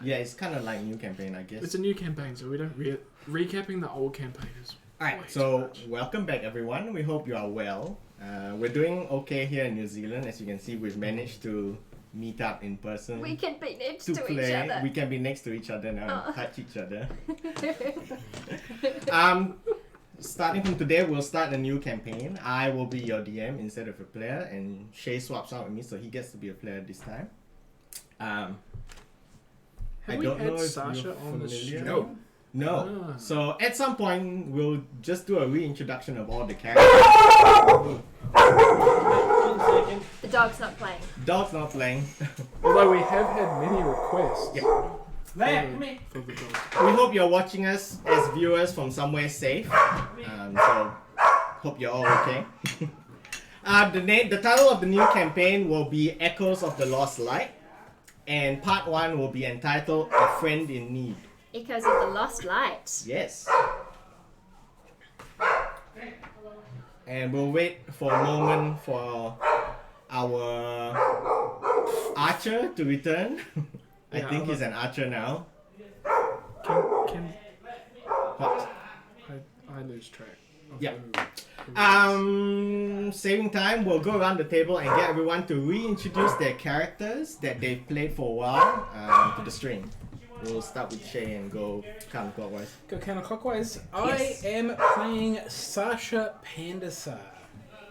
Yeah, it's kind of like new campaign, I guess. It's a new campaign, so we don't recapping the old campaign is. Alright, so welcome back everyone. We hope you are well. We're doing okay here in New Zealand. As you can see, we've managed to meet up in person. We can be next to to play. each other. We can be next to each other now and touch each other. Starting from today, we'll start a new campaign. I will be your DM instead of a player, and Shay swaps out with me, so he gets to be a player this time. Have I we don't know had if Sasha you're on the familiar. stream? No. Ah. So at some point, we'll just do a reintroduction of all the characters. The dog's not playing. Dog's not playing. Although we have had many requests. Yeah. For the dog. We hope you're watching us as viewers from somewhere safe. So hope you're all okay. The title of the new campaign will be Echoes of the Lost Light, and part 1 will be entitled A Friend in Need. Echoes of the Lost Light. Yes. And we'll wait for a moment for our archer to return. I Yeah, think he's an archer now. Can What? I lose track of Yeah. who Saving time, we'll go around the table and get everyone to reintroduce their characters that they've played for a while to the stream. We'll start with Shay and go counterclockwise. Go counterclockwise. Yes. I am playing Sasha Pandasa.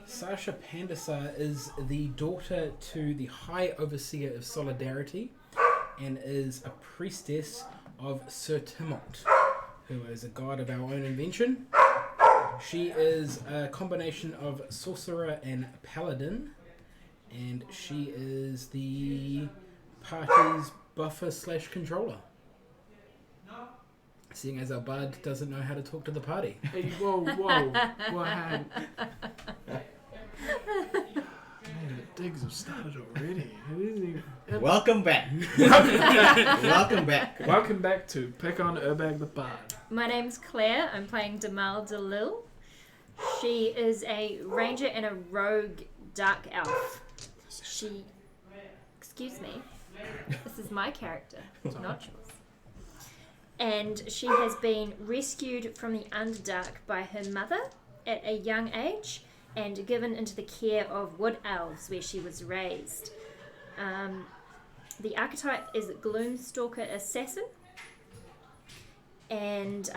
Sasha Pandasa is the daughter to the High Overseer of Solidarity and is a priestess of Sir Timot, who is a god of our own invention. She is a combination of sorcerer and paladin, and she is the party's buffer / controller. Seeing as our bard doesn't know how to talk to the party. Hey, whoa, what happened? Man, the digs have started already. It isn't even... Welcome back. Welcome back. Welcome back to Pick on Urbag the Bard. My name's Claire. I'm playing Damal Delil. She is a ranger and a rogue dark elf. She... Excuse me. This is my character, not yours. And she has been rescued from the Underdark by her mother at a young age and given into the care of wood elves where she was raised. The archetype is Gloomstalker Assassin. And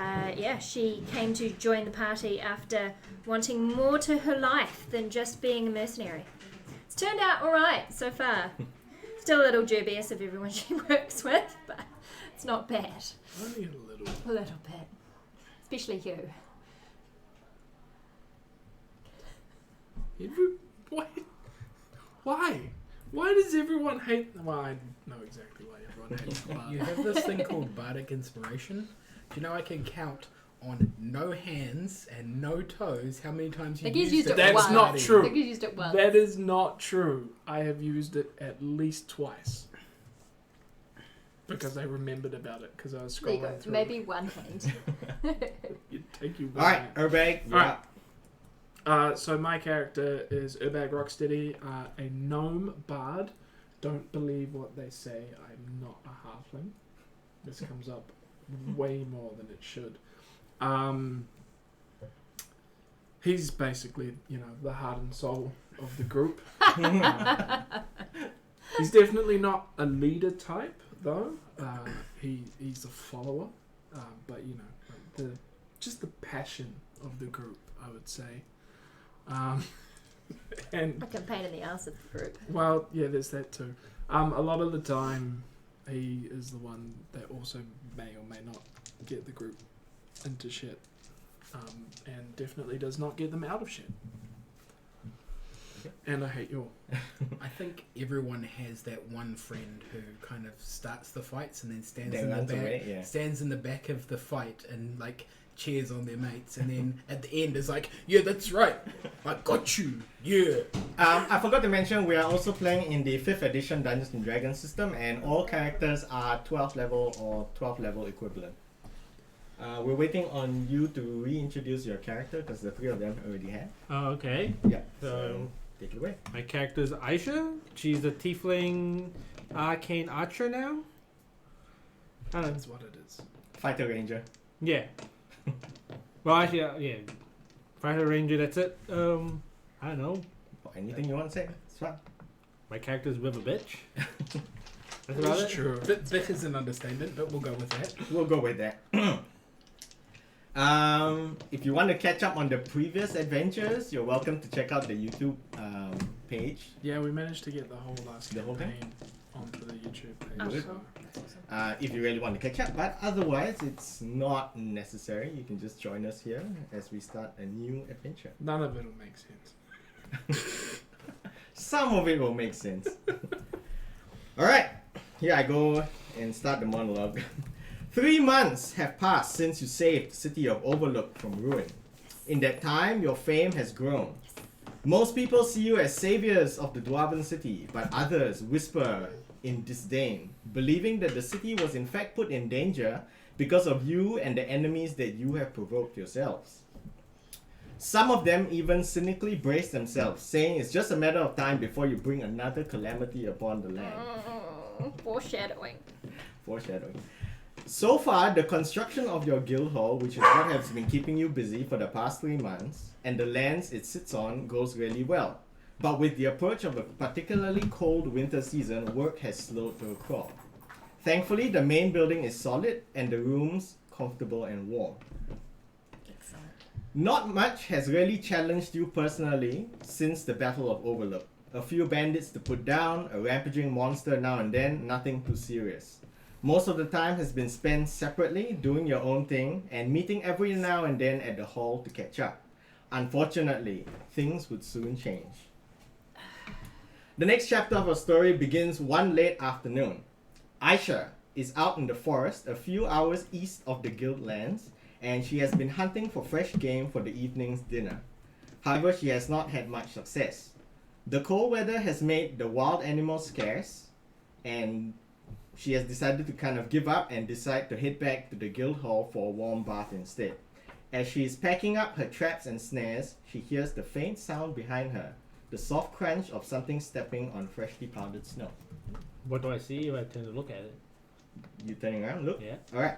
she came to join the party after wanting more to her life than just being a mercenary. It's turned out alright so far. Still a little dubious of everyone she works with, but it's not bad. Only a little. A little bit. Especially you. Why? Why does everyone hate... Well, I know exactly why everyone hates the bard. You have this thing called bardic inspiration. Do you know I can count on no hands and no toes how many times you used it? That's once. not I true. think you used it once. That is not true. I have used it at least twice. Because I remembered about it, because I was There you scrolling go. through. Maybe one hand. It'd take you one Alright, hand. Urbag. Alright. So my character is Urbag Rocksteady, a gnome bard. Don't believe what they say. I'm not a halfling. This comes up way more than it should. He's basically, the heart and soul of the group. He's definitely not a leader type, though. He's a follower, but just the passion of the group, I would say. And Like a pain in the ass of the group. well, yeah, there's that too. A lot of the time, he is the one that also may or may not get the group into shit, and definitely does not get them out of shit. And I hate you all. I think everyone has that one friend who kind of starts the fights and then stands Then in the runs back, away, yeah. stands in the back of the fight and like cheers on their mates, and then at the end is like, yeah, that's right, I got you, yeah. I forgot to mention we are also playing in the 5th edition Dungeons and Dragons system, and all characters are 12th level or 12th level equivalent. We're waiting on you to reintroduce your character because the 3 of them already have. Oh, okay. Yeah. So take it away. My character is Aisha. She's a tiefling arcane archer now. I know that's what it is. Fighter Ranger. Yeah. Well, actually, yeah. Fighter Ranger, that's it. I don't know. Anything you want to say? It's fine. My character's a bit of a bitch. That's about it. True. Bit is an understatement, but we'll go with that. We'll go with that. If you want to catch up on the previous adventures, you're welcome to check out the YouTube page. Yeah, we managed to get the whole last The whole thing? campaign onto the YouTube page. Oh, Good. cool. That's awesome. If you really want to catch up, but otherwise it's not necessary. You can just join us here as we start a new adventure. None of it'll make sense. Some of it will make sense. Alright, here I go and start the monologue. 3 months have passed since you saved the city of Overlook from ruin. In that time, your fame has grown. Most people see you as saviors of the Dwarven city, but others whisper in disdain, believing that the city was in fact put in danger because of you and the enemies that you have provoked yourselves. Some of them even cynically brace themselves, saying it's just a matter of time before you bring another calamity upon the land. Foreshadowing. Foreshadowing. So far, the construction of your guild hall, which is what has been keeping you busy for the past 3 months, and the lands it sits on goes really well. But with the approach of a particularly cold winter season, work has slowed to a crawl. Thankfully, the main building is solid and the rooms comfortable and warm. Excellent. Not much has really challenged you personally since the Battle of Overlook. A few bandits to put down, a rampaging monster now and then, nothing too serious. Most of the time has been spent separately, doing your own thing, and meeting every now and then at the hall to catch up. Unfortunately, things would soon change. The next chapter of our story begins one late afternoon. Aisha is out in the forest a few hours east of the guild lands, and she has been hunting for fresh game for the evening's dinner. However, she has not had much success. The cold weather has made the wild animals scarce, and she has decided to kind of give up and decide to head back to the guild hall for a warm bath instead. As she is packing up her traps and snares, she hears the faint sound behind her, the soft crunch of something stepping on freshly powdered snow. What do I see if I turn to look at it? You turning around, look. Yeah. Alright.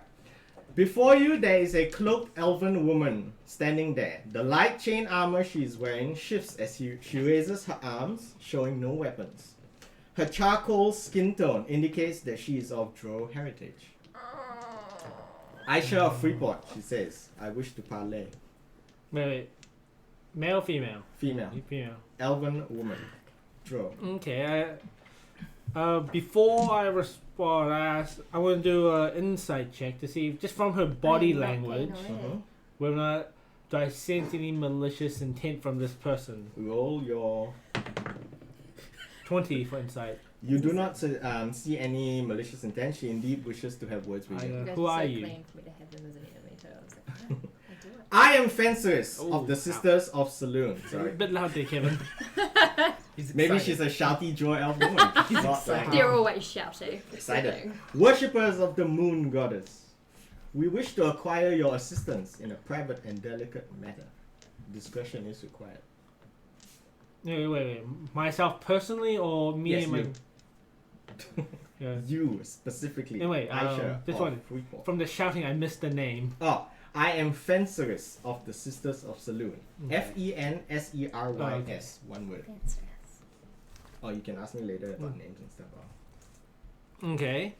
Before you, there is a cloaked elven woman standing there. The light chain armor she is wearing shifts as she raises her arms, showing no weapons. Her charcoal skin tone indicates that she is of Drow heritage. Aisha of Freeport, she says, I wish to parley. Wait. Male or female? Female. Female. Elven woman. Drow. Okay. Before I respond, I want to do an insight check to see, just from her body language, whether or not do I sense any malicious intent from this person. Roll your... 20 for insight. You do not see any malicious intent. She indeed wishes to have words with you. Who are you? For me to have them as an enemy too. I was like, yeah, I do it. I am Fenceress Oh, of the Sisters of Saloon. A Sorry. bit loud there, Kevin. Maybe she's a shouty Drow elf woman. Not like They're always shouty. excited. Worshippers of the moon goddess. We wish to acquire your assistance in a private and delicate matter. Discretion is required. Wait. Myself personally or me Yes, and my... you. Yeah. You specifically. Anyway, Aisha this of one. Freeport. From the shouting, I missed the name. Oh, I am Fenceress of the Sisters of Saloon. Okay. Fenserys. One word. That's Oh, you can ask me later about names and stuff. Oh. Okay.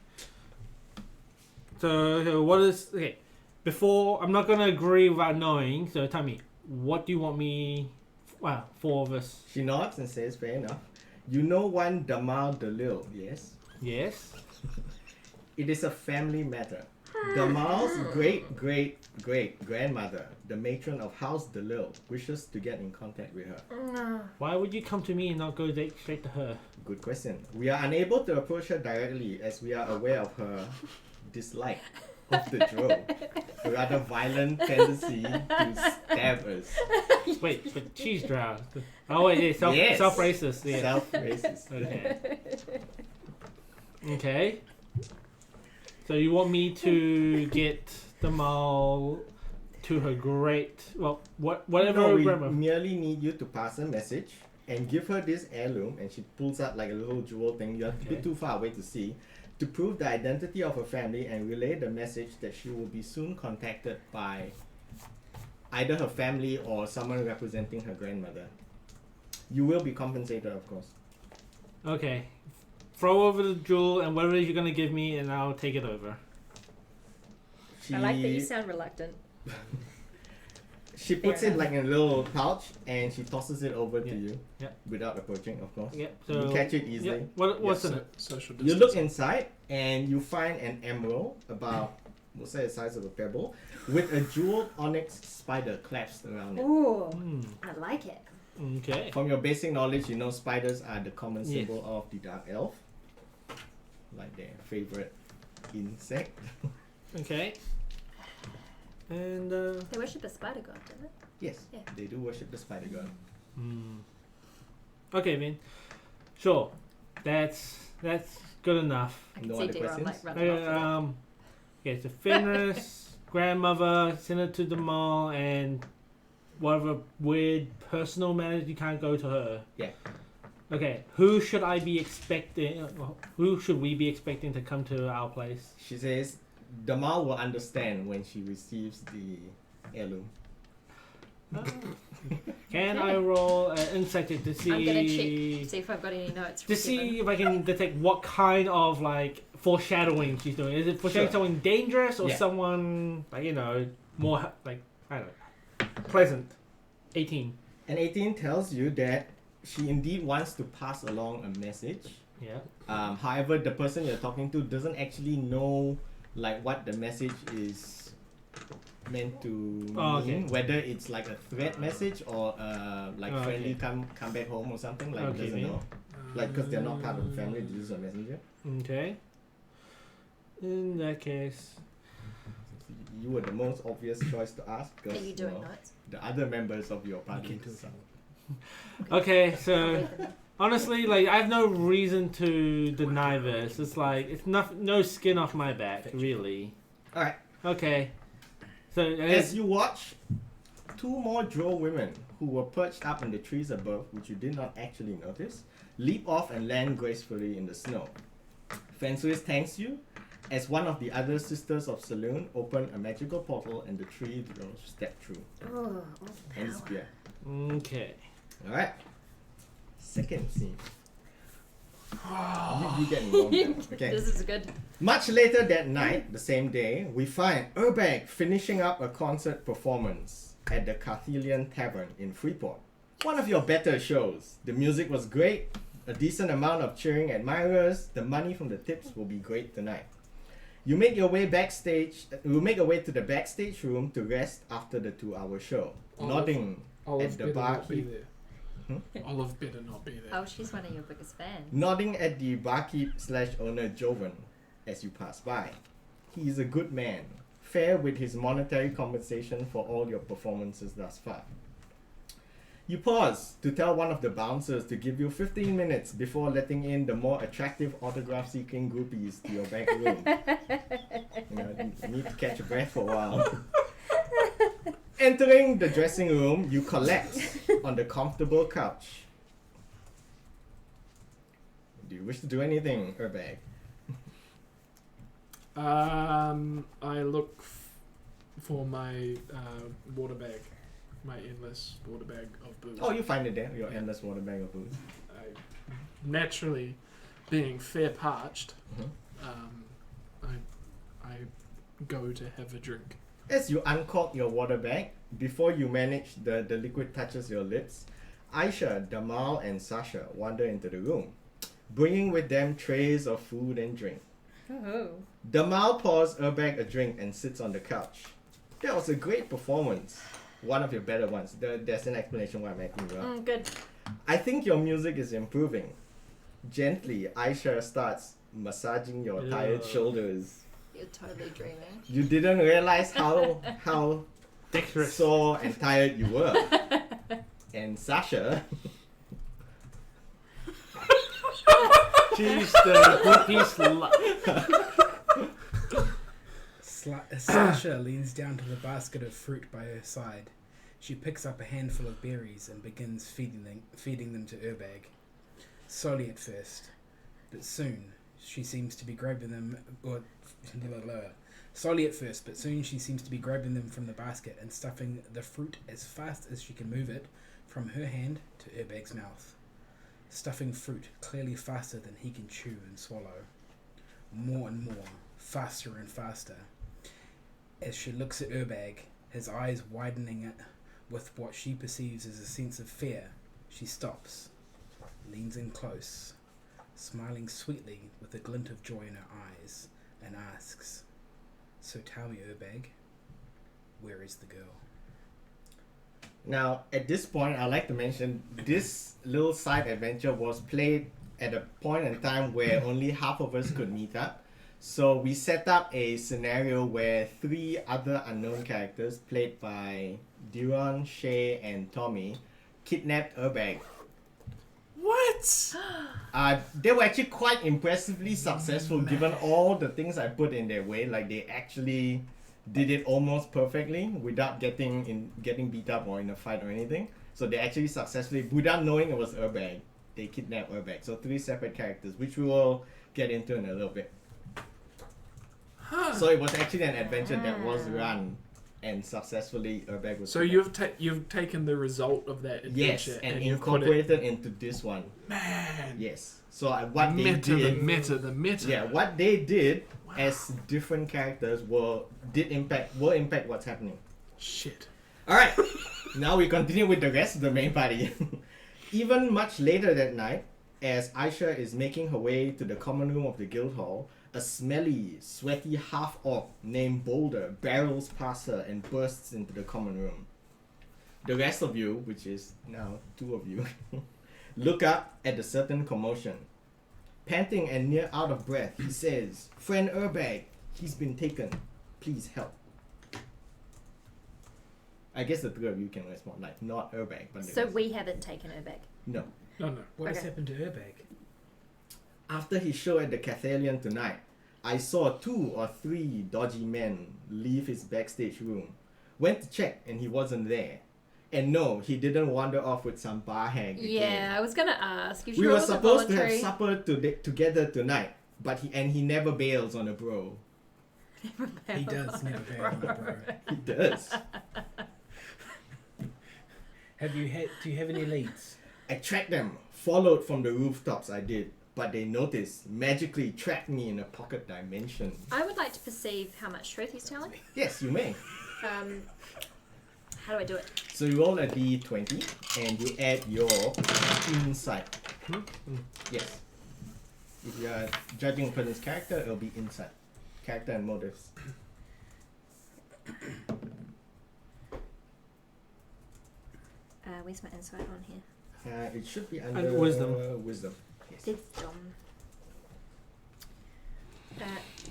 So what is... Okay. Before... I'm not going to agree without knowing, so tell me. What do you want me... Well, for this... She nods and says, fair enough. You know one Damal Delil, yes? Yes? It is a family matter. Damal's great-great-great-grandmother, the matron of House Delil, wishes to get in contact with her. Why would you come to me and not go straight to her? Good question. We are unable to approach her directly as we are aware of her dislike of the Drow. A rather violent tendency to stab us. Wait, but she's drow. Oh wait, yeah, Yes. self-racist. Yeah. Self-racist. Okay. Okay. So you want me to get the mall to her great... Well, whatever No, her we grandma... merely need you to pass a message and give her this heirloom, and she pulls out like a little jewel thing. You're a bit too far away to see. to prove the identity of her family and relay the message that she will be soon contacted by either her family or someone representing her grandmother. You will be compensated, of course. Okay. Throw over the jewel and whatever you're gonna give me, and I'll take it over. I like that you sound reluctant. She puts Fair it like in a little pouch and she tosses it over to Yeah. you. Yeah. Without approaching, of course. Yeah. You So catch it easily. yeah. What's in So, it? social You distance. look inside and you find an emerald about, we'll say the size of a pebble, with a jeweled onyx spider clasped around it. Ooh, Hmm. I like it. Okay. From your basic knowledge, you know spiders are the common Yes. symbol of the dark elf. Like their favorite insect. Okay. And They worship a spider god, don't they? Yes, Yeah. they do worship the spider god. okay, man. Sure. That's good enough. I can No see other Deron like questions? running off with it. Okay, so Fenris, grandmother, send her to the mall, and whatever weird personal matters you can't go to her. Yeah. Okay, who should I be expecting? Who should we be expecting to come to our place? She says Damal will understand when she receives the heirloom. Can I roll an insight check to see? I'm gonna check, see if I've got any notes. To see if I can detect what kind of like foreshadowing she's doing. Is it foreshadowing Sure. someone dangerous or Yeah. someone like more like I don't know, pleasant? 18. And 18 tells you that she indeed wants to pass along a message. Yeah. However, the person you're talking to doesn't actually know like what the message is meant to mean. Oh, okay. Whether it's like a threat message or like Oh, friendly okay. come back home or something. Like Okay, doesn't man. know. Like because they're not part of the family, they're just a messenger. Okay. In that case, You were the most obvious choice to ask Are because you doing notes? the other members of your party. can't do it. suck. okay. I'll So read them. honestly, like I have no reason to deny this. It's like it's no skin off my back, really. All right. Okay. So As you watch, two more drow women who were perched up in the trees above, which you did not actually notice, leap off and land gracefully in the snow. Fenris thanks you as one of the other sisters of Saloon open a magical portal and the three drows step through. Oh, Hence power. spear. okay. Alright. Second scene. You get involved now. Okay. This is good. Much later that night, the same day, we find Urbag finishing up a concert performance at the Carthelian Tavern in Freeport. One of your better shows. The music was great, a decent amount of cheering admirers. The money from the tips will be great tonight. You make your way backstage. You make your way to the backstage room to rest after the 2-hour show. Nodding Olive at the better not barkeep. be there. Olive better not be there. Oh, she's one of your biggest fans. Nodding at the barkeep/owner Jovan as you pass by. He is a good man, fair with his monetary compensation for all your performances thus far. You pause to tell one of the bouncers to give you 15 minutes before letting in the more attractive autograph-seeking groupies to your back room. You need to catch your breath for a while. Entering the dressing room, you collapse on the comfortable couch. Do you wish to do anything, Urbag? I look for my water bag, my endless water bag of booze. Oh, you find it there, your endless water bag of booze. I, naturally, being fair parched, I go to have a drink. As you uncork your water bag, before you manage the liquid touches your lips, Aisha, Damal, and Sasha wander into the room, bringing with them trays of food and drink. Oh. Damal pours Urbag a drink and sits on the couch. That was a great performance. One of your better ones. There's an explanation why I'm acting well. Good. I think your music is improving. Gently, Aisha starts massaging your tired Yeah. shoulders. You're totally dreaming. You didn't realize how Dexterous. sore and tired you were. And Sasha, She's the groupie slut. Sasha leans down to the basket of fruit by her side. She picks up a handful of berries and begins feeding them to Urbag. Slowly at first, but soon she seems to be grabbing them, or slowly at first, but soon she seems to be grabbing them from the basket and stuffing the fruit as fast as she can move it from her hand to Urbag's mouth. Stuffing fruit clearly faster than he can chew and swallow. More and more, faster and faster. As she looks at Urbag, his eyes widening with what she perceives as a sense of fear, she stops, leans in close, smiling sweetly with a glint of joy in her eyes, and asks, "So tell me, Urbag, where is the girl?" Now, at this point, I'd like to mention this little side adventure was played at a point in time where only half of us could meet up. So we set up a scenario where 3 other unknown characters, played by Duron, Shay, and Tommy, kidnapped Urbag. What? They were actually quite impressively successful given all the things I put in their way. Like, they actually did it almost perfectly without getting beat up or in a fight or anything. So they actually successfully, without knowing it was Urbag, they kidnapped Urbag. So 3 separate characters, which we will get into in a little bit. Huh. So it was actually an adventure that was run, and successfully Urbag was. So you've taken the result of that adventure, yes, and you've put incorporated into this one. Man. Yes. So what they Meta, did. the meta. Yeah, what they did as different characters will impact what's happening. Shit. All right. Now we continue with the rest of the main party. Even much later that night, as Aisha is making her way to the common room of the guild hall, a smelly, sweaty half-orc named Boulder barrels past her and bursts into the common room. The rest of you, which is now 2 of you, look up at the certain commotion. Panting and near out of breath, he says, "Friend Urbag, he's been taken. Please help." I guess the 3 of you can respond, like, not Urbag, but So we haven't taken her back. no. No. What has Okay. happened to Urbag? After his show at the Cathalian tonight, I saw 2 or 3 dodgy men leave his backstage room. Went to check and he wasn't there. And no, he didn't wander off with some bar hag again. Yeah, I was gonna ask. You We sure were it wasn't supposed to have voluntary? supper together tonight, but he never bails on a bro. He does never bail on a bro. He does. Do you have any leads? I tracked them, followed from the rooftops I did, but they noticed, magically trapped me in a pocket dimension. I would like to perceive how much truth he's telling. Yes, you may. How do I do it? So you roll a d20 and you add your insight. Yes. If you are judging a person's character, it'll be insight. Character and motives. Where's my insight on here? It should be under wisdom. Wisdom. Yes. Wisdom.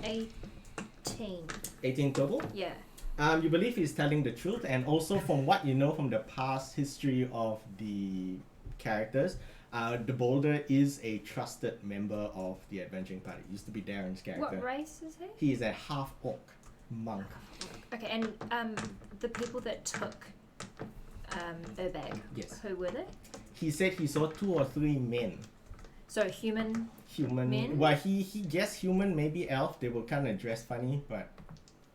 18. 18 total. Yeah. You believe he's telling the truth, and also from what you know from the past history of the characters, the Boulder is a trusted member of the adventuring party. Used to be Darren's character. What race is he? He is a half-orc monk. Okay, and the people that took Urbag, Yes. who were they? He said he saw 2 or 3 men. So human. Men? Well, he guessed human, maybe elf. They were kind of dressed funny, but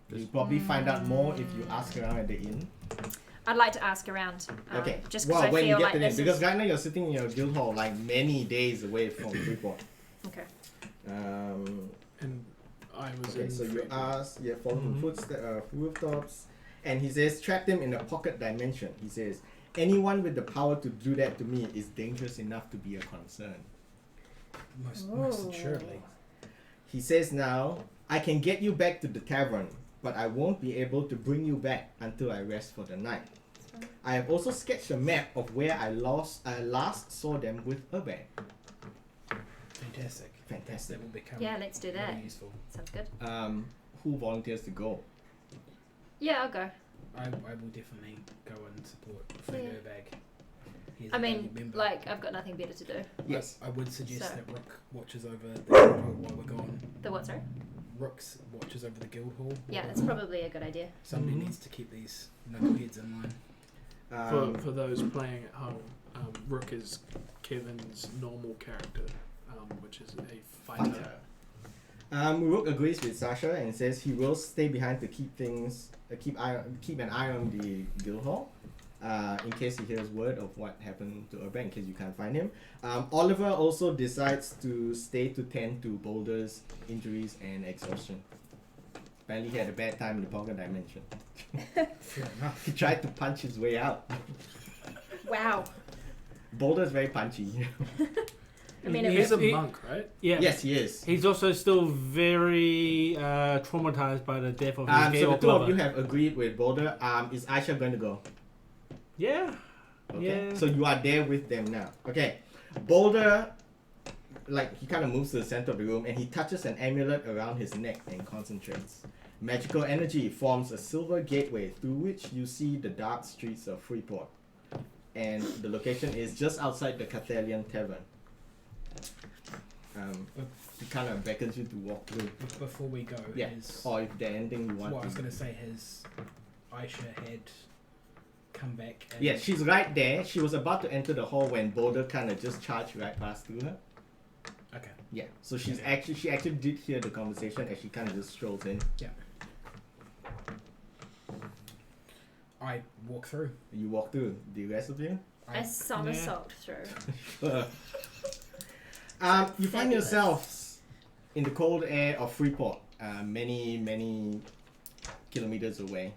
you'll probably find out more if you ask around at the inn. I'd like to ask around. Okay. Just because I when you feel get like to the inn, this because is... right now you're sitting in your guild hall like many days away from Freeport. Okay. And I was Okay, in so you Freeport. ask, follow from rooftops, and he says, trapped him in a pocket dimension. He says, anyone with the power to do that to me is dangerous enough to be a concern. Most assuredly. He says now, I can get you back to the tavern, but I won't be able to bring you back until I rest for the night. I have also sketched a map of where I last saw them with Urbag. Fantastic. Fantastic. That will become Yeah, let's do that. very useful. Sounds good. Who volunteers to go? Yeah, I'll go. I will definitely go and support Friend Yeah. Urbag. He's I a mean, valued member. like, I've got nothing better to do. Yes. I would suggest So- that Rook watches over the guild hall while we're gone. The what, sorry? Rook's watches over the guild hall. Yeah, that's probably a good idea. Somebody needs to keep these knuckleheads in line. For those playing at home, Rook is Kevin's normal character, which is a fighter. Rook agrees with Sasha and says he will stay behind to keep an eye on the guild hall, in case he hears word of what happened to Urban, in case you can't find him. Oliver also decides to stay to tend to Boulder's injuries and exhaustion. Apparently he had a bad time in the pocket dimension. Fair enough. He tried to punch his way out. Wow. Boulder's very punchy. I mean, He's a he- monk, right? Yeah. Yes, he is. He's also still very traumatized by the death of his So gay the old two of lover. you have agreed with Boulder. Is Aisha going to go? Yeah. Okay. Yeah. So you are there with them now. Okay. Boulder, like, he kind of moves to the center of the room and he touches an amulet around his neck and concentrates. Magical energy forms a silver gateway through which you see the dark streets of Freeport. And the location is just outside the Cathalian Tavern. He kind of beckons you to walk through. Before we go, Yeah. Or if there's anything you want what I to. was going to say, has Aisha had come back? And Yeah, she's right there. She was about to enter the hall when Boulder kind of just charged right past through her. Okay. Yeah, so she actually did hear the conversation as she kind of just strolls in. Yeah. I walk through. You walk through. The rest of you? I somersault through. You find Fabulous. yourselves in the cold air of Freeport, many kilometers away.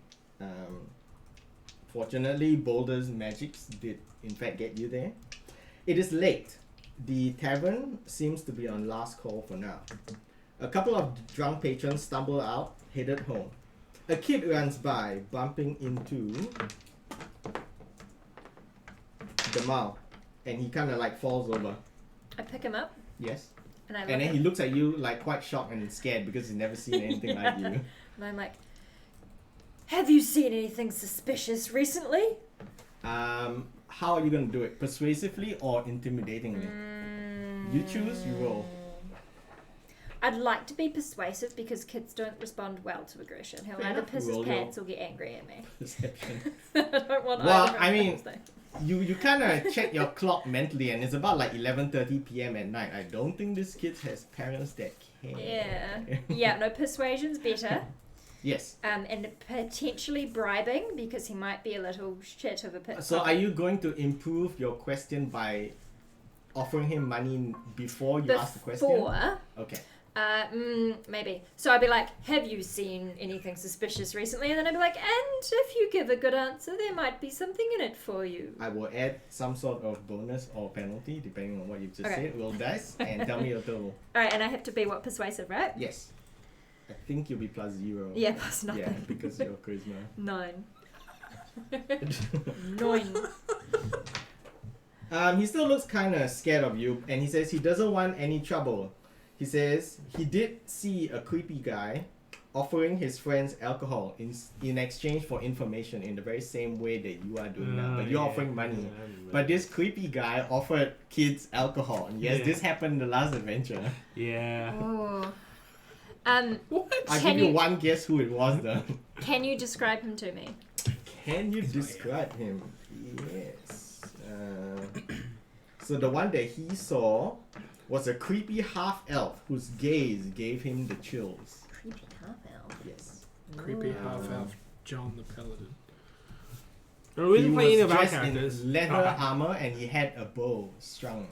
Fortunately, Boulder's magics did in fact get you there. It is late. The tavern seems to be on last call for now. A couple of drunk patrons stumble out, headed home. A kid runs by, bumping into Jamal, and he kind of like falls over. I pick him up Yes. and I look And then at he looks at you like quite shocked and scared because he's never seen anything like you. and I'm like, have you seen anything suspicious recently? How are you gonna do it? Persuasively or intimidatingly? You choose, you roll. I'd like to be persuasive because kids don't respond well to aggression. He'll Fair either enough. piss his Roll your- pants or get angry at me. Perception. I don't want Well, either of I mean- those things. You kind of check your clock mentally and it's about like 11:30 p.m. at night. I don't think this kid has parents that care. Yeah. Yeah, no, persuasion's better. Yes. And potentially bribing because he might be a little shit of a pickpocket. So are you going to improve your question by offering him money before you ask the question? Before, Okay. maybe. So I'd be like, have you seen anything suspicious recently? And then I'd be like, and if you give a good answer, there might be something in it for you. I will add some sort of bonus or penalty depending on what you've just Okay. said. Roll dice and tell me your total. Alright, and I have to be what, persuasive, right? Yes. I think you'll be plus 0. Yeah, plus nothing. Yeah, because your charisma. 9. 9. He still looks kind of scared of you, and he says he doesn't want any trouble. He says he did see a creepy guy offering his friends alcohol in exchange for information in the very same way that you are doing now, but you're offering money. But this creepy guy offered kids alcohol, and yes, Yeah. this happened in the last adventure. Yeah. Oh. I'll Can give you you- one guess who it was though. Can you describe him to me? Can you describe him? Yes. So the one that he saw was a creepy half-elf whose gaze gave him the chills. Creepy half-elf. Yes. Creepy half-elf John the Paladin. We didn't He play any was of our dressed characters. in leather armor and he had a bow strung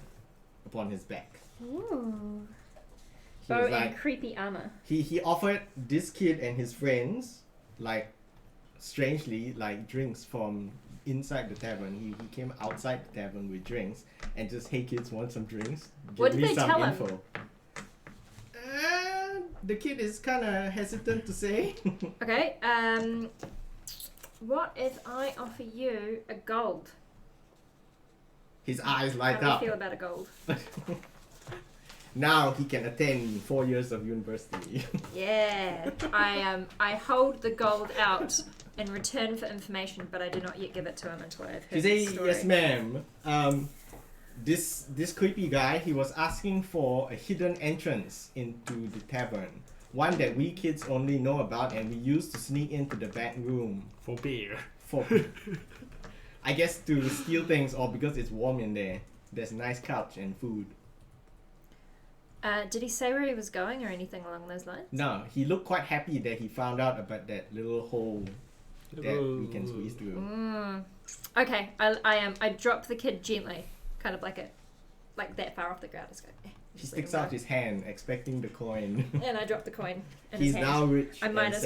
upon his back. Ooh. He Oh, was and like, creepy armor. he offered this kid and his friends, like, strangely, like drinks from inside the tavern. He came outside the tavern with drinks and just, hey kids, want some drinks? What Give did me they some tell him? info. The kid is kind of hesitant to say. Okay, what if I offer you a gold? His eyes light How do you up. feel about a gold? Now he can attend 4 years of university. Yeah, I hold the gold out in return for information, but I do not yet give it to him until I've She heard say, his story. yes ma'am. This creepy guy, he was asking for a hidden entrance into the tavern. One that we kids only know about and we used to sneak into the back room For beer. for, I guess, to steal things or because it's warm in there. There's a nice couch and food. Did he say where he was going or anything along those lines? No, he looked quite happy that he found out about that little hole that we can squeeze through. Okay, I drop the kid gently, kind of like that far off the ground. Just go, He just sticks let him out his hand, expecting the coin. go. And I drop the coin in He's his hand. now rich. I minus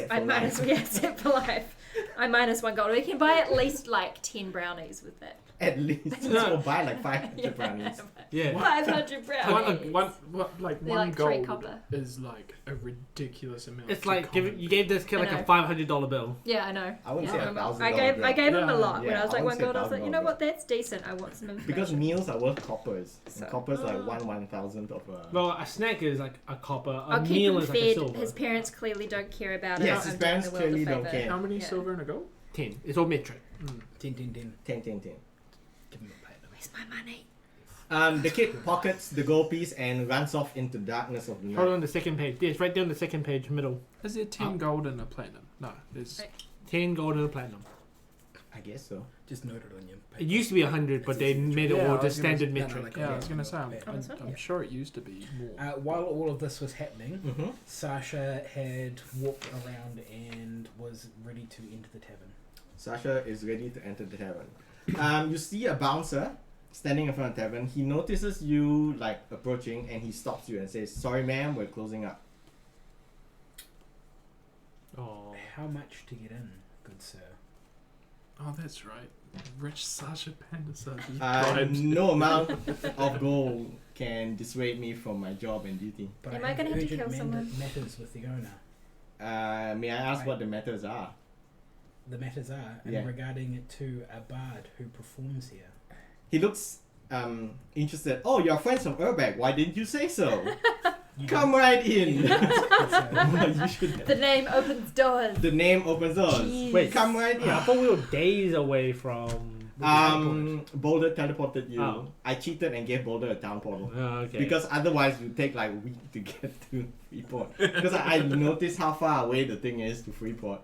life. yeah, set for life. I minus 1 gold. We can buy at least like 10 brownies with that. At least. We'll buy like 500 Yeah, brownies. Yeah. 500 brownies. One They're like 3 gold copper. is like a ridiculous amount. It's for like common. you gave this kid I like know. a $500 bill. Yeah, I know. I wouldn't Yeah, say I $1,000 remember. I gave him a lot when Yeah, I was like I 1 wouldn't gold. I was say like, you know $1,000. what? That's decent. I want some information. Because meals are worth coppers. So- And coppers like 1/1000th of a... Well, a snack is like a copper. A I'll keep meal him is like a fed. silver. His parents clearly don't care about Yes, it. his I'm doing parents the world a clearly don't favour. care. How many Yeah. silver and a gold? 10. It's all metric. 10, 10, 10. 10, 10, 10. Give him a platinum. Where's my money? The kid pockets the gold piece and runs off into darkness of the night. Hold on the second page. Yeah, it's right there on the second page, middle. Is there 10 gold and a platinum? No, there's. Right. 10 gold and a platinum. I guess so. Just note it on your It paper. used to be 100, but they made it Yeah, all I just was gonna standard no, no, metric. like- Yeah, I was gonna say, Oh, this one? I'm sure it used to be more. While all of this was happening, Mm-hmm. Sasha had walked around and was ready to enter the tavern. Sasha is ready to enter the tavern. You see a bouncer standing in front of the tavern. He notices you like approaching and he stops you and says, "Sorry ma'am, we're closing up." Oh. How much to get in, good sir? Oh, that's right. Rich Sasha Panda Sasha. No amount of gold can dissuade me from my job and duty. But Am I have gonna have to urgent kill someone? matters with the owner. May I ask what the matters are? The matters are Yeah. regarding it to a bard who performs here. He looks interested. Oh, you're friends from Urbag. Why didn't you say so? You Come right You in. didn't ask, good sir. You should. The name opens doors. The name opens doors. Jeez. Wait, Come right in. I thought we were days away from. Boulder teleported you. Oh. I cheated and gave Boulder a town portal. Oh, okay. Because otherwise it would take like a week to get to Freeport. Because I noticed how far away the thing is to Freeport.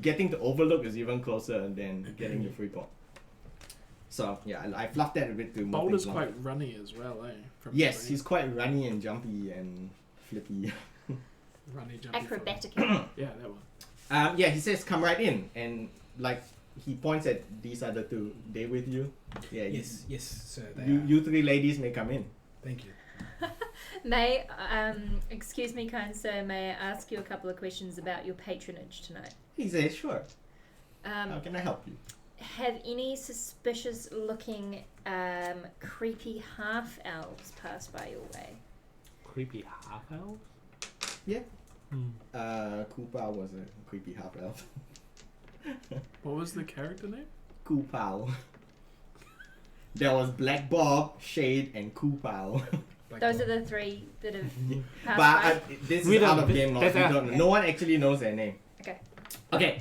Getting to Overlook is even closer than getting to Freeport. So yeah, I fluffed that a bit to move Boulder's things quite along. runny as well, eh? From Yes, memory. he's quite runny and jumpy and flippy. runny, jumpy. Acrobatic. Yeah, that one. Yeah, he says come right in and like he points at these other two. They with you? Yeah. Yes, sir. They You, are. you three ladies may come in. Thank you. May, excuse me, kind sir, may I ask you a couple of questions about your patronage tonight? He says sure. How can I help you? Have any suspicious looking creepy half elves passed by your way? Creepy half elves? Yeah. Hmm. Koopa was a creepy half elf. What was the character name? Koopao. There was Black Bob, Shade, and Koopao. Like Those that. are the 3 that have But passed this We is out don't- of game knowledge. We that's don't know. No one actually knows their name. Okay. Okay.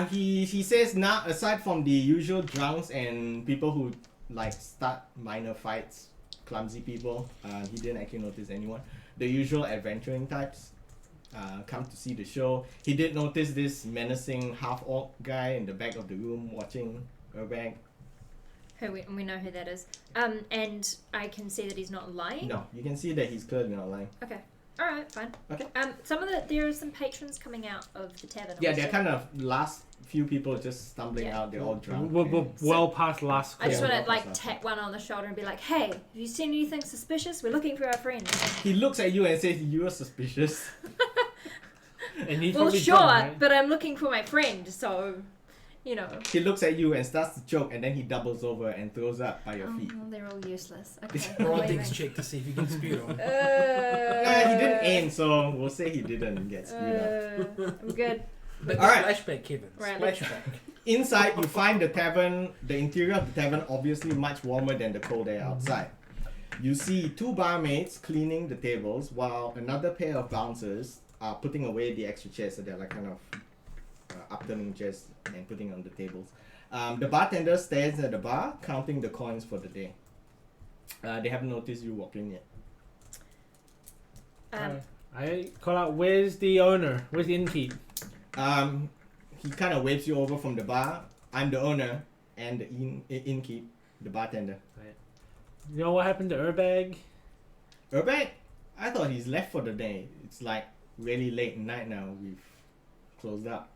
He says now aside from the usual drunks and people who like start minor fights, clumsy people, he didn't actually notice anyone. The usual adventuring types come to see the show. He did notice this menacing half-orc guy in the back of the room watching Urbag. Who we know who that is. And I can see that he's not lying. No, you can see that he's clearly not lying. Okay. All right, fine. Okay. There are some patrons coming out of the tavern. Yeah, also. they're kind of last few people just stumbling Yeah. out. They're all drunk. We're and- well past last I just call. Yeah. want to like tap one on the shoulder and be like, "Hey, have you seen anything suspicious? We're looking for our friend." He looks at you and says, "You are suspicious." And he's Well, probably sure, drunk, right? but I'm looking for my friend, so you know. He looks at you and starts to choke, and then he doubles over and throws up by your Oh, feet. they're all useless. Okay. Roll a I'm dex leaving. check to see if you can spew on. He didn't aim, so we'll say he didn't get spewed up. I'm good. But Alright. Flashback, Kevin. Right, Flashback. Inside, you find the tavern, the interior of the tavern, obviously much warmer than the cold air outside. You see 2 barmaids cleaning the tables, while another pair of bouncers are putting away the extra chairs, so they're like kind of upturning chairs and putting on the tables. The bartender stares at the bar, counting the coins for the day. They haven't noticed you walk in yet. I call out, where's the owner? Where's the innkeep? He kind of waves you over from the bar. I'm the owner and the innkeep, the bartender. You know what happened to Urbag? Urbag? I thought he's left for the day. It's like really late night now. We've closed up.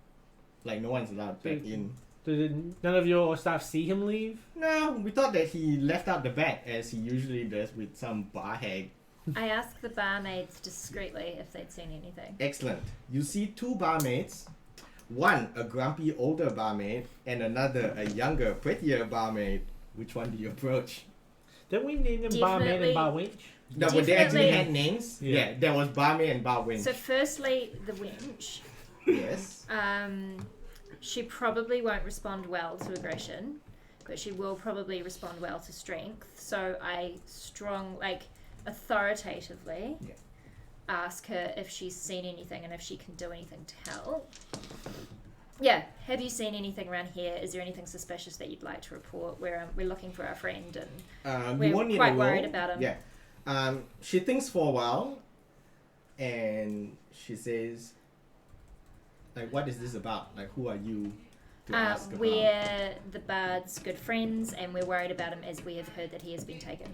Like no one's allowed back in. Did none of your staff see him leave? No, we thought that he left out the back as he usually does with some bar hag. I asked the barmaids discreetly if they'd seen anything. Excellent. You see two barmaids. One, a grumpy older barmaid, and another, a younger, prettier barmaid. Which one do you approach? Didn't we name them barmaid and bar wench? No, but they actually Definitely. had names. Yeah. Yeah, there was barmaid and bar wench. So firstly, the wench. Yes. She probably won't respond well to aggression, but she will probably respond well to strength. So I authoritatively Yeah. ask her if she's seen anything and if she can do anything to help. Yeah, have you seen anything around here? Is there anything suspicious that you'd like to report? We're looking for our friend and You we're won't need quite a worried roll. about him. Yeah. She thinks for a while, and she says, like, what is this about? Like, who are you to ask about? We're the bard's good friends and we're worried about him as we have heard that he has been taken.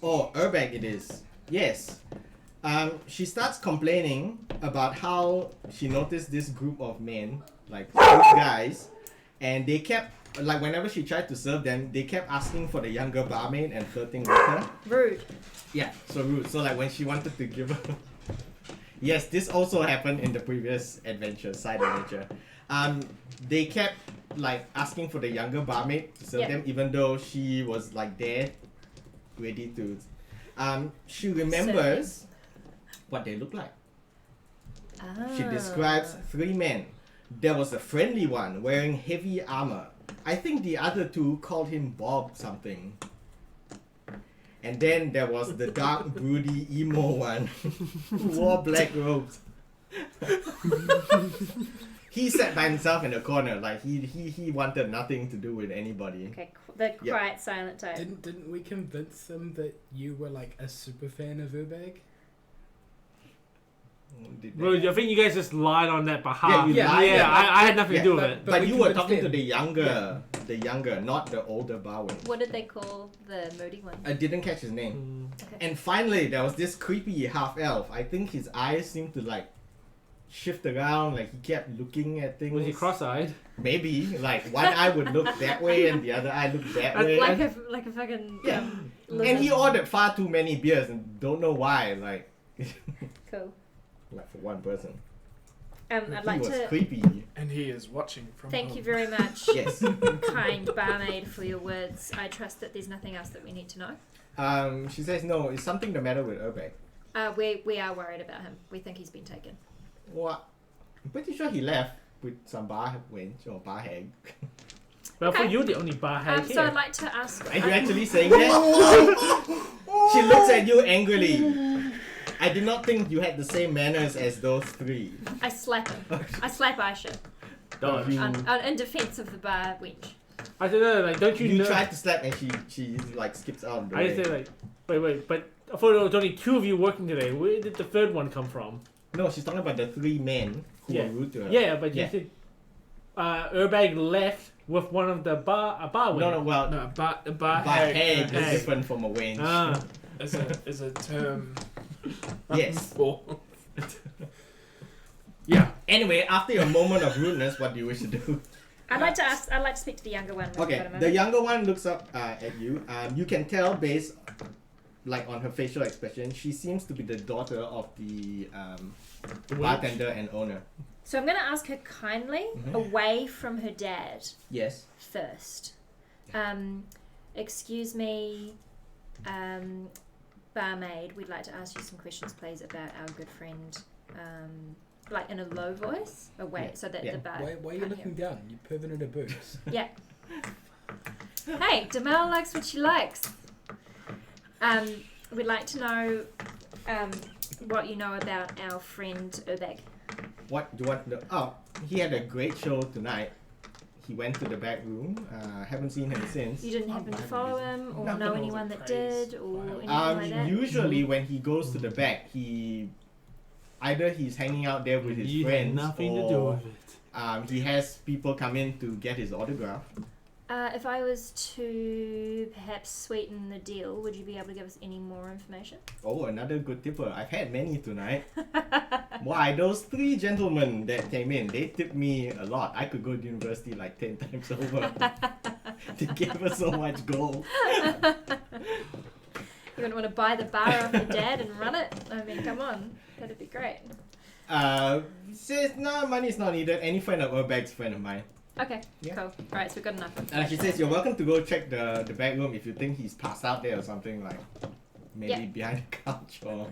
Oh, Urbag it is. Yes. She starts complaining about how she noticed this group of men, like two guys, and they kept, like whenever she tried to serve them, they kept asking for the younger barmaid and flirting with her. Rude. Yeah, so rude. So like when she wanted to give her... Yes, this also happened in the previous adventure, side adventure. They kept like asking for the younger barmaid to serve Yeah. them, even though she was like there, ready to. She remembers what they look like. She describes three men. There was a friendly one wearing heavy armor. I think the other two called him Bob something. And then there was the dark, broody, emo one who wore black robes. He sat by himself in the corner, like he wanted nothing to do with anybody. Okay, the Yeah. quiet, silent type. Didn't we convince them that you were like a super fan of Urbag? Did they? Well, I think you guys just lied on that behalf. you lied, yeah, yeah. I had nothing Yeah, to do with it. But we you were convinced talking to them. the younger, not the older Bowen. What did they call the moody one? I didn't catch his name. Okay. And finally, there was this creepy half elf. I think his eyes seemed to like shift around, like he kept looking at things. Was he cross-eyed? Maybe, like one eye would look that way and the other eye looked that way. Like a fucking Yeah. lizard. And he ordered far too many beers and don't know why. Like, Cool. like for one person, I'd he like was to creepy. And he is watching from thank home. you very much, Yes. kind barmaid, for your words. I trust that there's nothing else that we need to know. She says no. Is something the matter with Urbag? We are worried about him. We think he's been taken. What? I'm pretty sure he left with some bar wench or bar hag. Well, for Okay. you, the only bar had So here. I'd like to ask. Are you actually saying that? She looks at you angrily. I did not think you had the same manners as those three. I slap him. I slap Aisha Dodge. You, in defense of the bar wench. I don't know, like, don't you, you know? tried to slap and she like skips out of the I just way. say, like, wait, but I thought there was only two of you working today. Where did the third one come from? No, she's talking about the three men who Yeah. were rude to her. Yeah, but you Yeah. said Urbag left with one of the bar No, well, No, a bar bar hag hag is hag. different from a wench. Ah, is a term Yes. for. Yeah. Anyway, after your moment of rudeness, what do you wish to do? I'd like to speak to the younger one. when we've got a Okay, moment. the younger one looks up at you. You can tell based, like on her facial expression, she seems to be the daughter of the bartender and owner. So I'm going to ask her kindly, Mhm. away from her dad Yes. first. Excuse me, barmaid, we'd like to ask you some questions, please, about our good friend. Like in a low voice, away, Yeah. so that Yeah. the bar. Why are you can't hear. looking down? You perverted boobs. Yeah. Hey, Damel likes what she likes. We'd like to know what you know about our friend Urbag. What do you want to know? Oh, he had a great show tonight. He went to the back room. Haven't seen him since. You didn't happen to follow him or No. know anyone that did or anything like that? Usually when he goes to the back, either he's hanging out there with his you had friends nothing to do or with it. he has people come in to get his autograph. If I was to perhaps sweeten the deal, would you be able to give us any more information? Oh, another good tipper. I've had many tonight. Why, those 3 gentlemen that came in, they tipped me a lot. I could go to university like 10 times over. They gave us so much gold. You wouldn't want to buy the bar off your dad and run it? I mean, come on. That'd be great. Says, no, money's not needed. Any friend of Urbag's friend of mine. Okay, Yeah. cool. Right, so we've got enough information. She says, you're welcome to go check the back room if you think he's passed out there or something, like maybe Yeah. behind the couch or...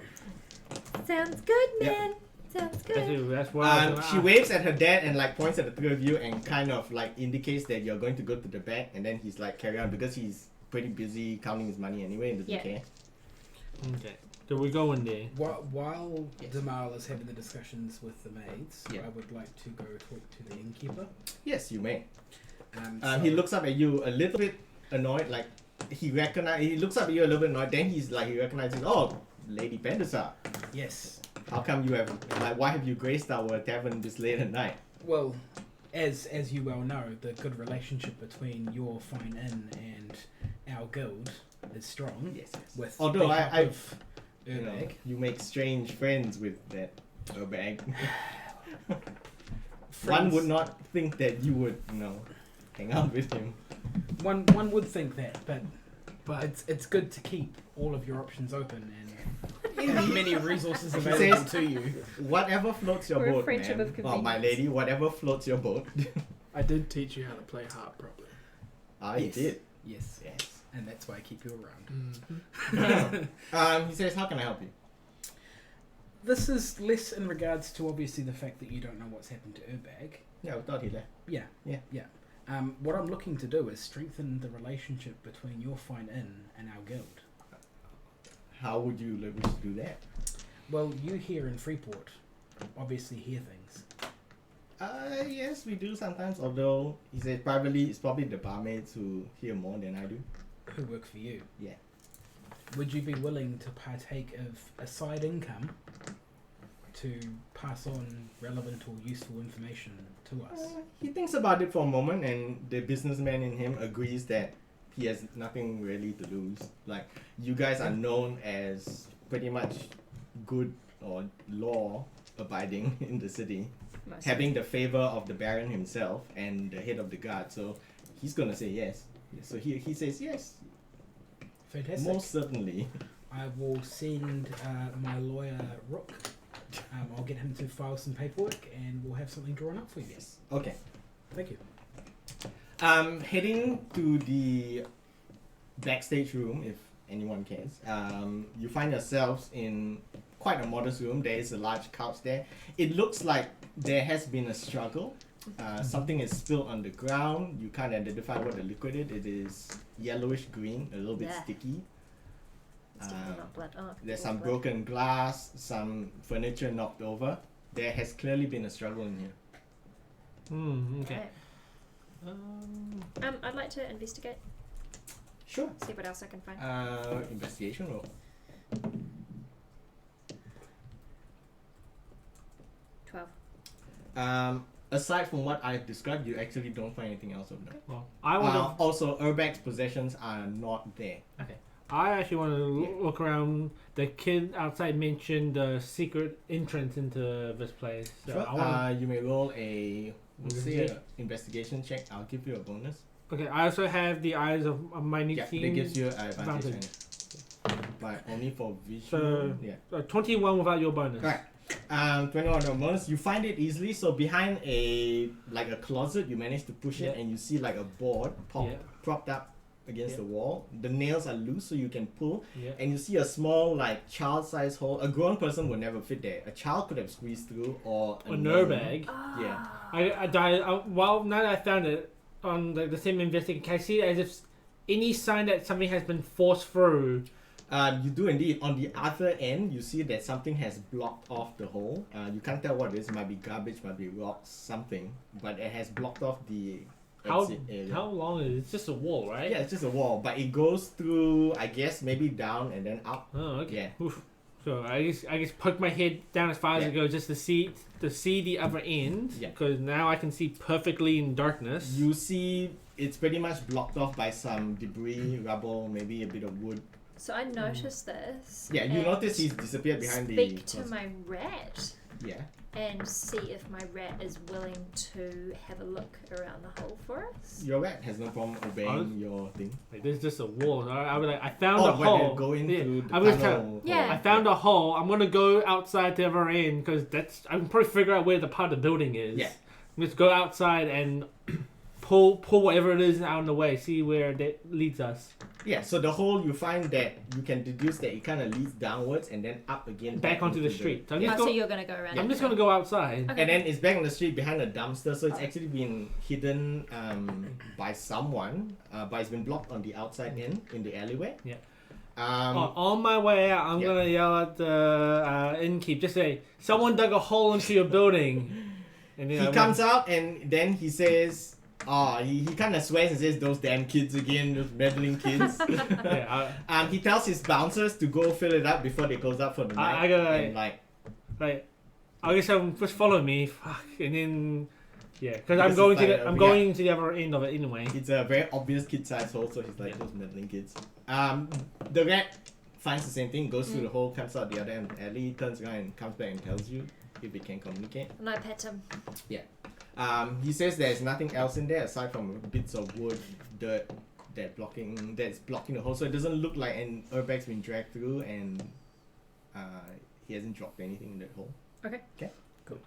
Sounds good, Yep. man. Sounds good. That's why. She waves at her dad and like points at the 3 of you and kind of like indicates that you're going to go to the back, and then he's like carry on because he's pretty busy counting his money anyway and doesn't Yeah. care. Okay. So we go in there. While Yes. Damal is having the discussions with the maids, Yeah. I would like to go talk to the innkeeper. Yes, you may. So- He looks up at you a little bit annoyed, like he looks up at you a little bit annoyed, then he recognizes, oh, Lady Pendesa. Yes. How come you have, like, why have you graced our tavern this late at night? Well, as you well know, the good relationship between your fine inn and our guild is strong. Yes. With Although the help of You know, Urbag. you make strange friends with that Urbag. One Friends- would not think that you would, hang out with him. One would think that, but it's good to keep all of your options open and have many resources He available says- to you. Whatever floats your We're a boat, friendship ma'am. of Oh, my convenience. lady, whatever floats your boat. I did teach you how to play harp properly. You Yes. did. Yes, Yes. and that's why I keep you around. Mm-hmm. He says, how can I help you? This is less in regards to obviously the fact that you don't know what's happened to Urbag. Yeah, we thought he left. Yeah. What I'm looking to do is strengthen the relationship between your fine inn and our guild. How would you wish to do that? Well, you here in Freeport obviously hear things. Yes, we do sometimes, although he said privately it's probably the barmaids who hear more than I do. Who work for you? Yeah. Would you be willing to partake of a side income to pass on relevant or useful information to us? He thinks about it for a moment, and the businessman in him agrees that he has nothing really to lose. Like, you guys are known as pretty much good or law abiding in the city, Most having the favor of the Baron himself and the head of the guard, so he's gonna say yes. So he says yes, Fantastic. most certainly. I will send my lawyer Rook. I'll get him to file some paperwork and we'll have something drawn up for you. Yes. Okay. Thank you. Heading to the backstage room, if anyone cares. You find yourselves in quite a modest room. There is a large couch there. It looks like there has been a struggle. Something is spilled on the ground. You can't identify what the liquid is. It is yellowish green, a little bit Yeah. sticky. It's definitely not blood. Oh, There's it some was blood. broken glass, some furniture knocked over. There has clearly been a struggle in here. Okay. Right. I'd like to investigate. Sure. See what else I can find. Investigation roll. 12. Aside from what I've described, you actually don't find anything else of note. Well, I want to. Also, Urbag's possessions are not there. I actually want to look around. The kid outside mentioned the secret entrance into this place. So Sure. I wanna, You may roll a Investigation? investigation check. I'll give you a bonus. okay, I also have the eyes of my new Yeah, team. that gives you an advantage. advantage. But only for visual. So- Yeah. 21 without your bonus. Right. 21 on bonus. You find it easily. So behind a closet, you manage to push it, Yeah. and you see like a board Yeah. propped up against Yeah. the wall. The nails are loose, so you can pull. Yeah. And you see a small, like, child-sized hole. A grown person would never fit there. A child could have squeezed through, or A gnome. nerd bag. Yeah. I died. Well, now that I found it on the same investigation, can I see it as if any sign that something has been forced through? You do indeed. On the other end, you see that something has blocked off the hole. You can't tell what it is. It might be garbage, might be rocks, something. But it has blocked off the exit area. How long is it? It's just a wall, right? Yeah, it's just a wall. But it goes through, I guess, maybe down and then up. Oh, okay. Yeah. Oof. So I just poke my head down as far as Yeah. it goes just to see the other end. Yeah. Because now I can see perfectly in darkness. You see, it's pretty much blocked off by some debris, rubble, maybe a bit of wood. So I noticed this. Yeah, you and notice he's disappeared behind the. Speak to my rat Yeah. and see if my rat is willing to have a look around the hole for us. Your rat has no problem obeying your thing. Like, there's just a wall. I was like, I found Oh, a when hole. they're going Yeah. through the I was tunnel. Yeah. I found a hole. I'm gonna go outside the other end because I can probably figure out where the part of the building is. Yeah. Let's go outside and pull whatever it is out of the way. See where that leads us. Yeah, so the hole, you find that you can deduce that it kind of leads downwards and then up again. Back onto the into street. So I'm Oh, just so go- you're gonna go around. I'm just gonna go outside. Okay. And then it's back on the street behind a dumpster, so it's actually been hidden by someone, but it's been blocked on the outside end in the alleyway. Yeah. Um, On my way out, I'm Yeah. gonna yell at the innkeep. Just say, "Someone dug a hole into your building." And then he comes out and then he says, he kind of swears and says, "Those damn kids again, those meddling kids." Yeah, He tells his bouncers to go fill it up before they close up for the night. I gotta, and I guess just follow me. Fuck, and then yeah, because I'm Because going it's to like, the I'm yeah. going to the other end of it anyway. it's a very obvious kid-sized hole, so he's like those meddling kids. The rat finds the same thing, goes through the hole, comes out the other end of the alley, turns around and comes back and tells you if it can communicate. And I pet him. He says there's nothing else in there aside from bits of wood, dirt that's blocking the hole. So it doesn't look like an Urbag's been dragged through, and he hasn't dropped anything in that hole. Okay. Okay. Cool.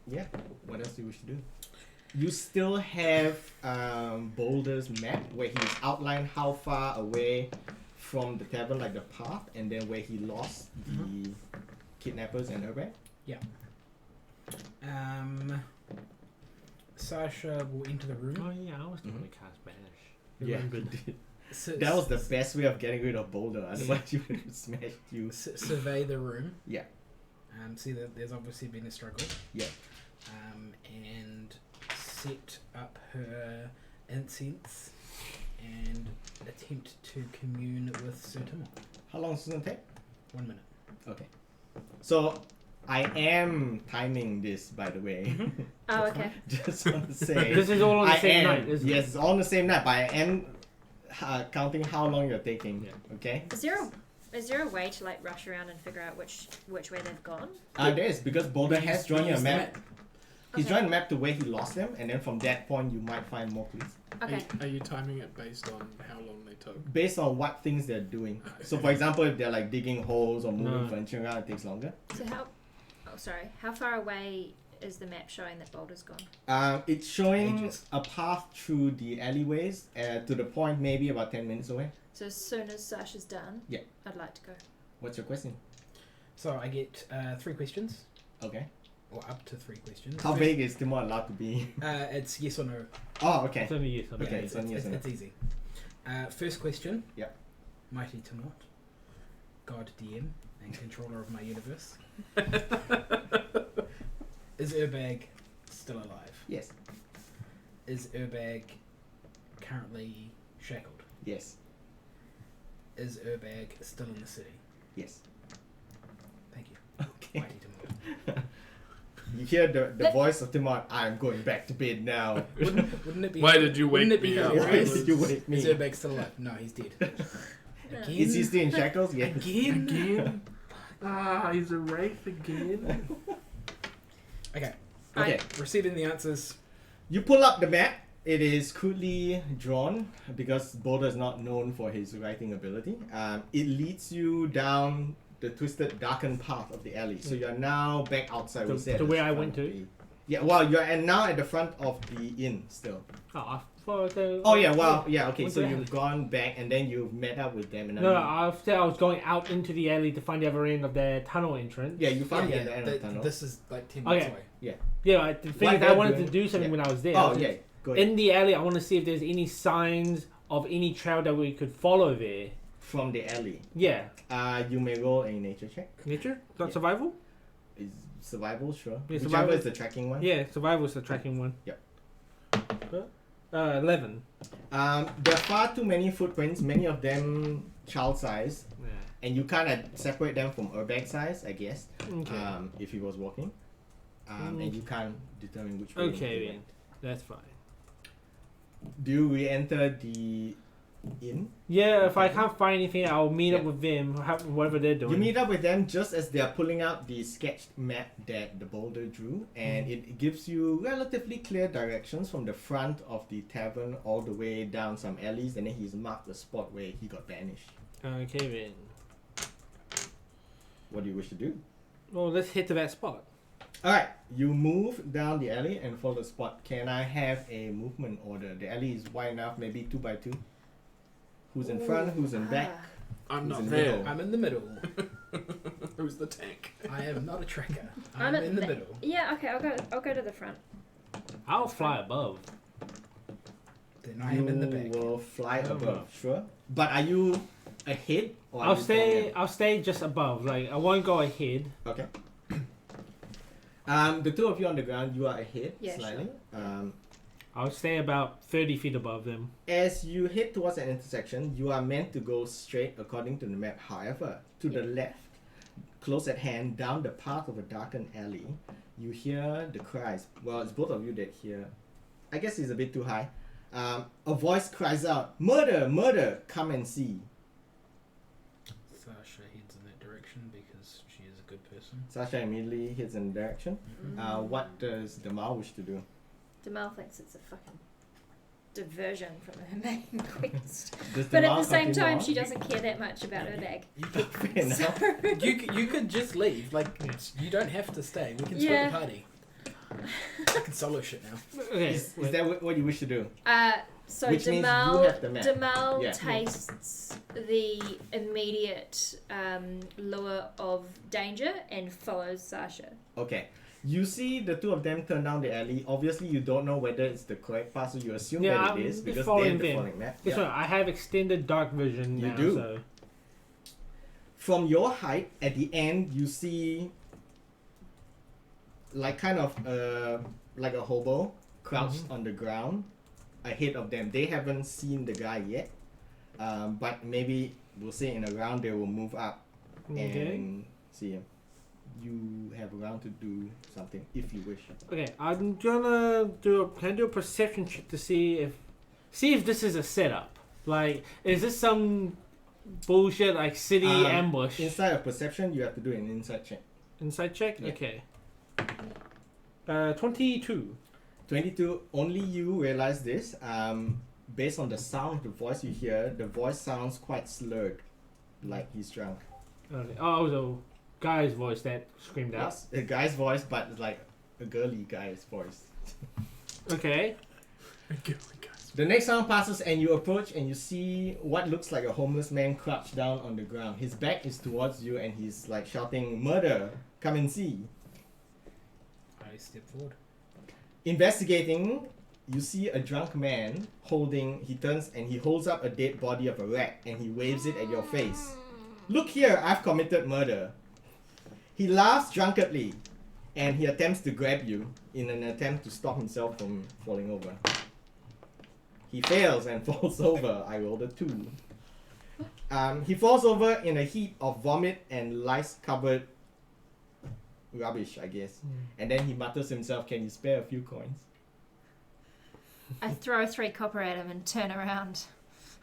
Yeah. What else do you wish to do? You still have Boulder's map where he's outlined how far away from the tavern, like the path, and then where he lost the kidnappers and Urbag. Sasha will enter the room. Oh yeah, I was totally cast banish. Yeah, Good. that was the best way of getting rid of Boulder. Otherwise, you would have smashed you. Survey the room. Yeah. See that there's obviously been a struggle. Yeah. And set up her incense and attempt to commune with Sir Timon. How long does it take? 1 minute. Okay. So, I am timing this, by the way. Oh, okay. Just want to say. This is all on the I same am, night, isn't it? yes, it's all on the same night, but I am counting how long you're taking. Yeah. Okay? Is there a way to like rush around and figure out which way they've gone? There is, because Boulder has drawn you a Use the map. He's Okay. drawn a map to where he lost them, and then from that point, you might find more clues. Okay. Are you timing it based on how long they took? Based on what things they're doing. So, for example, if they're like digging holes or moving No. furniture around, it takes longer. So how far away is the map showing that Boulder's gone? It's showing Ages. a path through the alleyways to the point maybe about 10 minutes away. So as soon as Sasha's done, Yeah. I'd like to go. What's your question? So I get 3 questions, Okay. or up to 3 questions. How First- big is Timor allowed to be? It's yes or no. Oh, okay. It's only yes. Okay, Yeah, it's only yes or no. it's easy. First question. Yep. Mighty Timot, God DM and controller of my universe. Is Urbag still alive? Yes. Is Urbag currently shackled? Yes. Is Urbag still in the city? Yes. Thank you. Okay. Mighty Timot. You hear the voice of Timor, I'm going back to bed now. Wouldn't it be? Why did you wake wouldn't it be me up? Why hilarious? did you wake Is me? Urbag still alive? No, he's dead. Again? Is he still in shackles? Yes. Again? He's a wraith again. Okay. Okay. Receiving the answers. You pull up the map. It is crudely drawn because Boulder is not known for his writing ability. It leads you down the twisted, darkened path of the alley. So you are now back outside. To- we said to at where the I front went of to? the- Yeah, well, you're now at the front of the inn still. I thought they- Oh yeah, well, yeah, okay. What's So the you've alley? gone back and then you've met up with them. And No, I said I was going out into the alley to find the other end of the tunnel entrance. yeah, you found the end of the tunnel. This is like 10 minutes Okay. away. Yeah, the thing What is, I they're wanted doing- to do something yeah. when I was there. Oh yeah, go ahead. In the alley, I want to see if there's any signs of any trail that we could follow there. From the alley. Yeah. You may roll a nature check. Nature? Not Yeah. survival? Is survival, sure. Yeah, Whichever survival. is the tracking one. Yeah, survival is the tracking one. Yep. 11. There are far too many footprints, many of them child size, Yeah. and you kind of separate them from Urbag size, I guess. Okay. If he was walking, and you can't determine which way. Okay, he then. went. That's fine. Do you re-enter the inn? Yeah, if I can't find anything, I'll meet up Yeah. with them, whatever they're doing. You meet up with them just as they are pulling out the sketched map that the boulder drew, and it gives you relatively clear directions from the front of the tavern all the way down some alleys, and then he's marked the spot where he got banished. Okay, then. What do you wish to do? Well, let's head to that spot. Alright, you move down the alley and follow the spot. Can I have a movement order? The alley is wide enough, maybe 2 by 2. Who's in front, who's in back? I'm Who's not in the there. middle? I'm in the middle. Who's the tank? I am not a tracker. I'm I'm at in the the- middle. Yeah, okay, I'll go to the front. I'll fly above. Then I am in the You back. will fly Oh. above, sure. But are you ahead or are you behind? I'll stay just above. Like, I won't go ahead. Okay. The two of you on the ground, you are ahead Yeah, slightly. I'll stay about 30 feet above them. As you head towards an intersection, you are meant to go straight according to the map. However, to the left, close at hand, down the path of a darkened alley, you hear the cries. Well, it's both of you that hear. I guess it's a bit too high. A voice cries out, "Murder! Murder! Come and see!" Sasha heads in that direction because she is a good person. Sasha immediately heads in the direction. What does Damal wish to do? Demal thinks it's a fucking diversion from her main quest. Does But at Damal the same continue time, on? she doesn't care that much about her bag. Fair enough. You could just leave. Like, you don't have to stay. We can split Yeah. the party. I can solo shit now. Okay. Is that what you wish to do? So Which means you Demal, have the map. Demal Yeah. tastes the immediate lure of danger and follows Sasha. Okay. You see the two of them turn down the alley. Obviously, you don't know whether it's the correct path, so you assume Yeah, that I'm it is just because following they're the them. following map. Guess Yeah. what? I have extended dark vision You now, do. so... From your height, at the end, you see like kind of like a hobo crouched on the ground ahead of them. They haven't seen the guy yet, but maybe we'll say in a round they will move up Okay. and see him. You have a round to do something if you wish. Okay, I'm gonna can I do a perception check to see if this is a setup. Like, is this some bullshit like city ambush? Inside of perception, you have to do an inside check. Inside check? Yeah. Okay. 22. 22, only you realize this. Based on the sound of the voice you hear, the voice sounds quite slurred, like he's drunk. Okay. Oh, the guy's voice that screamed out. Yes, a guy's voice, but it's like a girly guy's voice. Okay. The next sound passes and you approach and you see what looks like a homeless man crouched down on the ground. His back is towards you and he's like shouting, "Murder! Come and see!" I step forward. Investigating, you see a drunk man he turns and he holds up a dead body of a rat and he waves it at your face. "Look here, I've committed murder." He laughs drunkenly and he attempts to grab you in an attempt to stop himself from falling over. He fails and falls over. I rolled a 2. He falls over in a heap of vomit and lice-covered rubbish, I guess. And then he mutters to himself, "Can you spare a few coins?" I throw 3 copper at him and turn around.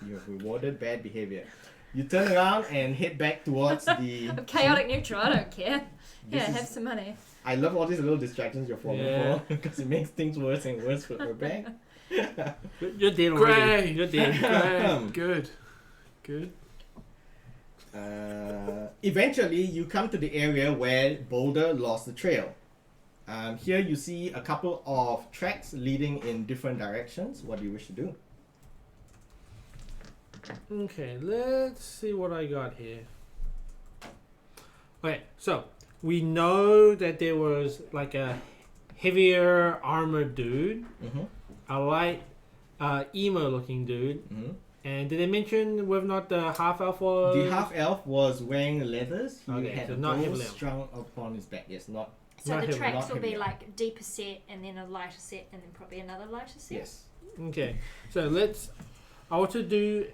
You have rewarded bad behavior. You turn around and head back towards the... I'm chaotic neutral, I don't care. This Yeah, is- have some money. I love all these little distractions you're falling Yeah. for because it makes things worse and worse for her bag. You're dead already. Great. You're dead. Great. Good. Eventually, you come to the area where Boulder lost the trail. Here you see a couple of tracks leading in different directions. What do you wish to do? Okay, let's see what I got here. Okay, so we know that there was like a heavier armored dude, Mm-hmm. a light emo looking dude, Mm-hmm. and did they mention whether or not the half elf was? The half-elf was wearing leathers. He Okay, had so a not bow heavily armored. strung upon his back. Yes, not... So Not the heavy, tracks not will be heavy. like deeper set and then a lighter set and then probably another lighter set? Yes. Okay, so I want to do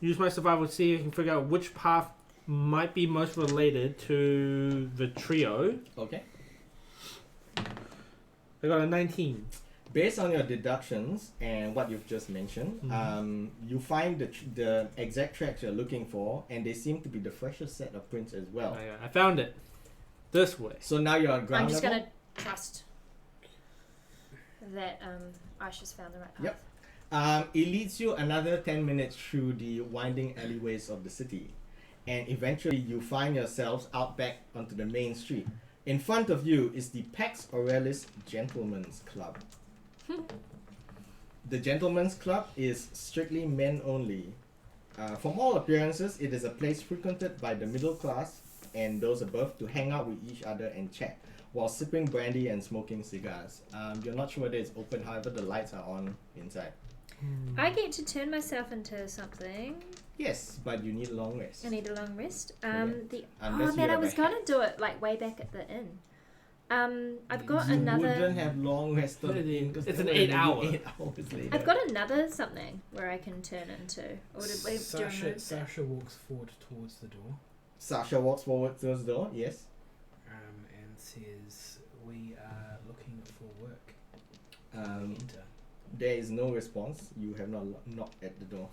use my survival to see if I can figure out which path might be most related to the trio. Okay. I got a 19. Based on your deductions and what you've just mentioned, you find the exact tracks you're looking for, and they seem to be the freshest set of prints as well. I found it. This way. So now you're at ground I'm just level. gonna trust that Aisha's found the right path. Yep. It leads you another 10 minutes through the winding alleyways of the city, and eventually you find yourselves out back onto the main street. In front of you is the Pax Aurelis Gentlemen's Club. The Gentlemen's Club is strictly men only. From all appearances, it is a place frequented by the middle class and those above to hang out with each other and chat while sipping brandy and smoking cigars. You're not sure whether it's open, however the lights are on inside. I get to turn myself into something. Yes, but you need a long rest. I need a long rest. Unless Oh you man, I have was a gonna do it like way back at the inn. I've got you another. wouldn't have long rest of It's an 8 hour. 8 hours later. I've got another something where I can turn into. Or did we do Sasha walks forward towards the door. Sasha walks forward towards the door, yes. And says, "We are looking for work." Enter. There is no response. You have not knocked at the door.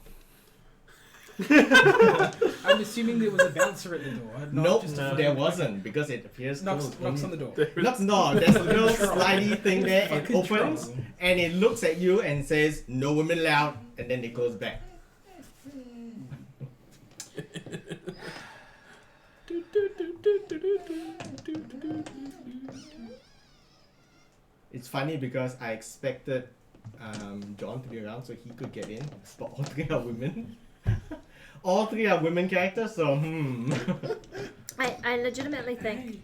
I'm assuming there was a bouncer at the door. Nope, just no. there wasn't because it appears Knocks closed. on the door. Knocks no, there's a little slidey thing there. It Fucking opens trouble. and it looks at you and says, "No women allowed," and then they close back. It's funny because I expected John to be around so he could get in, but all three are women. All three are women characters, so I legitimately think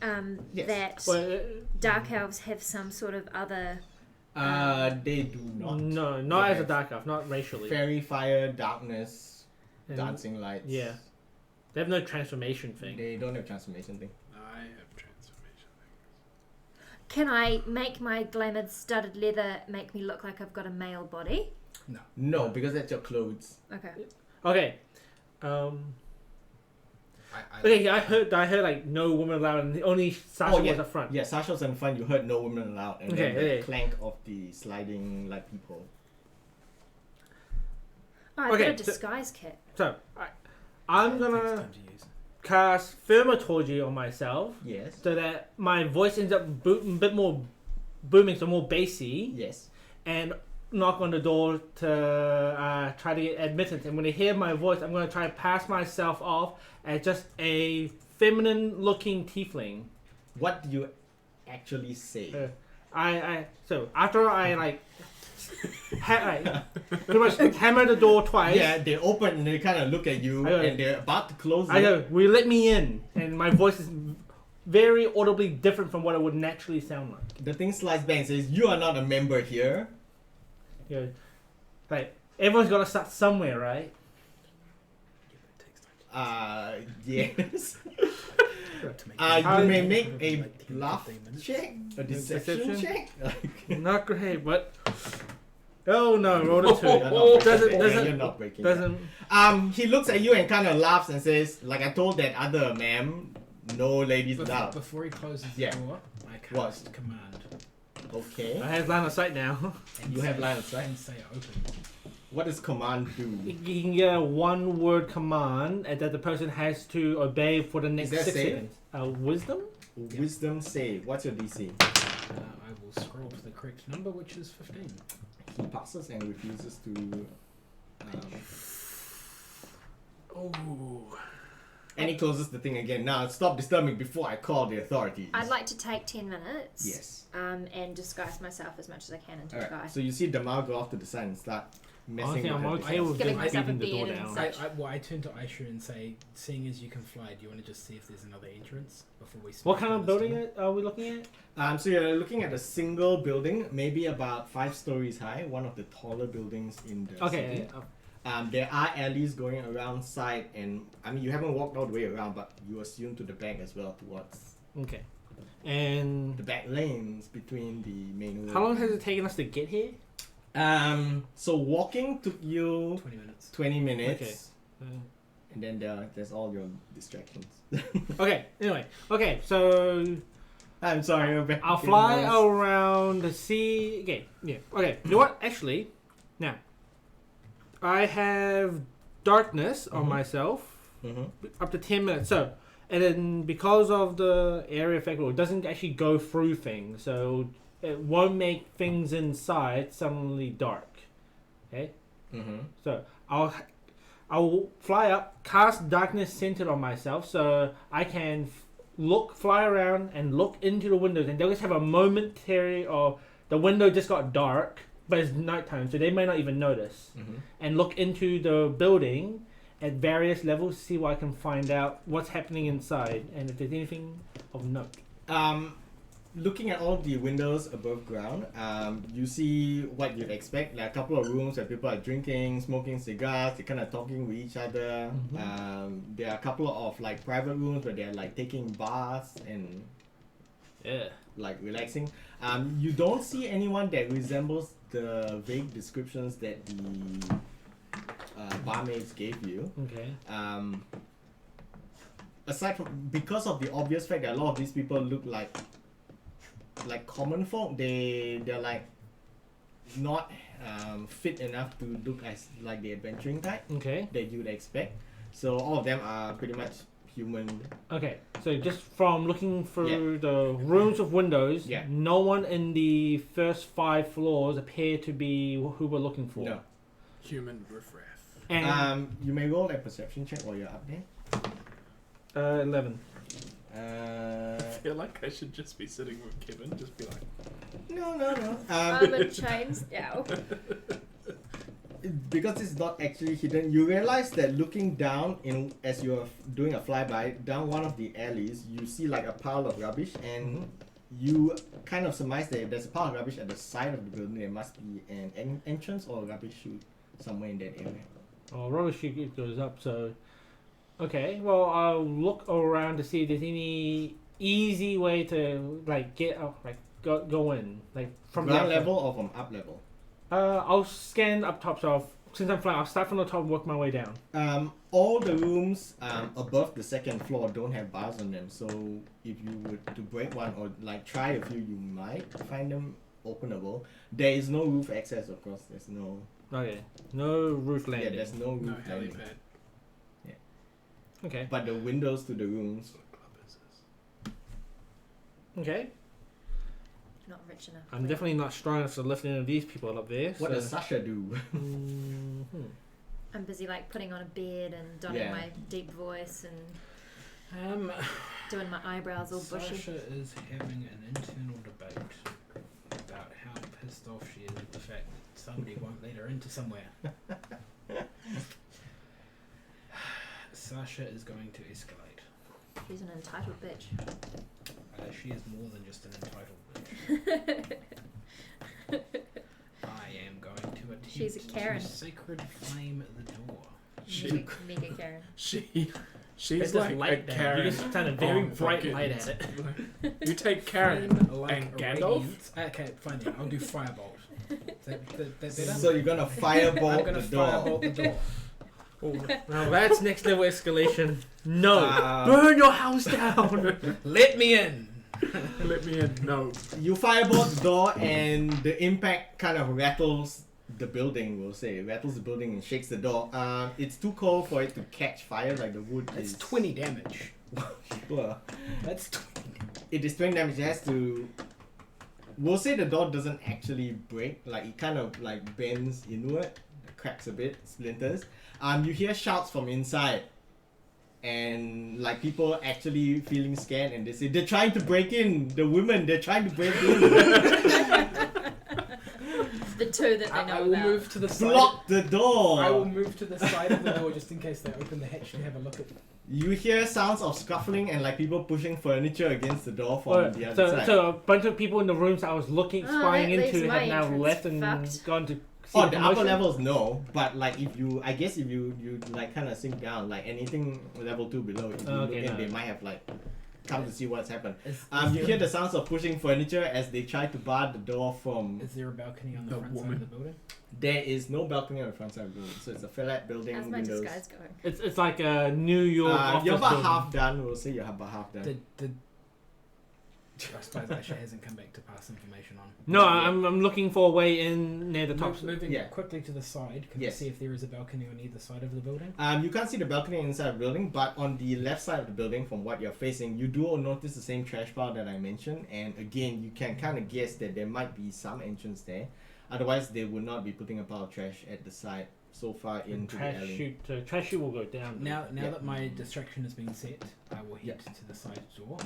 Yes. that Well, dark elves have some sort of other. they do not. no, not They as a have dark elf, not racially. Fairy, fire, darkness, And dancing lights. yeah. They have no transformation thing. They don't have transformation thing. I have transformation. Can I make my glamored studded leather make me look like I've got a male body? No, because that's your clothes. Okay. Okay. Okay, I heard like no woman allowed, and only Sasha was up front. Yeah, Sasha's in front. You heard no women allowed, and then Okay, the clank of the sliding light people. Oh, I've Okay, got a disguise kit. So I'm Takes gonna time to use. cast Thermatology on myself Yes. so that my voice ends up a bit more booming, so more bassy, Yes. and knock on the door to try to get admittance. And when they hear my voice, I'm gonna try to pass myself off as just a feminine-looking tiefling. What do you actually say? So after I like pretty much hammer the door twice. Yeah, they open and they kind of look at you, I go- and they're about to close I it. go, "Will you let me in?" And my voice is very audibly different from what it would naturally sound like. The thing slides back and says, "You are not a member here." You know, like everyone's gotta start somewhere, right? Yes. To make You may make Like a 10, bluff 15 minutes. check, a deception Deception? check. Like, Not great, but oh no, rolled a 2. you're not breaking Doesn't- that. doesn't- You're not breaking Doesn't that. He looks at you and kind of laughs and says, "Like I told that other ma'am, no ladies allowed." Before he closes the Yeah. door, I What? cast command. Okay. I have line of sight now. And You say- have line of sight? And say open. What does command do? You can get a 1-word command and that the person has to obey for the next there a 6 save? seconds. Wisdom? Wisdom save. What's your DC? I will scroll to the correct number, which is 15. He passes and refuses to. Oh. And he closes the thing again. Now stop disturbing before I call the authorities. I'd like to take 10 minutes. Yes. And disguise myself as much as I can into a guy. Alright. So you see Damal go off to the side and start messing Honestly, with I'm her okay defense. with Giving just myself a leaving the door beard and down. such. I turn to Aisha and say, seeing as you can fly, do you want to just see if there's another entrance before we What smash kind down of this building door? are we looking at? So you're looking at a single building, maybe about 5 stories high, one of the taller buildings in the Okay. city. There are alleys going around side, and I mean you haven't walked all the way around, but you assume to the back as well, towards Okay. And the back lanes between the main road. how long has it taken us to get here? So walking took you 20 minutes. 20 minutes. Okay. And then there's all your distractions. Okay. Anyway. Okay. So I'm sorry. We're back I'll in fly voice. around the sea. Okay. Yeah. Okay. You know what? Actually, now I have darkness on Mhm. myself Mhm. up to 10 minutes. So, and then because of the area effect, it doesn't actually go through things, so it won't make things inside suddenly dark. Okay. Mhm. So I'll fly up, cast darkness centered on myself, so I can fly around and look into the windows, and they'll just have a momentary, or the window just got dark, but it's nighttime, so they may not even notice, Mhm. and look into the building at various levels to see what I can find out what's happening inside, and if there's anything of note. Looking at all the windows above ground, you see what you'd expect, like a couple of rooms where people are drinking, smoking cigars, they're kind of talking with each other. There are a couple of like private rooms where they're like taking baths and Yeah. like relaxing. You don't see anyone that resembles the vague descriptions that the barmaids gave you. Okay. Aside from, because of the obvious fact that a lot of these people look like common folk, they're like not fit enough to look as like the adventuring type Okay. that you'd expect. So all of them are pretty much human. Okay, so just from looking through the rooms of windows, Yeah. no one in the first 5 floors appear to be who we're looking for. No. Human riffraff. And You may roll a perception check while you're up there. 11. I feel like I should just be sitting with Kevin, just be like, No. I'm in chains now. Because it's not actually hidden, you realize that looking down as you're doing a flyby down one of the alleys, you see like a pile of rubbish, and you kind of surmise that if there's a pile of rubbish at the side of the building, there must be an entrance or a rubbish chute somewhere in that area. Oh, rubbish chute goes up, so... Okay, well, I'll look around to see if there's any easy way to, like, get up, like, go in. Like, from Ground the level or from up level? I'll scan up top, so since I'm flying, I'll start from the top and work my way down. All the rooms above the second floor don't have bars on them, so if you were to break one or like try a few, you might find them openable. There is no roof access, of course. There's no. Okay, no roof landing. Yeah, there's no roof no landing. helipad. Okay. But the windows to the rooms. What club is this? Okay. Not rich enough. I'm definitely not strong enough to lift any of these people up there. What so. does Sasha do? I'm busy like putting on a beard and donning Yeah. my deep voice and doing my eyebrows all bushy. Sasha is having an internal debate about how pissed off she is at the fact that somebody won't let her into somewhere. Sasha is going to escalate. She's an entitled bitch. She is more than just an entitled bitch. I am going to attempt She's a Karen. to sacred flame the door. She- Mega Karen. She's like a Karen. You just turn a very on bright fucking- light at it. You take Karen Flame like and a Gandalf. radiance. Okay, fine then. I'll do firebolt. Is that better? So you're gonna firebolt I'm gonna the door. firebolt the door. Now that's next level escalation. No. Um, Burn your house down. Let me in. Let me in. No. You firebolt the door, and the impact kind of rattles the building. We'll say it rattles the building and shakes the door. It's too cold for it to catch fire. Like the wood That's is 20 damage. Sure. That's 20 damage. It is 20 damage. It has to. We'll say the door doesn't actually break. Like it kind of like bends inward, cracks a bit, splinters. You hear shouts from inside, and like people actually feeling scared, and they say they're trying to break in. The women, they're trying to break in. The two that they I know will about. move to the side. Block the door. I will move to the side of the door just in case they open the hatch and have a look at. You hear sounds of scuffling and like people pushing furniture against the door from the other side. So a bunch of people in the rooms I was spying that leaves into my have now entrance left and fucked. gone to see Oh, the upper commotion. levels no, but like if you like kind of sink down, like anything level 2 below, if you Okay, look in, no. they might have like come to see what's happened. Is You hear the sounds of pushing furniture as they try to bar the door from. Is there a balcony on the The front side woman. of the building? There is no balcony on the front side of the building, so it's a flat building. How's my Windows. disguise going? It's like a New York office You're about building. half done. We'll say you're about half done. I suppose Asha hasn't come back to pass information on. No, I'm looking for a way in near the top. Moving Yeah. quickly to the side, can Yes. you see if there is a balcony on either side of the building? You can't see the balcony inside the building, but on the left side of the building, from what you're facing, you do notice the same trash pile that I mentioned. And again, you can kind of guess that there might be some entrance there. Otherwise, they would not be putting a pile of trash at the side so far into the alley. Trash chute will go down. Now Yeah. that my distraction has been set, I will head to the side door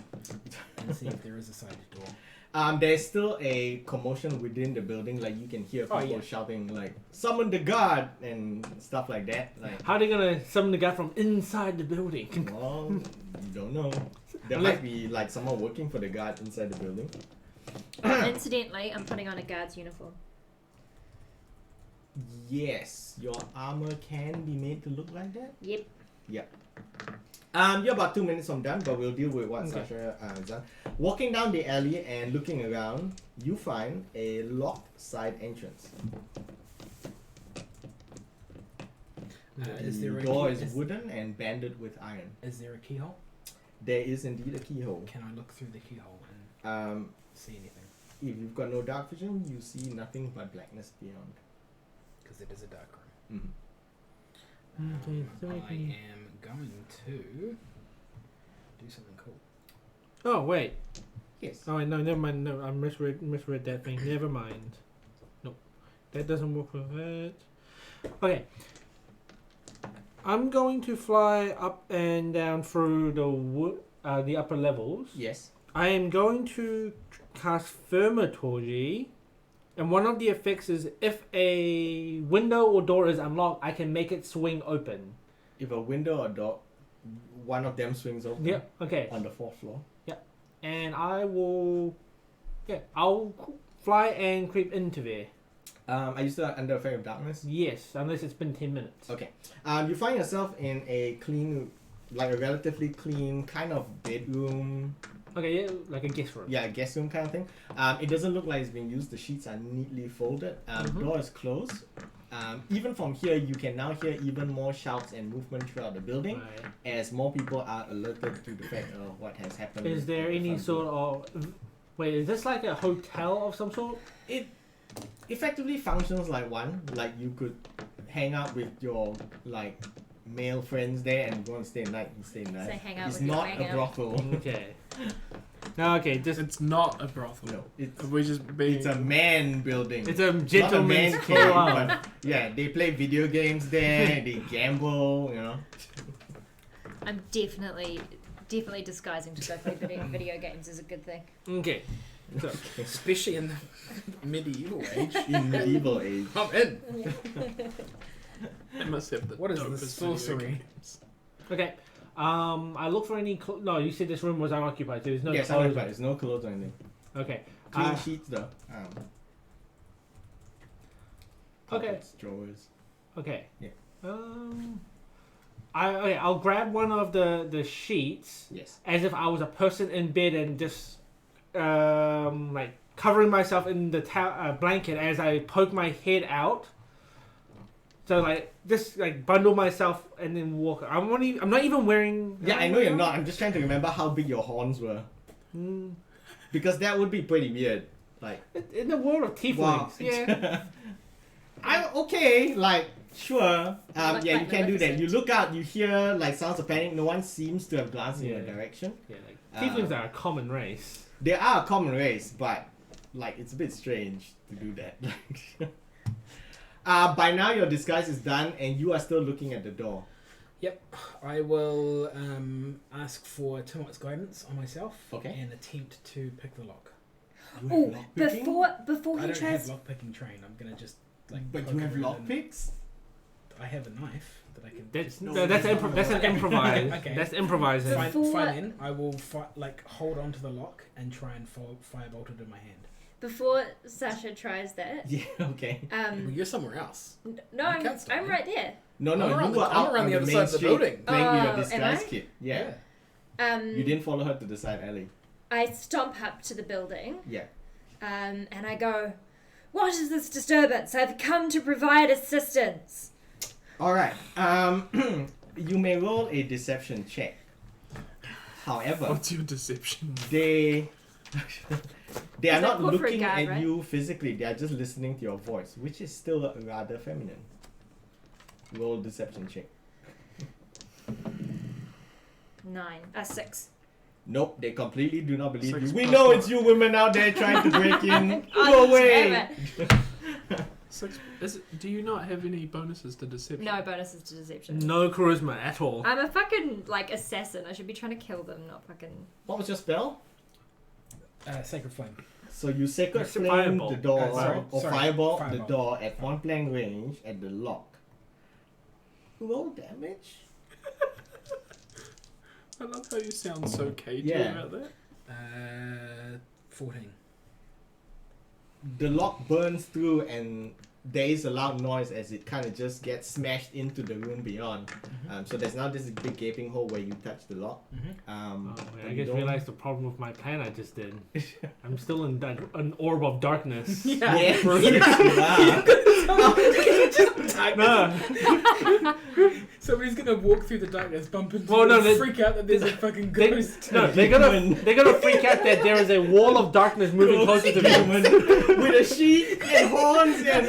and see if there is a side door. There's still a commotion within the building. Like you can hear people yeah. shouting, like "Summon the guard" and stuff like that. Like, How are they gonna summon the guy from inside the building? well, you don't know. There Unless- might be like someone working for the guard inside the building. Incidentally, I'm putting on a guard's uniform. Yes, your armor can be made to look like that. Yep. You're about 2 minutes from done, but we'll deal with what Okay. Sasha has done. Walking down the alley and looking around, you find a locked side entrance. Is there The a door key- is wooden and banded with iron. Is there a keyhole? There is indeed a keyhole. Can I look through the keyhole and see anything? If you've got no dark vision, you see nothing but blackness beyond. Because it is a dark room. Mhm. I am going to do something cool. Oh wait. Yes. Oh no, never mind. No, I misread that thing. Never mind. Nope, that doesn't work with it. Okay. I'm going to fly up and down through the upper levels. Yes. I am going to cast Thaumaturgy, and one of the effects is if a window or door is unlocked, I can make it swing open. If a window or door, one of them swings open. Yeah. Okay. On the 4th floor. And I will. Yeah. I'll fly and creep into there. Are you still under effect of darkness? Yes, unless it's been 10 minutes. Okay. You find yourself in a clean, like a relatively clean kind of bedroom. Okay, yeah, like a guest room. Yeah, a guest room kind of thing. It doesn't look like it's being used. The sheets are neatly folded. Door is closed. Even from here, you can now hear even more shouts and movement throughout the building Right. as more people are alerted to the fact of what has happened. Is there at the any front sort door. of. Wait, is this like a hotel of some sort? It effectively functions like one. Like you could hang out with your like male friends there and go and stay at night. You stay at night. So hang out It's with your not a hangout. brothel. Okay. No, okay, just. It's not a brothel. No, it's Have we just been... it's a man building. It's a not a gentleman's man cave, club. but yeah, they play video games there. They gamble. You know. I'm definitely disguising to go play video games is a good thing. Okay. So, Especially in the medieval age. In medieval age. I'm in. They must have the What is dopest this video sorcery? games. okay. I look for any. No, you said this room was unoccupied, so there's no Yes, clothes. but there's no clothes or anything. Okay. Clean sheets though. Okay. Cupboards, drawers. Okay. Yeah. I'll grab one of the sheets Yes. as if I was a person in bed and just like covering myself in the blanket as I poke my head out. So like just like bundle myself and then walk. I'm not even wearing. Yeah, I know you're not. I'm just trying to remember how big your horns were. Mm, Because that would be pretty weird. Like, in the world of tieflings, wow. yeah. I'm okay, like, sure. Look Yeah, like you can do that. Maleficent. You look out, you hear, like, sounds of panic. No one seems to have glanced in your Yeah. direction. Yeah, like tieflings are a common race. They are a common race, but, like, it's a bit strange to do that. By now, your disguise is done, and you are still looking at the door. Yep. I will ask for Timot's guidance on myself Okay. and attempt to pick the lock. You have Oh, lockpicking? before I he don't tries. have lockpicking train. I'm gonna just like. But poke you have around and- lockpicks? I have a knife that I can. That's No, that's it's not. an improvise. Okay. That's improvising. Fine, Before- fine then. I will like hold on to the lock and try and firebolt it in my hand. Before Sasha tries that, Yeah, okay. Well, you're somewhere else. no, You can't stop I'm me. right there. No, I'm you around were I'm out around on the other main side of the street building. playing with Oh, your am disguise I? kit. Yeah. You didn't follow her to the side alley. I stomp up to the building. Yeah. And I go, "What is this disturbance? I've come to provide assistance." All right. You may roll a deception check. However, What's your deception? they are Is that not cool for a looking guy, at right? you physically. They are just listening to your voice, which is still rather feminine. Roll deception check. 6. Nope, they completely do not believe Six you. We plus know one. it's you women out there trying to break in. Oh, Go damn away. it. 6. Do you not have any bonuses to deception? No bonuses to deception. No charisma at all. I'm a fucking assassin. I should be trying to kill them, not fucking. What was your spell? Sacred Flame. So you sacred It's a flame fireball. the door, Sorry, or sorry, fireball the fireball. door at point blank range at the lock. Roll damage. I love how you sound so cagey Yeah. about that. 14. The lock burns through and there is a loud noise as it kind of just gets smashed into the room beyond. So there's now this big gaping hole where you touch the lock. Oh, but I you just don't- realized the problem with my plan I just did. I'm still in an orb of darkness. Yes. No. Somebody's gonna walk through the darkness, bump into Well, you, no, and they- freak out that there's a fucking They, ghost. no, they're gonna freak out that there is a wall of darkness moving closer to them. With a sheet and horns and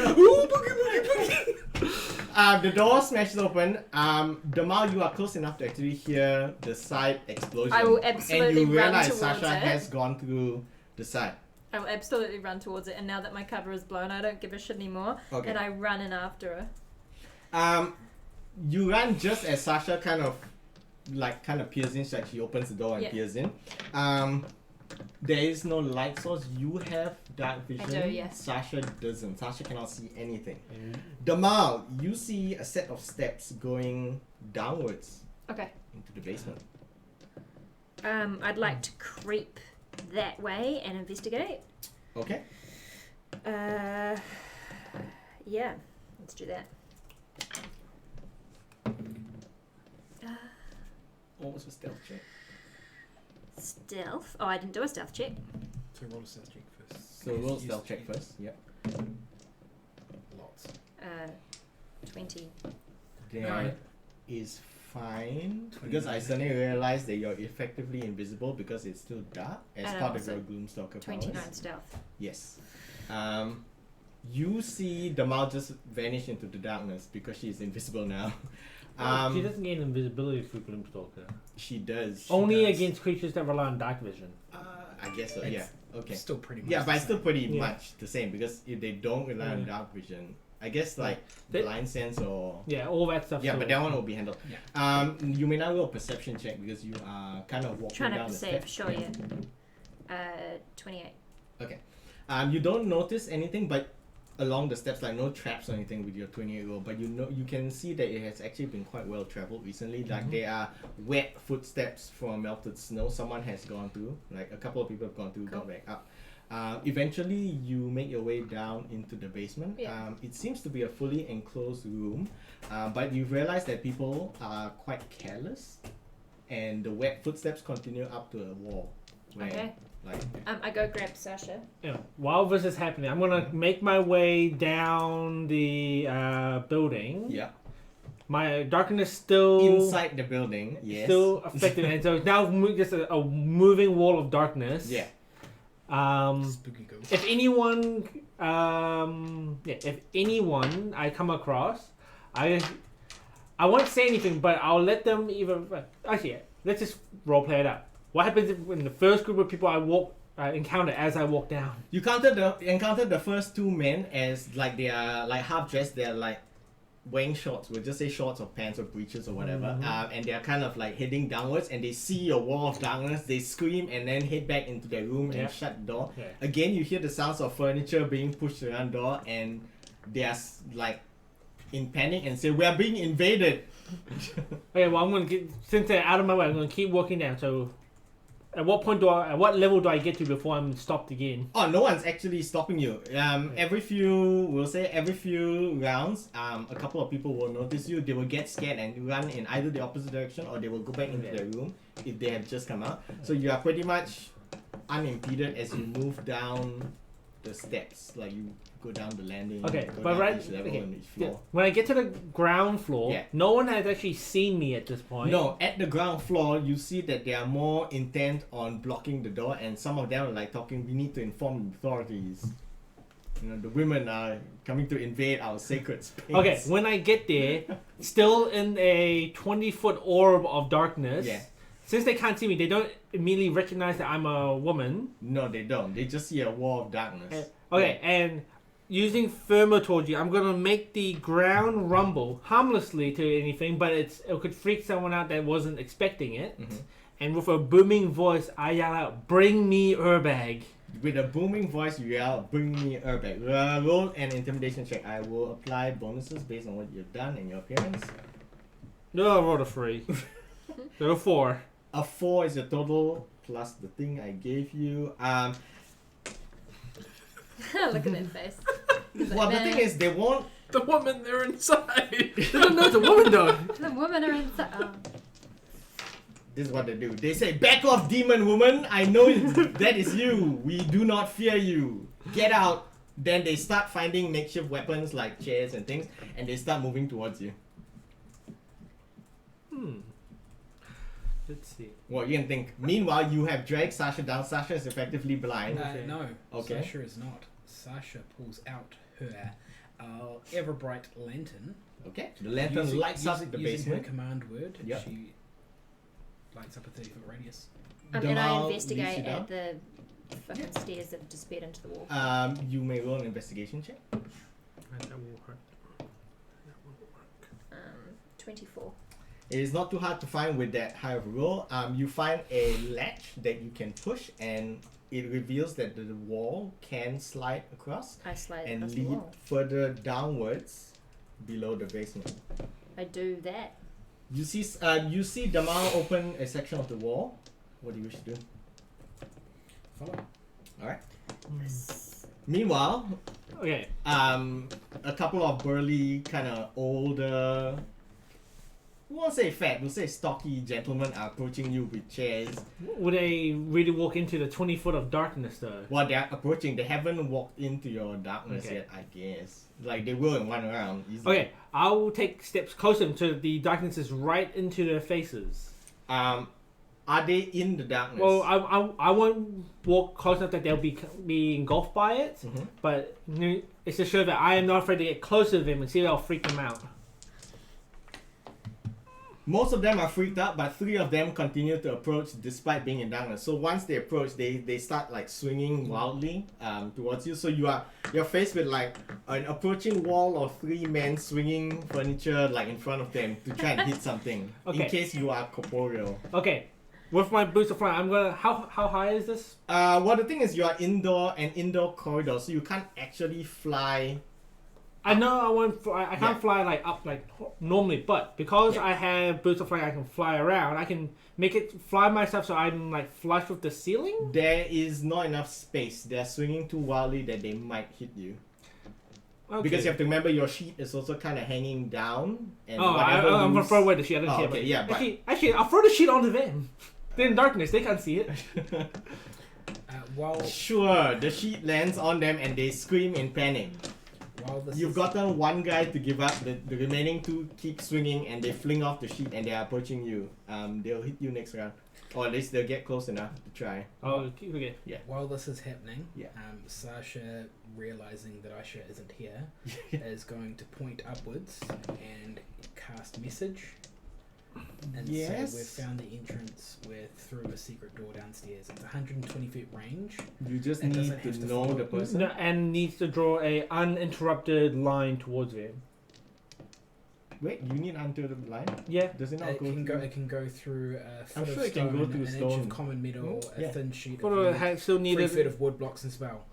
the door smashes open. Damal, you are close enough to actually hear the side explosion. I will absolutely and you run realize towards Sasha it. has gone through the side. I will absolutely run towards it, and now that my cover is blown, I don't give a shit anymore. Okay. And I run in after her. You run just as Sasha kind of peers in, like she opens the door and Yeah. peers in. There is no light source. You have dark vision. I do, yes. Sasha doesn't. Sasha cannot see anything. Damal, you see a set of steps going downwards Okay. into the basement. I'd like to creep that way and investigate. Okay. Yeah. Let's do that. What was your stealth check? Stealth. Oh, I didn't do a stealth check. So roll a stealth check first. So roll stealth check first. Yep. Lots. 20. That is fine. Because I suddenly realized that you're effectively invisible because it's still dark as And part of also your Gloomstalker 29 powers. stealth. Yes. You see Damal just vanish into the darkness because she's invisible now. She doesn't gain invisibility through Gloomstalker. She does. Only does. against creatures that rely on dark vision. I guess so. Yeah. Okay. Still pretty much. Yeah, but it's still pretty Yeah. much the same because if they don't rely on dark vision, I guess They- blind sense or Yeah, all that stuff. yeah, but that one will be handled. Yeah. You may now roll a perception check because you are kind of walking Trying to down the perceive, steps. sure, yeah. 28. You don't notice anything, but along the steps, like no traps or anything with your 28 roll, but you can see that it has actually been quite well traveled recently. Like there are wet footsteps from melted snow. Someone has gone through. Like a couple of people have gone through, got back up. Eventually, you make your way down into the basement. Yeah. It seems to be a fully enclosed room, but you realize that people are quite careless, and the wet footsteps continue up to a wall. Where, Okay. Like, I go grab Sasha. Yeah. While this is happening, I'm gonna make my way down the building. yeah. My darkness still Inside the building, yes. still affected, and so it's now just a moving wall of darkness. Yeah. Spooky ghost. If anyone, if anyone I come across, I won't say anything, but I'll let them either. Actually, let's just role play it out. What happens when the first group of people I encounter as I walk down? You encountered the first two men as like they are like half dressed. They're like wearing shorts. We'll just say shorts or pants or breeches or whatever. And they're kind of like heading downwards, and they see a wall of darkness. They scream and then head back into their room and shut the door. Yeah. Again, you hear the sounds of furniture being pushed around the door, and they are like in panic and say, "We are being invaded." Okay, well I'm gonna since they're out of my way, I'm gonna keep walking down. So At what level do I get to before I'm stopped again? Oh, no one's actually stopping you. Every few rounds, a couple of people will notice you. They will get scared and run in either the opposite direction, or they will go back into their room if they have just come out. So you are pretty much unimpeded as you move down the steps. Like you go down the landing. Okay, go but down each level and each floor. When I get to the ground floor, Yeah. no one has actually seen me at this point. No, at the ground floor, you see that they are more intent on blocking the door, and some of them are like talking, we need to inform the authorities. You know, the women are coming to invade our sacred space. Okay, when I get there, still in a 20-foot orb of darkness, Yeah. since they can't see me, they don't immediately recognize that I'm a woman. No, they don't. They just see a wall of darkness. Okay, and using Thermatology, I'm gonna make the ground rumble harmlessly to anything, but it could freak someone out that wasn't expecting it. Mhm. And with a booming voice, I yell out, "Bring me Urbag!" With a booming voice, you yell, bring me Urbag. Roll an intimidation check. I will apply bonuses based on what you've done and your appearance. No, I rolled a 3. So a 4. A 4 is your total, plus the thing I gave you. Look at that face. Well, the thing is, they won't. The woman, they're inside. They don't know it's a woman though. The women are inside. Oh. This is what they do. They say, back off, demon woman. I know that is you. We do not fear you. Get out. Then they start finding makeshift weapons like chairs and things, and they start moving towards you. Let's see. What you can think. Meanwhile, you have dragged Sasha down. Sasha is effectively blind. No, Okay. Sasha is not. Sasha pulls out her ever bright lantern. Okay. The lantern lights up the using basement. her command word. Yep. She lights up a 30-foot radius. And Damal I leads you investigate down. at the fucking stairs that disappeared into the wall. You may roll an investigation check. That will hurt. 24. It is not too hard to find with that high of a roll. You find a latch that you can push, and it reveals that the wall can slide across I slide and across the lead wall. further downwards below the basement. I do that. You see Damal open a section of the wall. What do you wish to do? Follow. All right. Meanwhile, Okay. a couple of burly, kind of older, we won't say fat, we'll say stocky gentlemen are approaching you with chairs. Would they really walk into the 20 foot of darkness though? While they're approaching, they haven't walked into your darkness Okay. yet, I guess. Like, they will in one round. Easily. Okay, I will take steps closer until the darkness is right into their faces. Are they in the darkness? Well, I won't walk close enough that they'll be engulfed by it, Mhm. but it's to show that I am not afraid to get closer to them and see if I'll freak them out. Most of them are freaked out, but 3 of them continue to approach despite being in darkness. So once they approach, they start like swinging wildly towards you. So you're faced with like an approaching wall of 3 men swinging furniture like in front of them to try and hit something. Okay. In case you are corporeal. Okay, with my boots of fire, I'm gonna. How high is this? Well, the thing is, you are indoor corridor, so you can't actually fly. I know I won't. I can't Yeah. fly like up like normally, but because Yeah. I have boots of fire, I can fly around. I can make it fly myself so I'm like flush with the ceiling. There is not enough space. They're swinging too wildly that they might hit you. Okay. Because you have to remember your sheet is also kind of hanging down. And I'm gonna loose- throw away the sheet. I don't Oh, care. okay, but yeah, but- actually, I'll throw the sheet onto them. They're in darkness. They can't see it. While Sure, the sheet lands on them and they scream in panic. this You've is, gotten one guy to give up, the remaining 2 keep swinging and they fling off the sheet and they are approaching you. They'll hit you next round. Or at least they'll get close enough to try. Oh, okay. while this is happening, Yeah. Sasha, realizing that Aisha isn't here, is going to point upwards and cast message. And Yes. say we've found the entrance. We're through a secret door downstairs. It's 120 feet range. You just It need doesn't to have to know follow. the person. No, and needs to draw a uninterrupted line towards them. Wait, you need until the line? Yeah. Does it not It go can through? go. It can go through a foot I'm of sure it can stone, go through an inch stone. of common metal, a Yeah. thin sheet But of I metal, still 3 needed. feet of wood blocks and spell.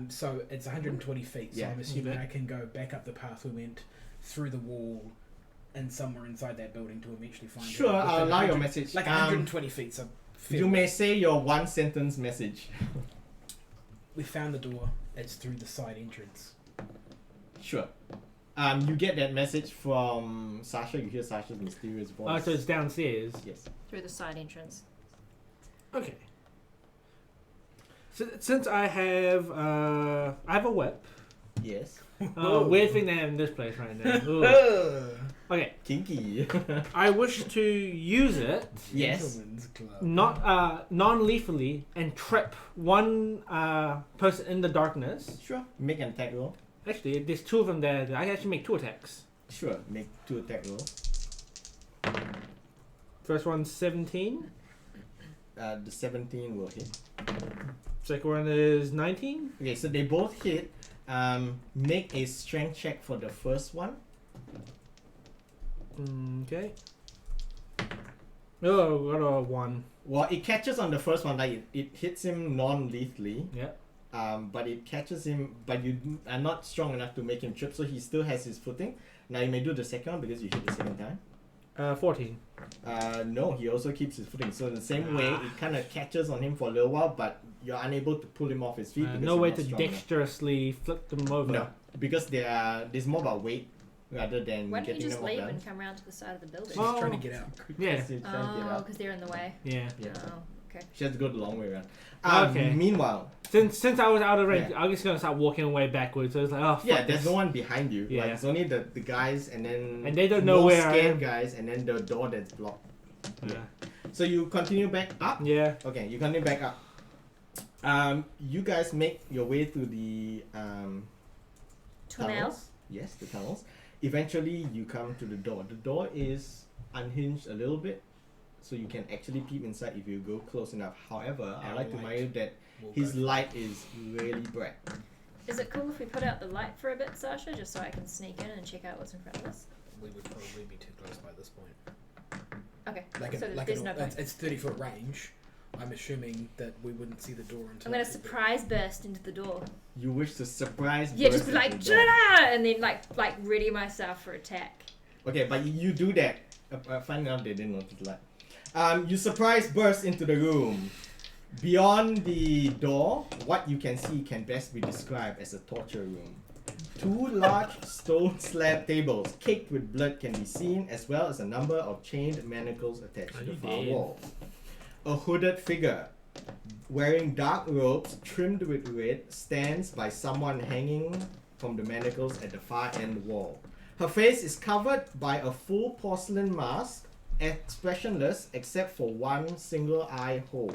So it's 120 feet. So Yeah. I'm assuming Okay. I can go back up the path we went, through the wall, and somewhere inside that building to eventually find. Sure, her I'll within allow your 100 message. Like 120 feet. So You may say your one sentence message. We found the door. It's through the side entrance. Sure. You get that message from Sasha. You hear Sasha's mysterious voice. Oh, so it's downstairs. Yes. Through the side entrance. Okay. Since I have a whip. Yes. Weird thing to have in this place right now. Ooh. Okay. Kinky. I wish to use it. Yes. Gentleman's club. Not non-lethally and trip one person in the darkness. Sure. Make an attack roll. Actually, there's two of them there. I can actually make 2 attacks. Sure. Make 2 attack roll. First one's 17. The 17 will hit. Second one is 19. Okay, so they both hit. Make a strength check for the first one. Okay. Oh, got a 1. Well, it catches on the first one. Like it hits him non-lethally. Yeah. But it catches him. But you are not strong enough to make him trip, so he still has his footing. Now you may do the second one because you hit the second time. 14. No, he also keeps his footing. So in the same way, it kind of catches on him for a little while, but you're unable to pull him off his feet. Because No you're way not to strong enough. dexterously flip them over. No, because there's more about weight rather than Why don't you getting just them off leave balance. and come around to the side of the building? She's Oh. trying to get out. Yeah. She's trying to get Oh, out. because they're in the way. Yeah. Yeah. Oh, okay. She has to go the long way around. Okay. Meanwhile, Since I was out of range, Yeah. I'm just gonna start walking away backwards. So it's like, oh, fuck yeah, there's this. no one behind you. Yeah. Like, it's only the guys and then And they don't know more where I scared am. guys and then the door that's blocked. Yeah. So you continue back up. Yeah. Okay, you continue back up. You guys make your way through the Tunnel. tunnels. Yes, the tunnels. Eventually, you come to the door. The door is unhinged a little bit, so you can actually peep inside if you go close enough. However, I'd like to remind you that his light is really bright. Is it cool if we put out the light for a bit, Sasha, just so I can sneak in and check out what's in front of us? We would probably be too close by this point. Okay. Like, so like there's no point. it's 30-foot range. I'm assuming that we wouldn't see the door until. I'm gonna surprise burst into the door. You wish to surprise. Yeah, burst just be like, into the door. "Jada!" and then like ready myself for attack. Okay, but you do that. Find out they didn't notice the light. You surprise burst into the room. Beyond the door, what you can see can best be described as a torture room. 2 large stone slab tables caked with blood can be seen, as well as a number of chained manacles attached to the far wall. A hooded figure wearing dark robes trimmed with red stands by someone hanging from the manacles at the far end wall. Her face is covered by a full porcelain mask, expressionless except for one single eye hole.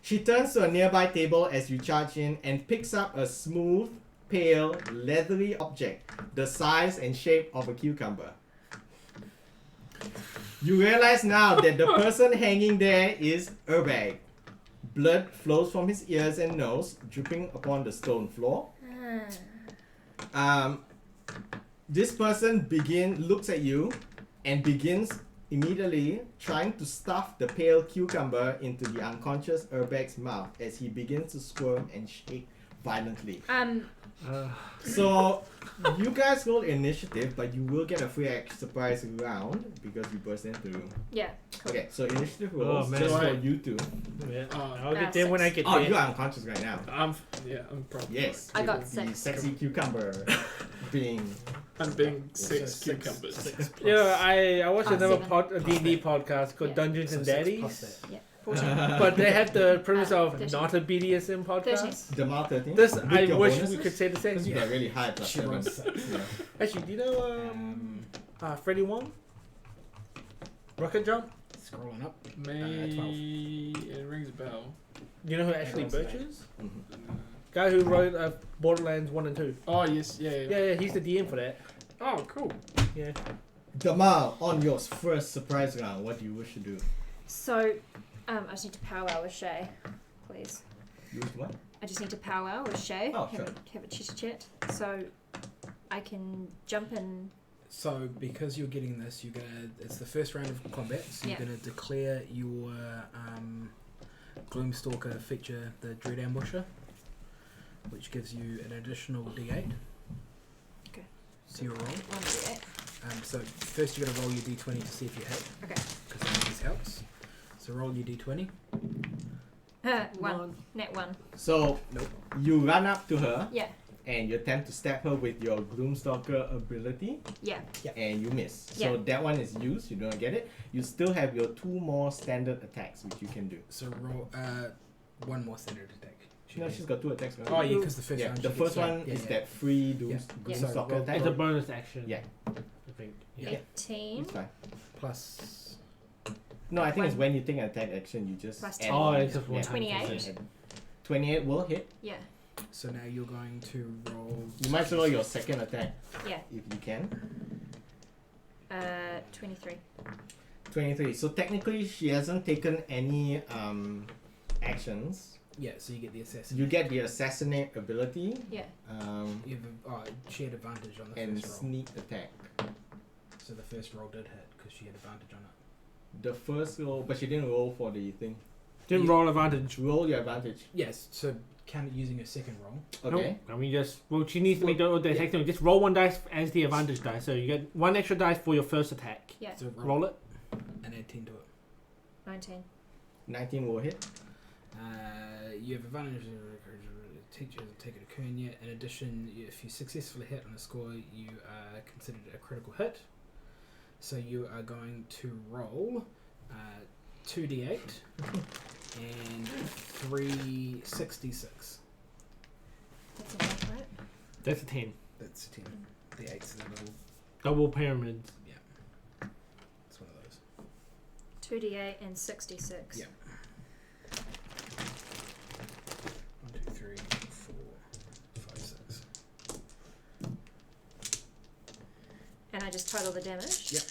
She turns to a nearby table as you charge in and picks up a smooth, pale, leathery object, the size and shape of a cucumber. You realize now that the person hanging there is Urbag. Blood flows from his ears and nose, dripping upon the stone floor. This person looks at you and begins immediately trying to stuff the pale cucumber into the unconscious Urbag's mouth as he begins to squirm and shake violently. So you guys roll initiative, but you will get a free surprise round because you burst into the room. Yeah. Cool. Okay, so initiative rolls man. just for Right. you two. Yeah. Oh, I'll get there when I get Oh, there. you are unconscious right now. I'm probably. Yes. I got The 6. sexy cucumber being. I'm being So 6 cucumbers. 6 plus. Yeah, I watched another 7. a D&D podcast called Yeah. Dungeons So and 6 Daddies. plus that. Yeah. 14. But they had the premise of 13. not a BDSM 13. podcast. Demal 13. This With I your wish we bonuses? could say the same. Because you got really high plus She 7. runs 6. Yeah. Actually, do you know Freddie Wong? Rocket Jump? Scrolling up. May it rings a bell. Do you know who Ashley Yeah, Birch that's is? Mhm. Guy who wrote Borderlands 1 and 2. Oh yes, yeah. Yeah, he's the DM for that. Oh cool. Yeah. Demal, on your first surprise round, what do you wish to do? So, I just need to powwow with Shay, please. Use what? I just need to powwow with Shay. Oh, sure. Have a chit chat. So, I can jump in. So because you're getting this, you're gonna. It's the first round of combat, so you're Yeah. gonna declare your Gloomstalker feature, the Dread Ambusher, which gives you an additional D8. Okay. So you roll. 1d8. So first you're gonna roll your D20 to see if you hit. Okay. Because this helps. So roll your d20. One. Net one. So Nope. you run up to her Yeah. and you attempt to stab her with your Gloomstalker ability Yeah. and you miss. Yeah. So that one is used, you don't get it. You still have your 2 more standard attacks which you can do. So roll one more standard attack. No, she's got 2 attacks. Oh yeah, because the first Yeah, one. the first one is that free Gloomstalker Yeah. attack. It's a bonus action. Yeah. I think. Yeah. 18. It's fine. Plus. No, I think it's when you take an attack action, you just Plus add 10. Oh, on. it's just one. 28. 28 will hit. Yeah. So now you're going to roll. You might roll your second attack Yeah. if you can. 23. 23. So technically, she hasn't taken any actions. Yeah, so you get the assassin. You get the assassinate ability. Yeah. You have shared advantage on the And first roll. sneak attack. So the first roll did hit because she had advantage on it. The first roll, but she didn't roll for the thing. Didn't roll advantage. Roll your advantage. Yes, so count it using your second roll. Okay. Nope. I mean, she needs to make the attack. Yeah. Just roll one dice as the advantage die. So you get 1 extra dice for your first attack. Yeah. So Roll it. and add 10 to it. 19. 19 will hit. You have advantage. Teacher doesn't take a turn yet. In addition, if you successfully hit on a score, you are considered a critical hit. So you are going to roll 2d8 and 366. That's a lot, right? That's a 10. That's a 10. The 8's a little. Double pyramids. It's one of those. 2d8 and 66. Yeah. 1, 2, 3, 4, 5, 6. And I just total the damage? Yep.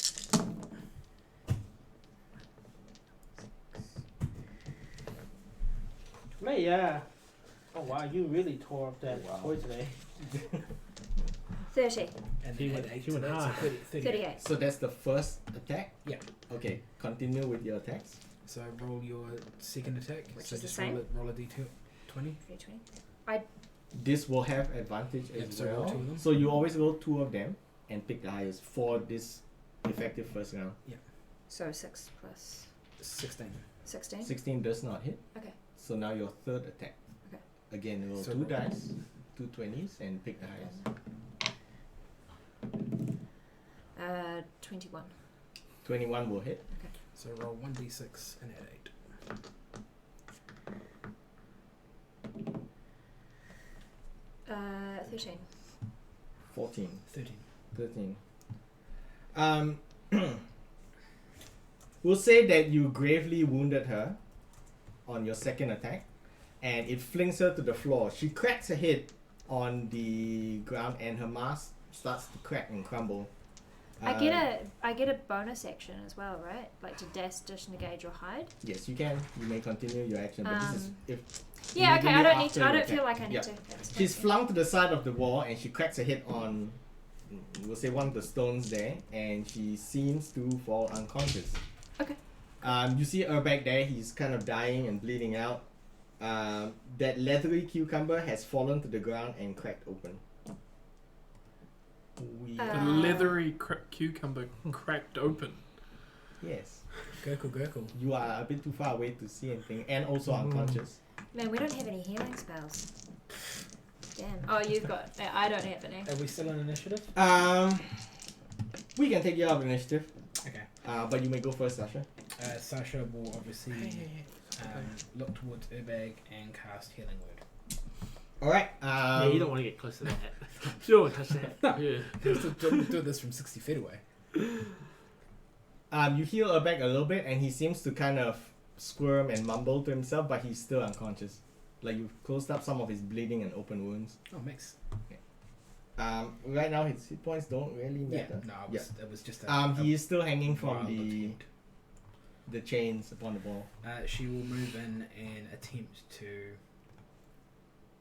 Yeah. Oh wow, you really tore up that toy today. 30. And She then went- add 8 she to went that, so hard. 38. 38. So that's the first attack? Yeah. Okay, continue with your attacks. So roll your second attack. Which so is the just same? roll a d20. 320. This will have advantage Yep, as so roll well. 2 of them. So you always roll 2 of them and pick the highest for this effective first round. So 6 plus 16. 16. 16 does not hit. Okay. So now your third attack. Okay. Again, roll So 2 roll. dice, 2 20s, and pick the highest. 21. 21 will hit. So roll 1d6 and add 8. Uh, 13. 14. 13. 13. We'll say that you gravely wounded her on your second attack, and it flings her to the floor. She cracks her head on the ground, and her mask starts to crack and crumble. I get a bonus action as well, right? Like to dash, disengage, or hide. Yes, you can. You may continue your action, but this is if. Yeah, okay. I don't need after to. I your don't feel attack. like I need Yeah. to. That's She's fine. flung to the side of the wall, and she cracks her head on, we'll say, one of the stones there, and she seems to fall unconscious. Okay. You see Urbag there. He's kind of dying and bleeding out. That leathery cucumber has fallen to the ground and cracked open. We Uh, The leathery cucumber cracked open. yes, Gurgle. you are a bit too far away to see anything, and also unconscious. Man, we don't have any healing spells. Damn. Oh, you've got. I don't have any. Are we still in initiative? We can take you out of initiative. Okay. But you may go first, Sasha. Sasha will obviously look towards Urbag and cast Healing Word. All right. Yeah, you don't want to get close to that. You don't want to touch that. Yeah. Do this from 60 feet away. You heal Urbag a little bit, and he seems to kind of squirm and mumble to himself, but he's still unconscious. Like you've closed up some of his bleeding and open wounds. Oh, mix. Right now his hit points don't really matter. No, it was just a... He is still hanging from wild attempt. the chains upon the wall. She will move in and attempt to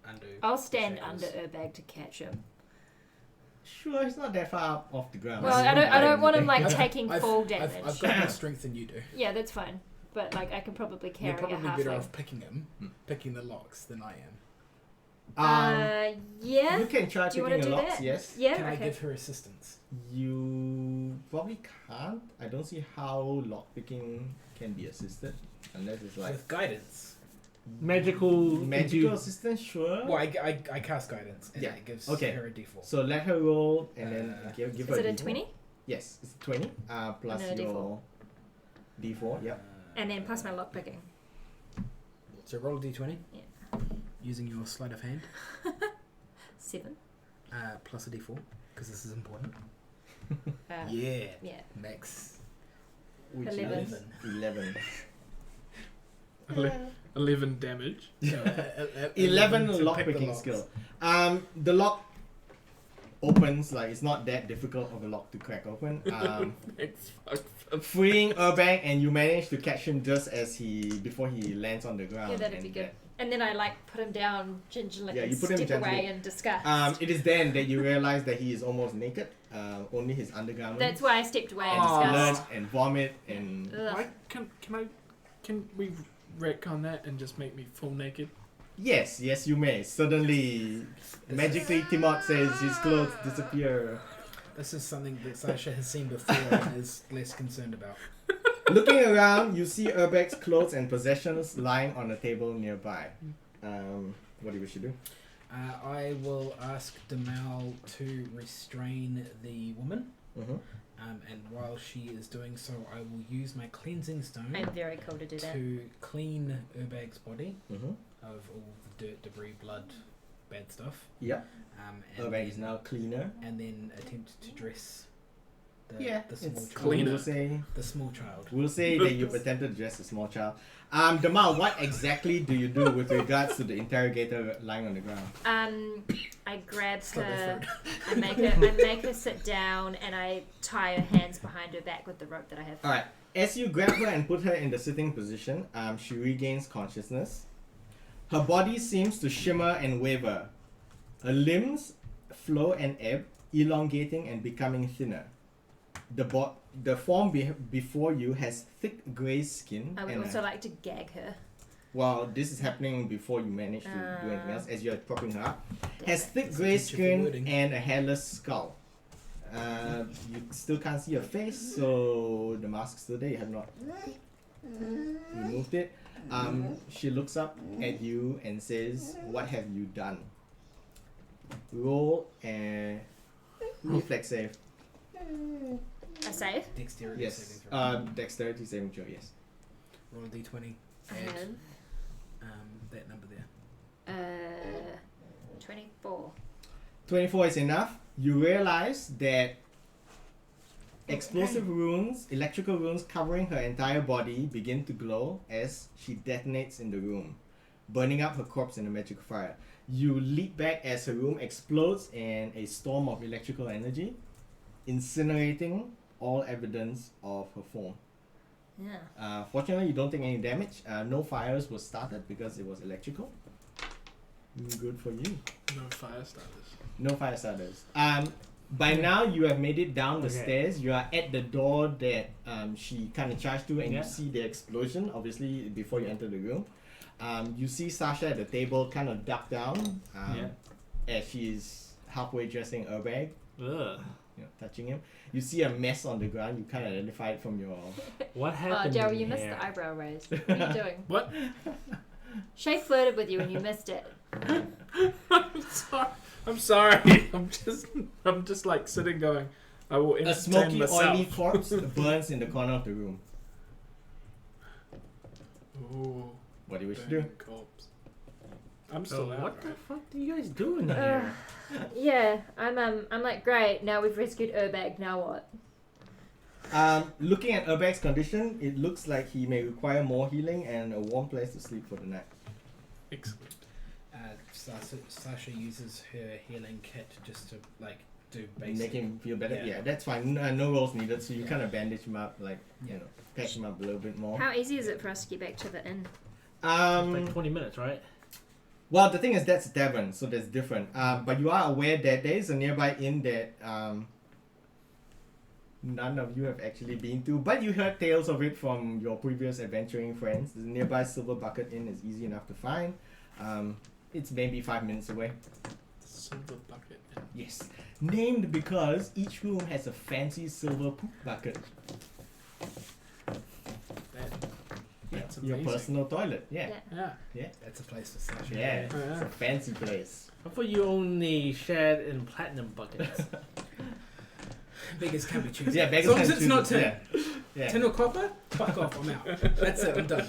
undo... I'll stand shackles. under Urbag to catch him. Sure, he's not that far up off the ground. Well, I don't want him like I've- taking full damage. I've got more strength than you do. Yeah, that's fine. But like I can probably carry You're probably it halfway. better off picking him, picking the locks, than I am. Yeah. You can try Do you picking want to the do locks, that? yes. Yeah. Can I Okay. give her assistance? You probably can't. I don't see how lockpicking can be assisted unless it's like With guidance. magical assistance. Sure. Well, I cast guidance, and Yeah, it gives okay. her a default. So let her roll and then give Is her it a D4. 20? Yes, it's 20. Plus And then a your D4. Yep. And then plus my lockpicking. So roll a d20. Yeah. Using your sleight of hand. 7. Plus a d4, because this is important. Yeah. Max. Which 11. is 11. 11 damage. 11 to pick the lockpicking locks. skill. The lock opens, like it's not that difficult of a lock to crack open. Thanks, fuck. Freeing Urbang, and you manage to catch him just as before he lands on the ground. Yeah, that'd and be good. And then I like put him down gingerly Yeah, and you put him step gently. away in disgust. It is then that you realize that he is almost naked. Only his undergarments. That's why I stepped away in Aw. Blood disgust. and vomit and Ugh. Can we retcon that and just make me full naked? yes, you may. Suddenly, magically, Timot says his clothes disappear. This is something that Sasha has seen before and is less concerned about. Looking around, you see Urbag's clothes and possessions lying on a table nearby. What do you wish to do? I will ask Demal to restrain the woman. Mm-hmm. And while she is doing so, I will use my cleansing stone I'm very cool to do that. to clean Urbag's body Mm-hmm. of all the dirt, debris, blood, bad stuff. Yep. And Urbag is now cleaner. And then attempt to dress the small it's child. cleaner. The small child. We'll say that you've attempted to dress a small child. Demal, what exactly do you do with regards to the interrogator lying on the ground? I grab Slip her her, throat. I make her sit down, and I tie her hands behind her back with the rope that I have. Alright, as you grab her and put her in the sitting position, she regains consciousness. Her body seems to shimmer and waver. Her limbs flow and ebb, elongating and becoming thinner. The form before you has thick grey skin. I would and also like to gag her. Well, this is happening before you manage to do anything else, as you're propping her up. Has thick That's grey a picture for skin wording. and a hairless skull. You still can't see her face, so the mask's still there. You have not removed it. She looks up at you and says, "What have you done?" Roll a reflex save. I save. Dexterity saving Yes. throw. Dexterity saving throw. Yes. Roll a d20. I Add have that number there. 24. 24 is enough. You realize that explosive runes, electrical runes covering her entire body begin to glow as she detonates in the room, burning up her corpse in a magical fire. You leap back as her room explodes in a storm of electrical energy, incinerating all evidence of her form. Yeah. Fortunately, you don't take any damage. No fires were started because it was electrical. Good for you. No fire starters. No fire starters. By now you have made it down the Okay. stairs. You are at the door that she kind of charged to, and Yeah. you see the explosion. Obviously, before you enter the room, you see Sasha at the table, kind of duck down, as she's halfway dressing Urbag, Ugh. touching him. You see a mess on the ground. You kind of identify it from your. What Oh, happened? Daryl, in you missed here? the eyebrow raise. What are you doing? What? Shay flirted with you and you missed it. I'm sorry. I'm just like sitting going. I will A entertain smoky, myself. oily corpse burns in the corner of the room. Ooh, What do you wish to do? burning corpse. I'm So still out. what the right? fuck do you guys doing here? Yeah, I'm like, great, now we've rescued Urbag, now what? Looking at Urbag's condition, it looks like he may require more healing and a warm place to sleep for the night. Excellent. Sasha uses her healing kit just to do basic. Make him feel better. Yeah. Yeah, that's fine. No rolls needed. So you Yeah. kind of bandage him up, you Yeah. know, patch him up a little bit more. How easy is it for us to get back to the inn? Like 20 minutes, right? Well, the thing is that's Devon, so that's different. But you are aware that there is a nearby inn that none of you have actually been to, but you heard tales of it from your previous adventuring friends. The nearby Silver Bucket Inn is easy enough to find. It's maybe 5 minutes away. Silver bucket. Yes. Named because each room has a fancy silver poop bucket. That's Your amazing. personal toilet. Yeah. Yeah. That's a place for Sasha. Yeah. Oh, yeah. It's a fancy place. I thought you only shared in platinum buckets. Beggars can't be choosers. Yeah, as beggars long as can't it's not choose. tin. Yeah. Tin or copper, fuck off, I'm out. That's it, I'm done.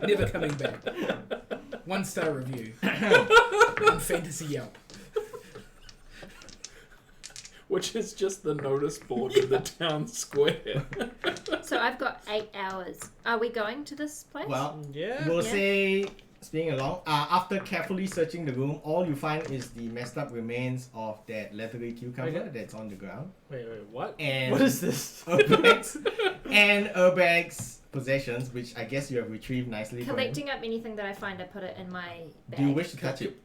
Never coming back. 1-star review. On Fantasy Yelp. Which is just the notice board in the town square. So I've got 8 hours. Are we going to this place? Well, Yeah. we'll Yeah. say, speaking along, after carefully searching the room, all you find is the messed up remains of that leathery cucumber Okay. that's on the ground. Wait, what? And What is this? Urbag's possessions, which I guess you have retrieved nicely from him. Collecting up anything that I find, I put it in my bag. Do you wish to touch it?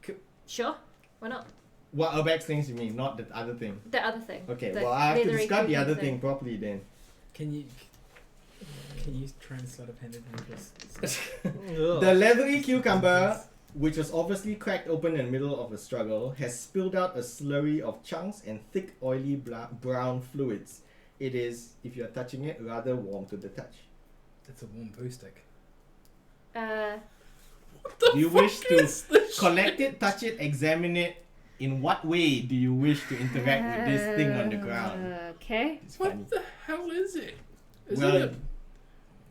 Sure. Why not? What Urbag's things you mean, not the other thing? The other thing. Okay, The well I have to leathery describe the cucumber other thing properly then. Can you try and sleight of hand it and just... The leathery cucumber, which was obviously cracked open in the middle of a struggle, has spilled out a slurry of chunks and thick, oily brown fluids. It is, if you're touching it, rather warm to the touch. That's a warm poo stick. Do you wish to collect it, touch it, examine it? In what way do you wish to interact with this thing on the ground? Okay. It's funny. What the hell is it? Is Well, it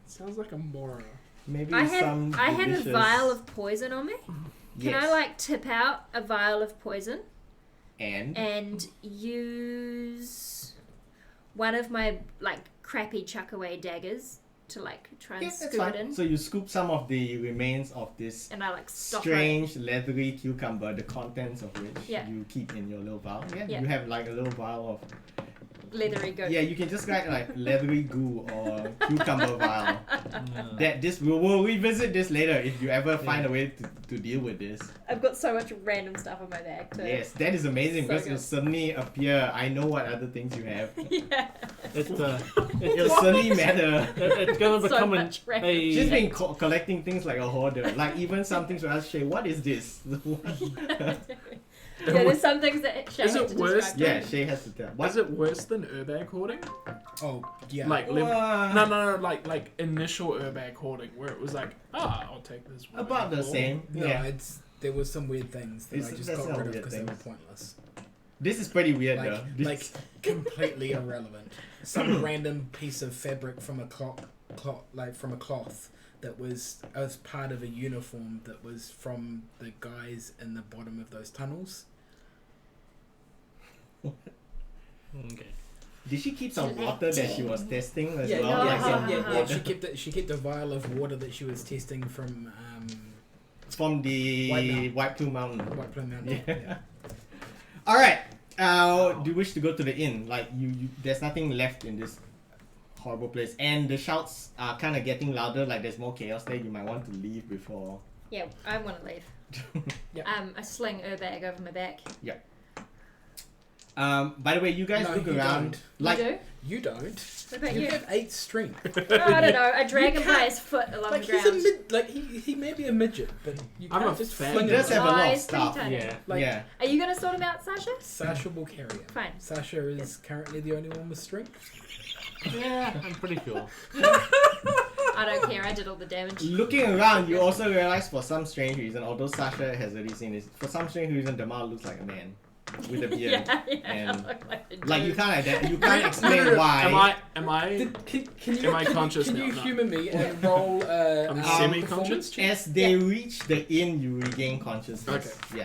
sounds like a mora. maybe I some had a delicious... vial of poison on me. Can Yes. I like tip out a vial of poison And and use one of my like crappy chuck away daggers to like try and yeah, that's scoop fine. it in? So you scoop some of the remains of this And I like stop it. strange leathery cucumber, the contents of which Yeah. you keep in your little vial. Yeah, Yeah. you have like a little vial of. Leathery goat. Yeah, you can just write like leathery goo or cucumber vial. No. That this we'll revisit this later if you ever find a way to deal with this. I've got so much random stuff in my bag too. Yes, that is amazing So because good. it'll suddenly appear. I know what other things you have. Yeah. It'll suddenly matter. It's gonna So become much random a. She's been collecting things like a hoarder. Like even some things where I ask Shay, what is this? Yeah, there's some things that Shay Is had it to worse? describe. Yeah, Shay has to tell. What? Is it worse than Urbag hoarding? Oh, yeah. Like Uh, no, like initial Urbag hoarding where it was like, I'll take this one. about the same. No, Yeah. there was some weird things that I just That's got not rid of weird because they were things. pointless. This is pretty weird Like, though. like completely irrelevant. Some random piece of fabric from a cloth that was as part of a uniform that was from the guys in the bottom of those tunnels. Okay. Did she keep some water that she was testing as Yeah, well? yeah, Like some yeah. water She kept a vial of water that she was testing from from the White White Plume Mountain. White Plum Mountain. Yeah. Yeah. All right. Do you wish to go to the inn? Like you there's nothing left in this horrible place, and the shouts are kind of getting louder. Like there's more chaos there. You might want to leave before. Yeah, I want to leave. Yep. I sling Urbag over my back. By the way, you guys No, look you around. don't. Like You do? You don't. What about You you? have 8 strength. Oh, I don't know. I drag him by his foot along Like the he's a ground. he may be a midget, but you I'm can't a just fan. fling He him. does have a lot of he's pretty stuff. tiny. Yeah. Like, yeah. Are you gonna sort him out, Sasha? Sasha will carry him. Fine. Sasha is currently the only one with strength. Yeah, I'm pretty sure. I don't care. I did all the damage. Looking around, you also realize for some strange reason, although Sasha has already seen this, for some strange reason, Damal looks like a man with a beard. yeah, And I look like a Like you dude. can't explain why. Am I Can Am I conscious Can now? you No. humor me and roll I'm semi-conscious? performance check? As they reach the inn, you regain consciousness. Okay.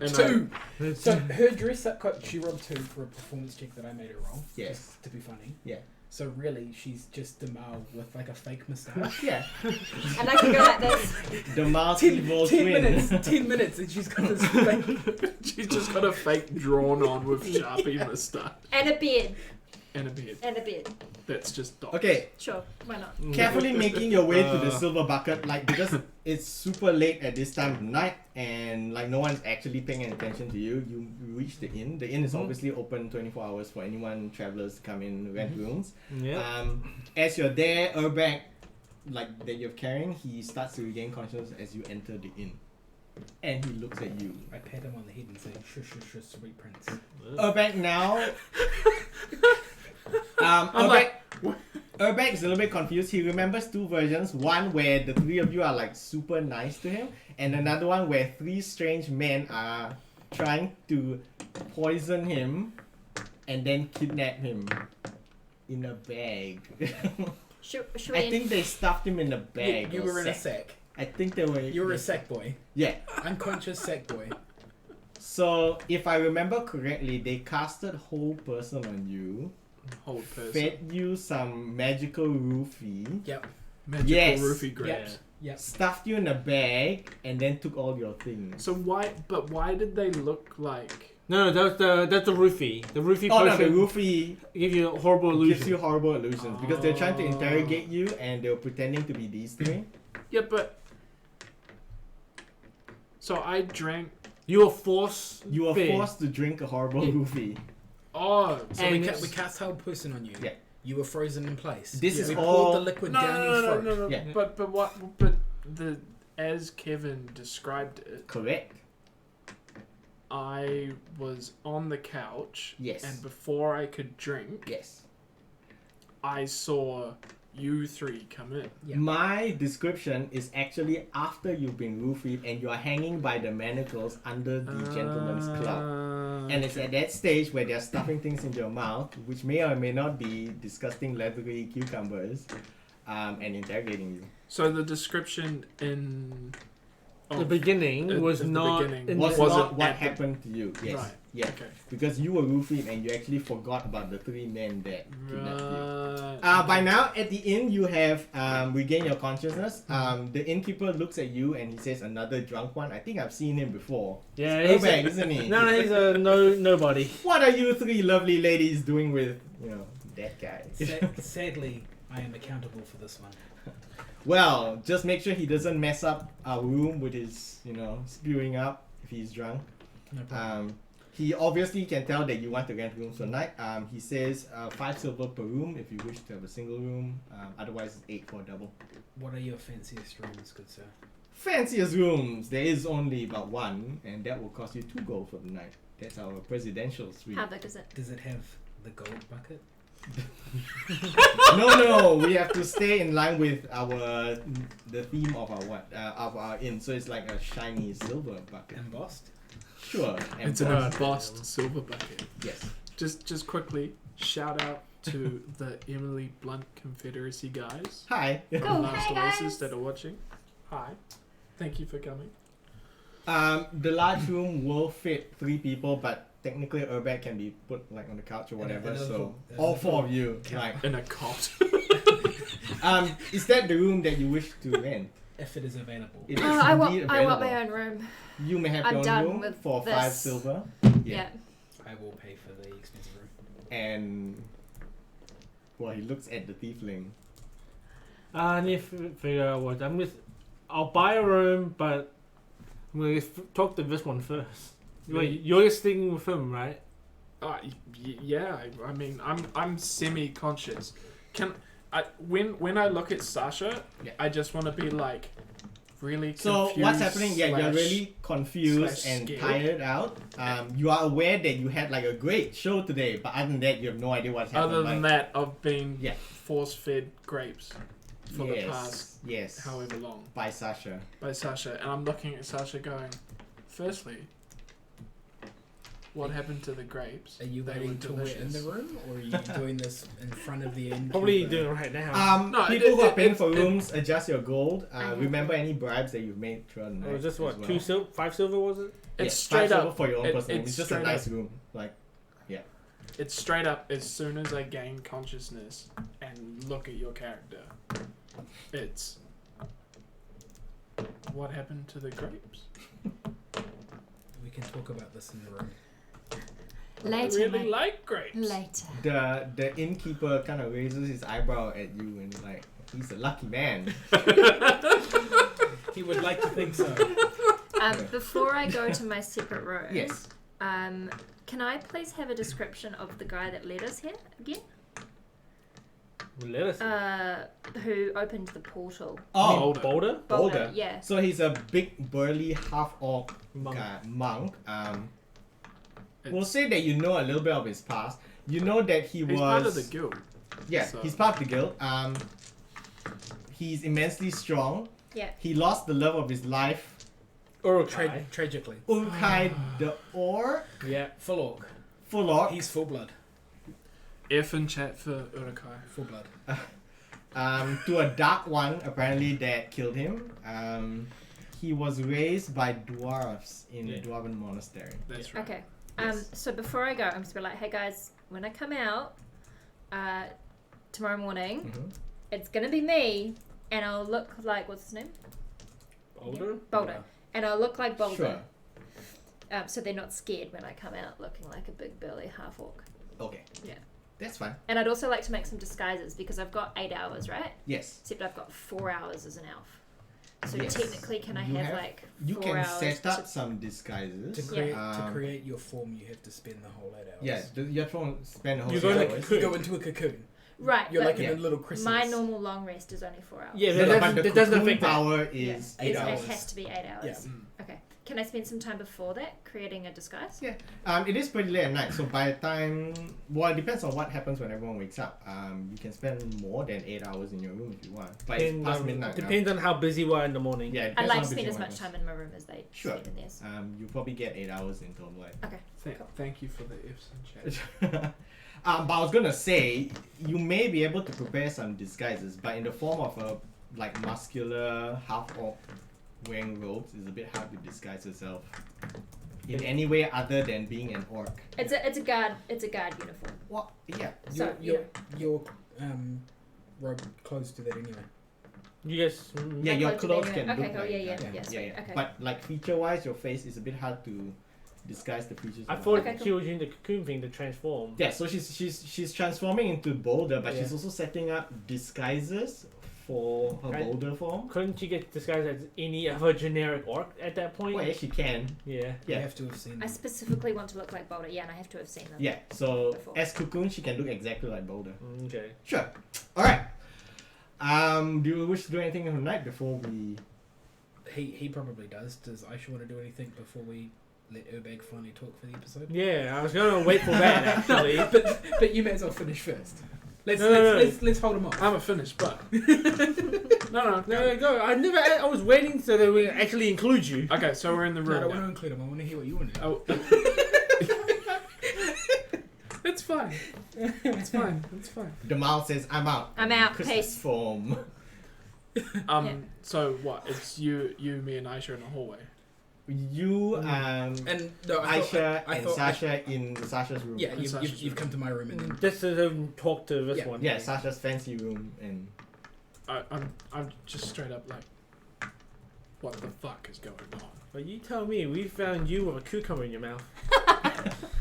Yeah. 2. So her dress up coat, she rolled 2 for a performance check that I made her roll. Yes. Just to be funny. Yeah. So really, she's just Damal with like a fake moustache. Yeah. And I can go like this. Damal's 10 evil twin. minutes. 10 minutes, and she's got this fake. She's just got a fake drawn on with Sharpie moustache And a beard. and a beard. And a beard. That's just dots. Okay, Sure. Why not? carefully making your way to the silver bucket, like because it's super late at this time of night and like no one's actually paying attention to you. You reach the inn. The inn is obviously open 24 hours for anyone travelers to come in rent rooms. Yeah. As you're there, Urbag, like that you're carrying, he starts to regain consciousness as you enter the inn. And he looks at you. I pat him on the head and say, shush, sweet prince. Urbek now. I'm like, Urbek is a little bit confused. He remembers two versions. One where the three of you are like super nice to him, and another one where three strange men are trying to poison him and then kidnap him in a bag. Should I we? think they stuffed him in a bag. You or were in a sack. I think they were. You were a sack boy. Yeah. Unconscious sack boy. So if I remember correctly, they casted whole person on you, whole person. fed you some magical roofie, Yep. Magical Yes. roofie grapes. Yep. stuffed you in a bag, and then took all your things. So why did they look like? No, that's the roofie. The roofie Oh no, the potion roofie give you a horrible illusion. gives you horrible illusions because they're trying to Oh. interrogate you and they were pretending to be these three. Yeah, but so I drank. You were forced. You were fed. forced to drink a horrible Yeah. roofie. Oh, So And we cast whole person on you. Yeah. You were frozen in place. This is we all- poured the liquid down your throat. no. Yeah. But what? But the as Kevin described it, Correct? I was on the couch. Yes. And before I could drink, Yes. I saw you three come in. Yeah. My description is actually after you've been roofied and you are hanging by the manacles under the gentleman's club. And it's at that stage where they're stuffing things into your mouth, which may or may not be disgusting leathery cucumbers, and interrogating you. So the description in The beginning At was the not. beginning. in Was the- Was not it what at the- happened to you. Yes. Right. Yeah. Okay. Because you were roofied and you actually forgot about the three men that kidnapped you. Right. By now, at the inn, you have regained your consciousness. The innkeeper looks at you and he says, "Another drunk one." I think I've seen him before. Yeah, He's he's Urbek, a, isn't he? no, he's a nobody. What are you three lovely ladies doing with, that guy? Sadly, I am accountable for this one. Well, just make sure he doesn't mess up our room with his, spewing up if he's drunk. No problem. He obviously can tell that you want to rent rooms for night. He says 5 silver per room if you wish to have a single room. Otherwise, it's 8 for a double. What are your fanciest rooms, good sir? Fanciest rooms, there is only about one, and that will cost you 2 gold for the night. That's our presidential suite. How big is it? Does it have the gold bucket? No, we have to stay in line with the theme of our inn. So it's like a shiny silver bucket. Embossed? Sure. It's an embossed silver bucket. Yes. Just quickly, shout out to the Emily Blunt Confederacy guys Hi. from Oh, Last hi, Oasis guys. that are watching. Hi. Thank you for coming. The large room will fit 3 people, but technically Urbek can be put like on the couch or whatever. And a So little- all 4 of you, count. In a cot. is that the room that you wish to rent? If it is available. It is I want indeed my available. own room. You may have I'm your done own room with for this. 5 silver. Yeah. I will pay for the expensive room. And he looks at the tiefling. I need to figure out what I'll buy a room, but I'm gonna talk to this one first. Wait, you're staying with him, right? Yeah. I mean, I'm semi-conscious. When I look at Sasha, Yeah. I just want to be like really confused. So what's happening? Yeah, you're slash- really confused slash and scared. tired out. You are aware that you had like a great show today, but other than that, you have no idea what's happening. Other than that, I've been Yeah. force-fed grapes for the past yes, however long by Sasha. by Sasha, and I'm looking at Sasha going, firstly, what happened to the grapes? Are you They waiting were till we're in the delicious. room, or are you doing this in front of the end? Probably doing it right now. No, People who are paying it- for rooms, adjust your gold. have remember any bribes that you've made throughout the night. It was just what, as well. 5 silver was it? It's Yes, straight 5 silver up. for your own personal room. it's It's just a straight nice up. room. Like, It's straight up. As soon as I gain consciousness and look at your character, it's what happened to the grapes? We can talk about this in the room. Later. I really my- like grapes. Later. the innkeeper kind of raises his eyebrow at you and like, he's a lucky man. He would like to think so. Before I go to my separate room, Yes. can I please have a description of the guy that led us here again? Let us. Who opened the portal? Oh, Boulder? Boulder. Yeah. So he's a big, burly, half-orc Monk. monk. We'll say that you know a little bit of his past. You know that he He's was part of the guild. Yeah, so- he's part of the guild. He's immensely strong. Yeah. He lost the love of his life. Tragically. Urkai the Orc, Yeah. Full orc. full orc. He's full blood. F in chat for Urukai. Full blood. To a dark one apparently that killed him. He was raised by dwarves in a dwarven monastery. That's right. Okay. Yes. So before I go, I'm just be like, hey guys, when I come out, tomorrow morning, Mhm. it's gonna be me, and I'll look like what's his name? Boulder? Boulder. And I'll look like Boulder. Sure. So they're not scared when I come out looking like a big burly half orc. Okay. Yeah. That's fine. And I'd also like to make some disguises because I've got 8 hours, right? Yes. Except I've got 4 hours as an elf. So Yes. technically, can I You have have- like 4 You can hours set up to... some disguises. To create your form, you have to spend the whole 8 hours. Yeah, you have to spend a whole You 6 go hours. like You go into a cocoon. Right, You're but like in a little chrysalis. my normal long rest is only 4 hours. Yeah, No, that, but the that doesn't cocoon affect that. power Yeah. is 8 It hours. has to be 8 hours. Yeah. Okay. Can I spend some time before that creating a disguise? Yeah. It is pretty late at night, so by the time, well, it depends on what happens when everyone wakes up. You can spend more than 8 hours in your room if you want, but it's past midnight now. Depends on how busy we are in the morning. Yeah, it I'd depends like on to how spend busy as one much is. time in my room as they Sure. spend in theirs. You probably get 8 hours in total. Okay. Thank you for the F's in chat. But I was gonna say you may be able to prepare some disguises, but in the form of a like muscular half orc wearing robes, it's a bit hard to disguise yourself in any way other than being an orc. It's a guard uniform. What? Yeah. So Your robe clothes do that anyway. You guys. Yeah, your clothes clothes anyway. can Okay, look oh, like yeah, that. yeah, sweet, okay. But like feature-wise, your face is a bit hard to disguise the features. I of thought Okay, she was in the cocoon thing to transform. Yeah, so she's transforming into Boulder, but Yeah. she's also setting up disguises for her Right. Boulder form. Couldn't she get disguised as any other generic orc at that point? Well, yeah, she can. Yeah. You Yeah. have to have seen I them. specifically want to look like Boulder. Yeah, and I have to have seen them. Yeah, so Before. as Cocoon, she can look exactly like Boulder. Okay. Sure. Alright. Do you wish to do anything tonight before we... He probably does. Does Aisha want to do anything before we let Urbag finally talk for the episode? Yeah, I was gonna wait for that actually. But you may as well finish first. Let's No. let's hold him off. I'm a finished, but no. No, go. I was waiting so that we actually include you. Okay, so we're in the No, I room. don't want now. to include him. I want to hear what you want to do. Oh. It's fine. It's fine. It's fine. Demal says, I'm out. I'm out, Christmas peace. form. Um. Yeah. So what? It's you, me, and Aisha in the hallway. You, And no, Aisha I and thought Sasha in Sasha's room. Yeah, In you've Sasha's come to my room and then Just to talk to this Yeah. one. Yeah, Sasha's fancy room and... I'm just straight up like, what the fuck is going on? But you tell me, we found you with a cucumber in your mouth.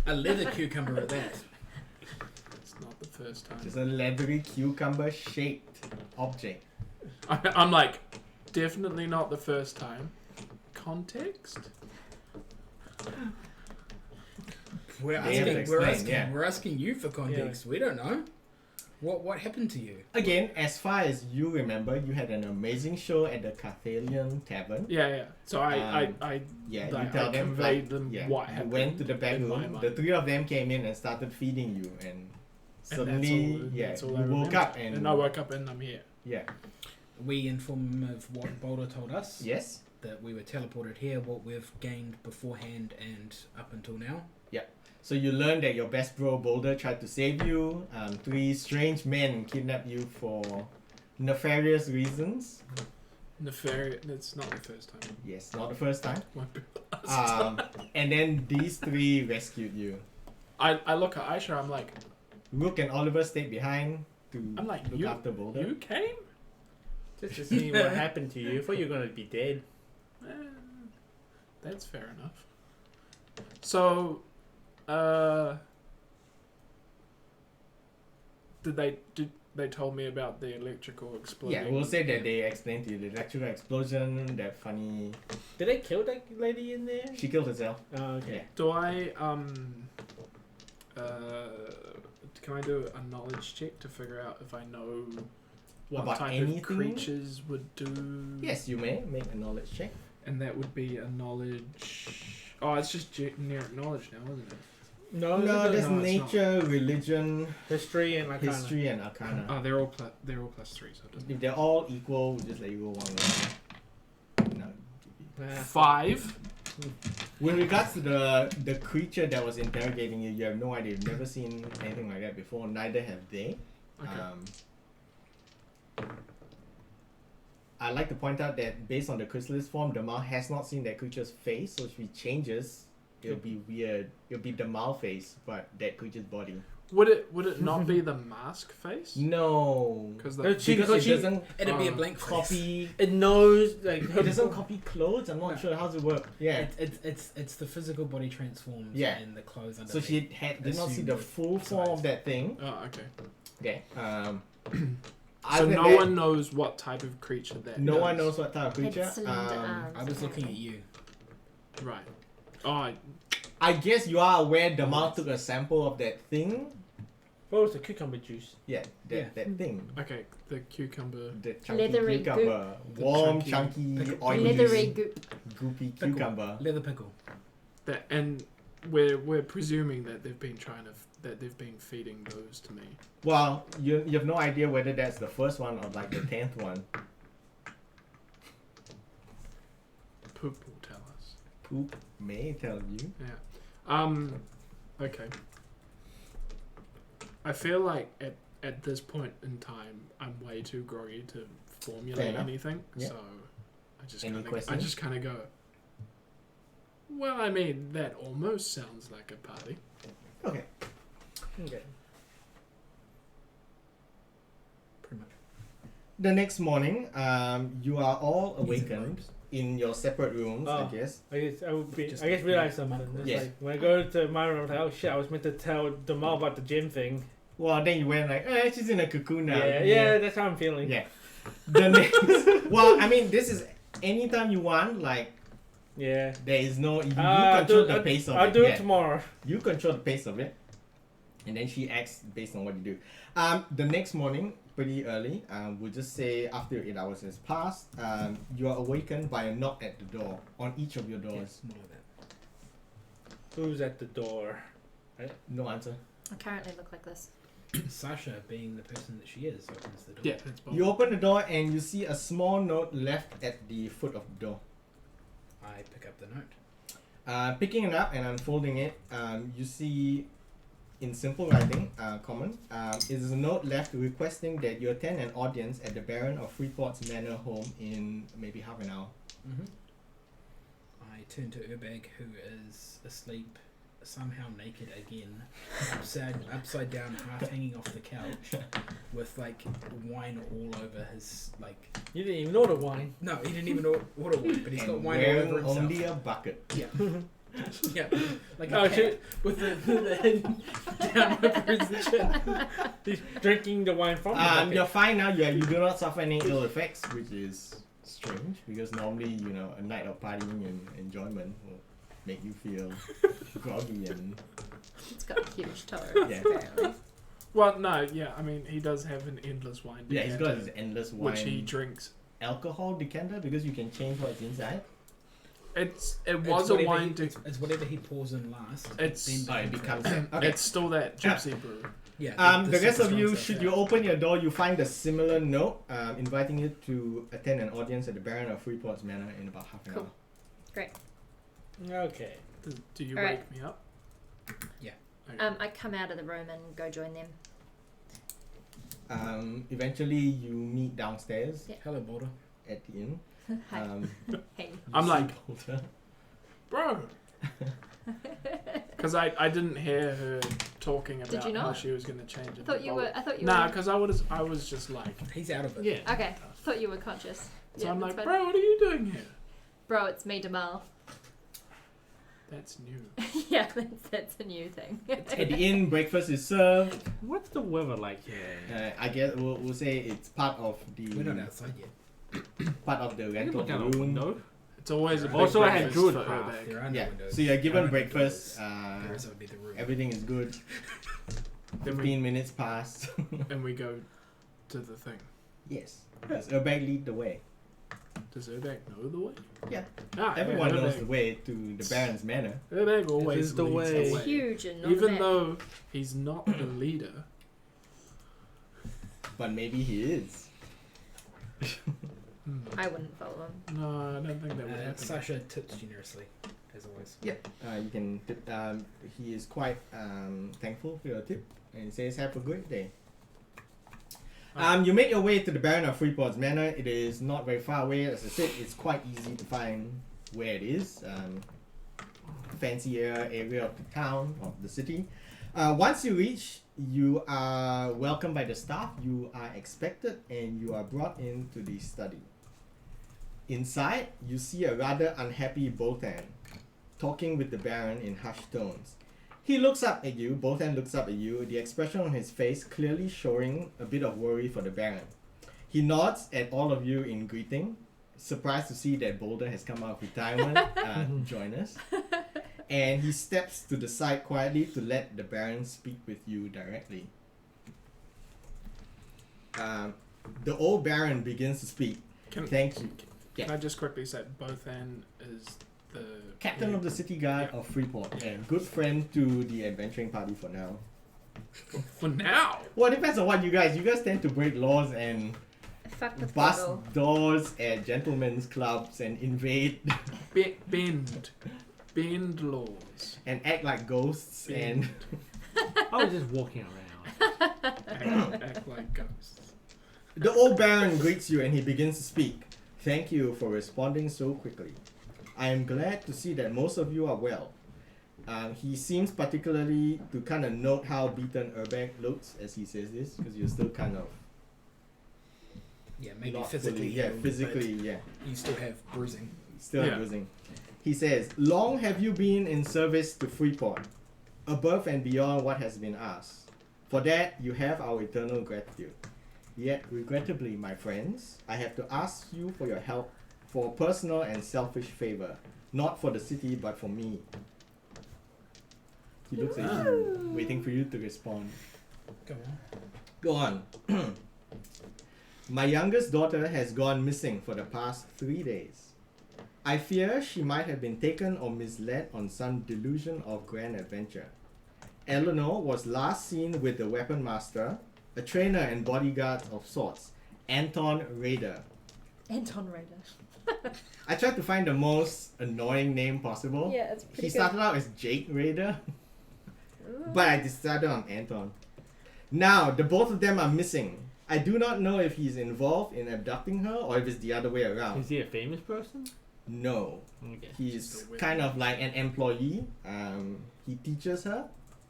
a leather cucumber at that. It's not the first time. Just a leathery cucumber-shaped object. I'm like, definitely not the first time. Context? We're They have to explain, yeah. we're asking you for context. We don't know. What happened to you? Again, as far as you remember, you had an amazing show at the Carthalian Tavern. Yeah. So I Yeah, Like, you tell I them conveyed like, them yeah, what you happened went to the back in my room. mind. The three of them came in and started feeding you, and suddenly, that's all you I woke remember. up and I woke up and I'm here. yeah, We inform him of what Boulder told us. yes, That we were teleported here, what we've gained beforehand and up until now. So you learned that your best bro Boulder tried to save you. Three strange men kidnapped you for nefarious reasons. Nefarious. It's not the first time. Yes, not the first time. Won't be the last. And then these three rescued you. I look at Aisha. I'm like, Rook and Oliver stayed behind to I'm like, look you- after Boulder. you came? Just to see what happened to you. I thought you were gonna be dead. Eh, that's fair enough. So, did they told me about the electrical explosion? Yeah, we'll say that they explained to you the electrical explosion, that funny... Did they kill that lady in there? She killed herself. Oh, okay. Yeah. Do I Can I do a knowledge check to figure out if I know what About type anything? of creatures would do? Yes, you may make a knowledge check. And that would be a knowledge. Oh, it's just generic knowledge now, isn't it? No, No, there's no, it's nature, religion, history and Arcana. history, and arcana. Oh, they're all +3, so it doesn't. If they're all equal, we'll just let you go one round. No. 5. With regards to the creature that was interrogating you, you have no idea. You've never seen anything like that before. Neither have they. Okay. I'd like to point out that based on the chrysalis form, Damal has not seen that creature's face, so if he changes, it'll be weird. It'll be Damal face, but that creature's body. Would it not be the mask face? No. Because No, the she- Because because it doesn't It'd be a blank face. copy. It knows like It doesn't copy clothes. I'm not sure how does it work. Yeah. It's the physical body transforms Yeah. and the clothes under. So she did not see the full form of that thing. Oh, okay. Okay. So other than no that, one knows what type of creature that No is. one knows what type of creature. It's slender arms, I was looking at apparently. you. Right. Oh, I guess you are aware Damal took a sample of that thing. what was the cucumber juice? Yeah, that thing. okay. The cucumber. The chunky Leathery cucumber. Warm, chunky chunky, pickle. oily, Leathery goop. goopy Pickle. cucumber. Leather pickle. That and we're presuming that they've been that they've been feeding those to me. Well, you have no idea whether that's the first one or like the 10th one. Poop will tell us. Poop may tell you. Yeah. Okay. I feel like at this point in time, I'm way too groggy to Fair formulate enough. anything. Yeah. So Any I questions? just kind of go. Well, I mean, that almost sounds like a party. Okay. Okay. Pretty much. The next morning, you are all Is it awakened robes? in your separate rooms, I Oh. guess. I guess I would be. Just I guess like- realize something. It's Yes. like when I go to my room, I'm like, oh shit! I was meant to tell Damal about the gym thing. Well, then you went like, she's in a cocoon now. Yeah, that's how I'm feeling. Yeah. The next, well, I mean, this is anytime you want. Like, Yeah. there is no you I'll control do- the pace of I'll it. do Yeah. it tomorrow. You control the pace of it, and then she acts based on what you do. The next morning, pretty early, we'll just say after 8 hours has passed, you are awakened by a knock at the door on each of your doors. Yes, more like that. Who's at the door? No answer. I currently look like this. Sasha, being the person that she is, opens the door. Yeah, that's bold. You open the door and you see a small note left at the foot of the door. I pick up the note. Picking it up and unfolding it, you see in simple writing, common, it is a note left requesting that you attend an audience at the Baron of Freeport's Manor home in maybe half an hour. Mm-hmm. I turn to Urbag, who is asleep, somehow naked again, upside down, half hanging off the couch, with like wine all over his like. You didn't even order wine. No, he didn't even order wine, but he's got And wine all wearing over himself. only a bucket. Yeah, yeah, like Oh a cat shit! with the head down over his chin. He's drinking the wine from the bucket. You're fine now. You do not suffer any ill effects, which is strange because normally, a night of partying and enjoyment will make you feel groggy and It's got a huge toe, Yeah. apparently. Well, no, yeah. I mean, he does have an endless wine. yeah. He's got decanter, his endless wine. which he drinks. Alcohol decanter because you can change what's inside. It It's was a whatever wine. it's whatever he pours in last. It's- then It becomes frozen. okay. It's still that gypsy brew. Yeah. The rest super of you, strong should stuff, you yeah. open your door, you find a similar note inviting you to attend an audience at the Baron of Freeport's Manor in about half an Cool. hour. Great. Okay. Do you Alright. wake me up? Yeah. Okay. I come out of the room and go join them. Eventually, you meet downstairs Hello, Boulder. at the inn. Hi. Hey. You I'm see like- Bolter. Bro. Because I didn't hear her talking Did about you how not? she was going to change it. I thought you Nah, were. because I was just like, He's out of it. yeah. Okay. Thought you were conscious. So Yeah, I'm that's like, fine. bro, what are you doing here? Bro, it's me, Damal. That's new. Yeah, that's a new thing. At the inn, breakfast is served. What's the weather like here? I guess we'll say it's part of We're not the outside yet. part of the Can you rental look of out the a room. window? It's always a big Also, I had breakfast druid for path. Urbag. There are no Yeah, windows. so you're There given are no breakfast. doors. The rest of it would be the room. Everything is good. Then 15 minutes pass. and we go to the thing. Yes. Does Urbag lead the way? Does Urbag know the way? Yeah. Ah, Everyone yeah, knows Urbag- the way to the Baron's Manor. Urbag always is the leads way. It's the way. huge and not Even that. though he's not the leader. But maybe he is. I wouldn't follow him. No, I don't think that would happen. Sasha tips generously, as always. Yeah. You can tip, he is quite thankful for your tip and says have a great day. You make your way to the Baron of Freeport's Manor. It is not very far away. As I said, it's quite easy to find where it is. Fancier area of the town, of the city. Once you reach, you are welcomed by the staff. You are expected and you are brought into the study. Inside, you see a rather unhappy Botan talking with the Baron in hushed tones. He looks up at you, Botan looks up at you, the expression on his face clearly showing a bit of worry for the Baron. He nods at all of you in greeting, surprised to see that Boulder has come out of retirement to join us. And he steps to the side quietly to let the Baron speak with you directly. The old Baron begins to speak. Thank you. Can I just quickly say, Bothan is the Captain of the City Guard of Freeport and good friend to the adventuring party for now. For now. Well, it depends on what you guys tend to break laws and Fuck with bust Google. doors at gentlemen's clubs and invade Bend laws. and act like ghosts and I was just walking around. Act like ghosts. the old Baron greets you and he begins to speak. Thank you for responding so quickly. I am glad to see that most of you are well. He seems particularly to kind of note how beaten Urbag looks as he says this, because you're still kind of Yeah, maybe not physically. fully, healed, physically, but you still have bruising. still Yeah. losing. He says, long have you been in service to Freeport, above and beyond what has been asked. For that, you have our eternal gratitude. Yet, regrettably, my friends, I have to ask you for your help for a personal and selfish favor, not for the city, but for me. He looks at you, waiting for you to respond. Go on. Go on. My youngest daughter has gone missing for the past 3 days. I fear she might have been taken or misled on some delusion of grand adventure. Eleanor was last seen with the weapon master, a trainer and bodyguard of sorts, Anton Raider. Anton Raider. I tried to find the most annoying name possible. Yeah, it's pretty He good. started out as Jake Raider, Ooh. but I decided on Anton. Now, the both of them are missing. I do not know if he's involved in abducting her or if it's the other way around. Is he a famous person? No. Okay. He's Just a whip. kind of like an employee. He teaches her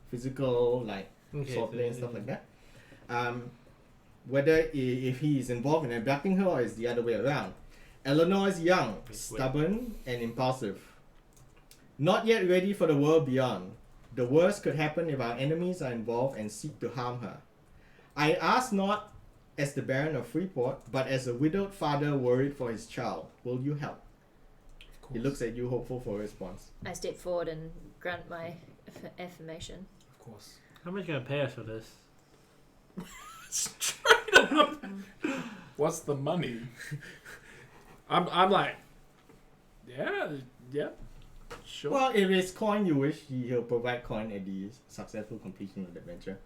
physical, like swordplay and stuff like that. Whether if he is involved in abducting her or is the other way around. Eleanor is young, stubborn, and impulsive. Not yet ready for the world beyond. The worst could happen if our enemies are involved and seek to harm her. I ask not as the Baron of Freeport, but as a widowed father worried for his child. Will you help? Of course. He looks at you, hopeful for a response. I step forward and grant my affirmation. Of course. How much you gonna pay us for this? Straight up. What's the money? I'm like, yeah, sure. Well, if it's coin you wish, he'll provide coin at the successful completion of the adventure.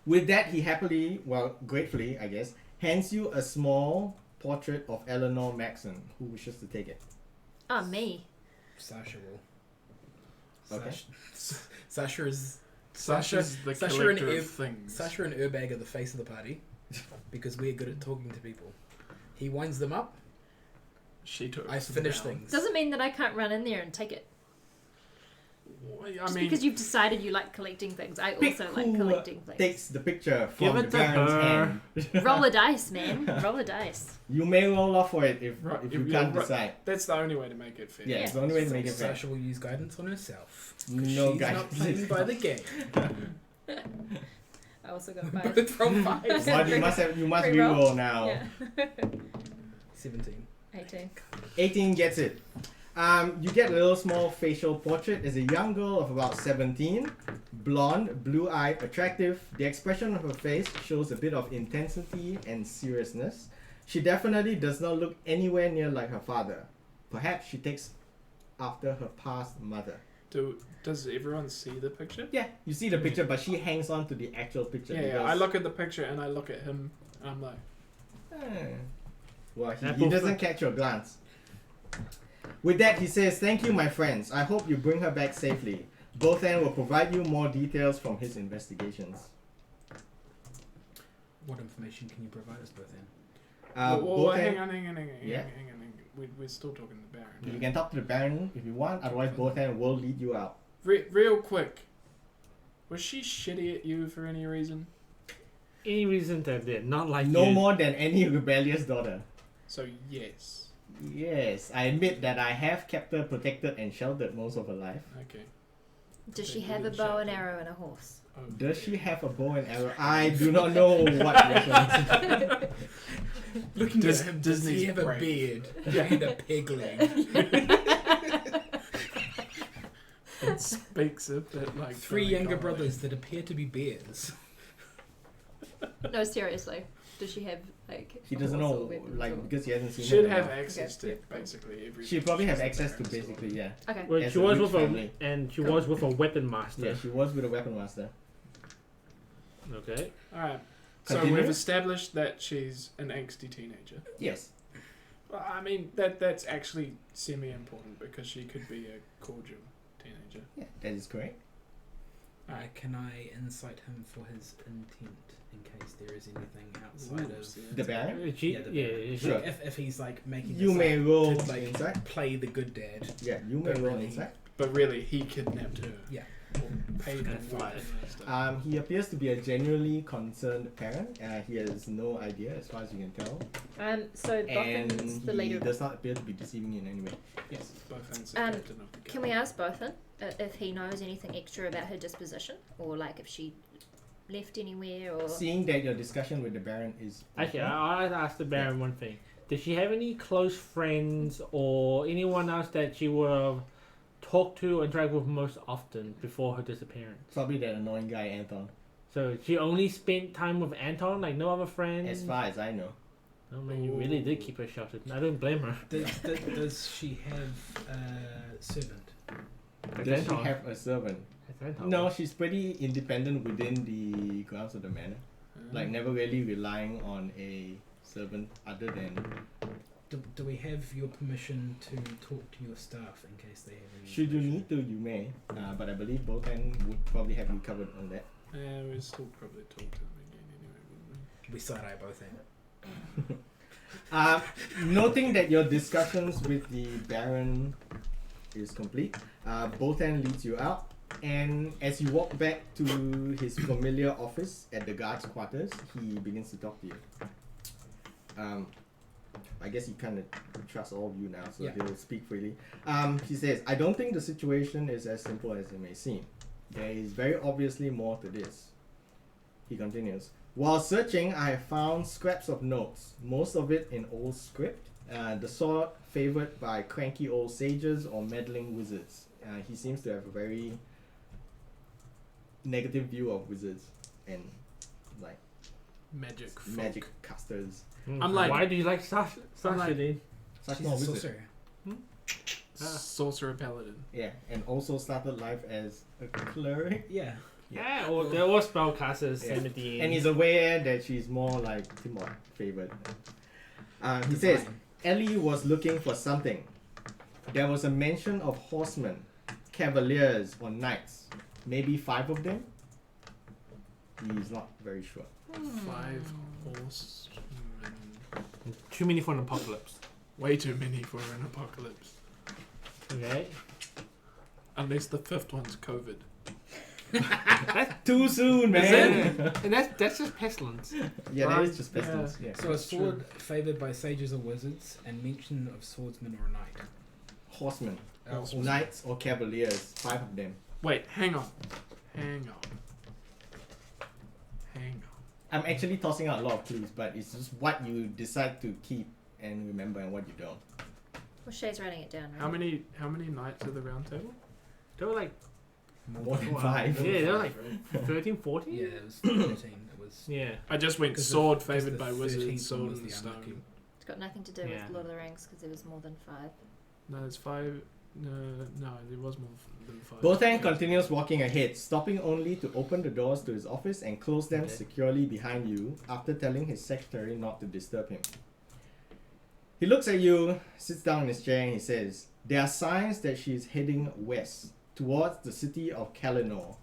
With that, he happily, well, gratefully, I guess, hands you a small portrait of Eleanor Maxon. Who wishes to take it? Ah, me. Sasha will. Okay. Sasha is Sasha's the Sasha collector and of things. Sasha and Urbag are the face of the party because we're good at talking to people. He winds them up. She took. I finish things. Doesn't mean that I can't run in there and take it. I Just mean, because you've decided you like collecting things, I Pick also like who, collecting things. Takes the picture Give from it the to Baron's her. hand. Roll a dice, man. Roll a dice. You may roll off for it if Right, you if you're can't right. decide. that's the only way to make it fair. Yeah, it's the only way to make it fair. Sasha will use guidance on herself. No She's not guidance. playing by the game. I also got 5. Both from 5. Well, you must Reroll? reroll now. Yeah. 17. 18. 18 gets it. You get a little small facial portrait. It's a young girl of about 17, blonde, blue-eyed, attractive. The expression of her face shows a bit of intensity and seriousness. She definitely does not look anywhere near like her father. Perhaps she takes after her past mother. Does everyone see the picture? Yeah, you see the picture, but she hangs on to the actual picture. Yeah, I look at the picture and I look at him and I'm like... Well, he doesn't catch your glance. With that, he says, "Thank you, my friends. I hope you bring her back safely. Bothan will provide you more details from his investigations." What information can you provide us both in? Hang on. Yeah? We're still talking to the Baron. You can talk to the Baron if you want, otherwise Bothan will lead you out. Real quick. Was she shitty at you for any reason? Any reason that they're not like No you. more than any rebellious daughter. So, yes. Yes, I admit that I have kept her protected and sheltered most of her life. Okay. Does she have a bow and arrow and a horse? Okay. Does she have a bow and arrow? I do not know what reference. Looking Does- at him, does does he these have a break? beard and a peg leg? It speaks a bit like... Three Johnny younger Connolly. brothers that appear to be bears. No, seriously. Does she have like? He a doesn't horse or know, weapons like, or- because he hasn't seen Should her have now. access Okay. to basically everything. She'll probably have She's the access to Baron's basically, daughter. yeah. Okay. Well, As she a was rich with family. she Cool. was with a weapon master. Yeah, she was with a weapon master. Okay. Alright. So Continue? we've established that she's an angsty teenager. Yes. Well, I mean, that's actually semi-important because she could be a cordial teenager. Yeah, that is correct. Can I incite him for his intent in case there is anything outside Ooh, of see, The that's Baron? great. She, Yeah, the yeah, Baron. she- Sure. Like, if he's like making You this may up roll to, like, inside. play the good dad. Yeah, you may But roll really- inside. But really, he kidnapped her. Yeah. Or paid her And for five. it and stuff. He appears to be a genuinely concerned parent. He has no idea, as far as you can tell, So and Bothan's the he leader. does not appear to be deceiving you in any way. Yes, both ends the Um, captain of the Can we ask Bothan if he knows anything extra about her disposition, or like if she left anywhere, or Seeing that your discussion with the Baron is Actually, I'll ask the Baron one thing. Does she have any close friends or anyone else that she would have talked to or interacted with most often before her disappearance? probably that annoying guy Anton, So she only spent time with Anton, like no other friends? as far as I know. Oh man, you really did keep her sheltered. I don't blame her. Does she have a servant? That's Does she Anton. have a servant? That's Anton. No, she's pretty independent within the grounds of the manor. Like, never really relying on a servant other than... Do we have your permission to talk to your staff in case they have any Should you information? need to, you may. But I believe Botan would probably have you covered on that. we'll still probably talk to them again anyway, wouldn't We side-eye both in. Noting that your discussions with the Baron is complete, Botan leads you out, and as you walk back to his familiar office at the guard's quarters, he begins to talk to you. I guess he kind of trusts all of you now, so Yeah. he'll speak freely. He says, "I don't think the situation is as simple as it may seem. There is very obviously more to this." He continues, "While searching, I have found scraps of notes, most of it in old script, the sort favored by cranky old sages or meddling wizards." He seems to have a very negative view of wizards and like we? Magic folk. magic casters. I'm like- why do you like Sasha? I'm like- Then? Such She's not a wizard. sorcerer. Sorcerer paladin. Yeah, and also started life as a cleric. Yeah. Yeah, or there was spellcasters Yeah. in at the end. And he's aware that she's more like Timor favored. He says, Divine. Ellie was looking for something. There was a mention of horsemen, cavaliers, or knights. Maybe 5 of them? He's not very sure. 5 horsemen. Too many for an apocalypse. Way too many for an apocalypse. Okay. Unless the 5th one's COVID. That's Too soon, Is man! and that's just pestilence. Yeah, that Right, is just pestilence. Yeah. So a sword favored by sages or wizards, and mention of swordsman or a knight. Horsemen, Horseman. knights, or cavaliers. 5 of them. Wait, hang on. I'm actually tossing out a lot of clues, but it's just what you decide to keep and remember and what you don't. Well, Shay's writing it down. Right? How many knights of the round table? There were like More than 5. yeah, there were like 13, 14. Yeah, it was 13. It was. Yeah. I just went 'Cause sword the- 'cause favoured the by 13th wizards, one sword was and the stone. unlucky. It's got nothing to do Yeah. with Lord of the Rings because there was more than 5. No, there's 5. No, there was more than 5. Bothan continues walking ahead, stopping only to open the doors to his office and close them Okay. securely behind you after telling his secretary not to disturb him. He looks at you, sits down in his chair, and he says, "There are signs that she is heading west, towards the city of Kalinor."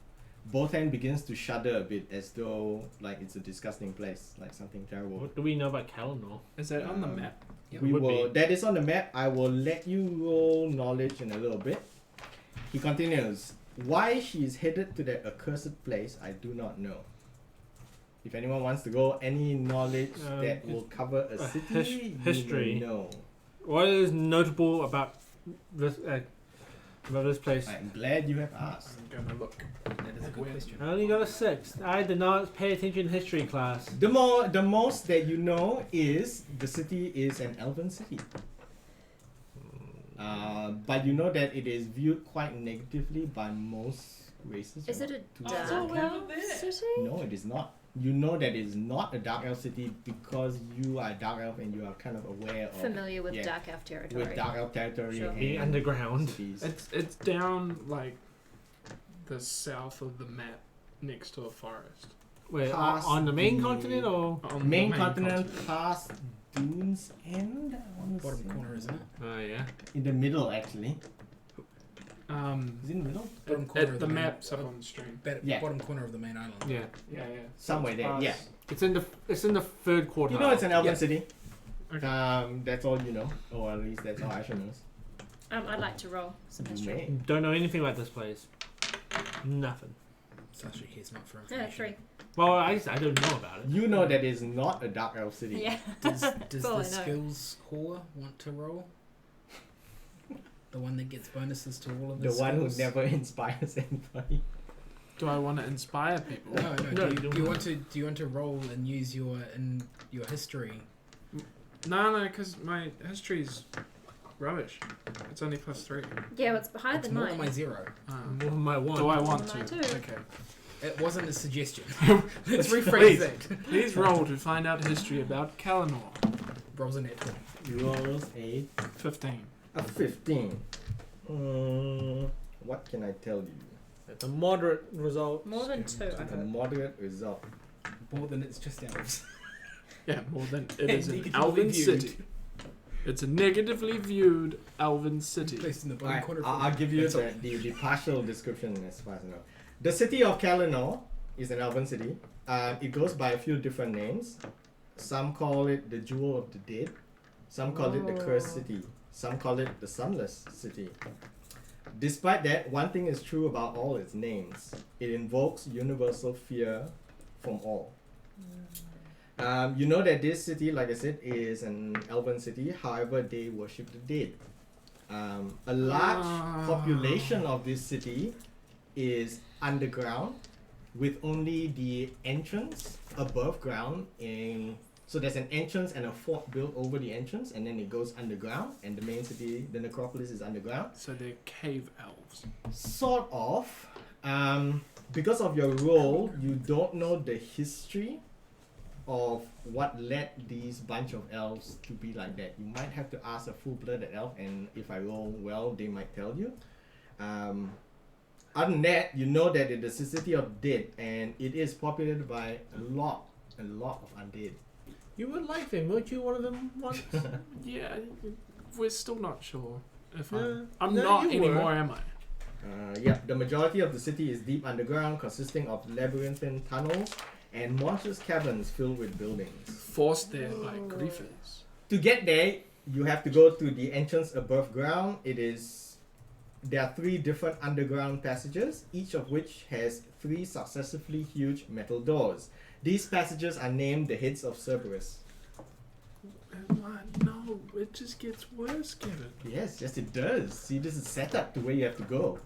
Bothan begins to shudder a bit as though like it's a disgusting place, like something terrible. What do we know about Kalinor? Is that on the Um, map? Yeah, We would will. be. That is on the map. I will let you roll knowledge in a little bit. He continues. Why she is headed to that accursed place, I do not know. If anyone wants to go, any knowledge that will cover a city, history. you may know. What is notable about this place? I'm glad you have asked. I'm gonna look. That is a good question. I only got a 6. I did not pay attention in history class. The most that you know is the city is an elven city. But you know that it is viewed quite negatively by most races. Is it a To- dark elf city? No, it is not. You know that it is not a dark elf city because you are a dark elf and you are kind of aware of Familiar with yeah, dark elf territory. with dark elf territory Sure. and Being underground. cities. It's down like the south of the map, next to a forest. Wait, Past on the main the- continent or? On the main continent past Dunes End. I wanna Bottom say. corner, isn't it? Oh yeah. In the middle, actually. Is it in the middle? Bottom corner of the the main- map's up on the stream. Yeah. Bottom corner of the main island. Yeah. Yeah. Somewhere there. Yeah. It's in the third quarter. You know it's an elven Yeah. city. Okay. That's all you know, or at least that's all Aisha knows. I'd like to roll some You history. may. Don't know anything about this place. Nothing. Sasha cares not for Yeah, information. 3. Well, I don't know about it. You know that it's not a dark elf city. Yeah. Does That's all the I know. skills whore want to roll? The one that gets bonuses to all of The the one who skills? never inspires anybody. Do I want to inspire people? No, No, do you you, don't do you want want to do you want to roll and use your history? No, because my history's rubbish. It's only +3. Yeah, it's higher It's than more mine. than my 0. More than my one. Do I More want than to? mine too. Okay. It wasn't a suggestion. Let's Please. rephrase that. Please roll to find out history about Kalinor. Rolls a net 20. Rolls a 15. 15. What can I tell you? It's a moderate result. More than 2, I A hope. moderate result. More than it's just elves. Yeah, more than it is an Negatively elven viewed. city. It's a negatively viewed elven city. Placed in the bottom Alright, corner. I'll give you That's all. the partial description as far as I know. The city of Kalinor is an elven city. It goes by a few different names. Some call it the Jewel of the Dead. Some call it the Cursed City. Some call it the Sunless City. Despite that, one thing is true about all its names. It invokes universal fear from all. You know that this city, like I said, is an elven city. However, they worship the dead. A large population of this city is underground, with only the entrance above ground. So there's an entrance and a fort built over the entrance, and then it goes underground. And the main city, the necropolis, is underground. So they're cave elves. Sort of. Because of your role, you don't know the history of what led these bunch of elves to be like that. You might have to ask a full-blooded elf, and if I roll well, they might tell you. Other than that, you know that it is a city of dead, and it is populated by a lot of undead. You would like them, weren't you? One of them once. Yeah, we're still not sure if No. I'm No, not you were. anymore, am I? Yeah, the majority of the city is deep underground, consisting of labyrinthine tunnels and monstrous caverns filled with buildings. Forced there by griefers. To get there, you have to go to the entrance above ground. There are 3 different underground passages, each of which has 3 successively huge metal doors. These passages are named the Heads of Cerberus. What? No, it just gets worse, Kevin. Yes, it does. See, this is set up to where you have to go.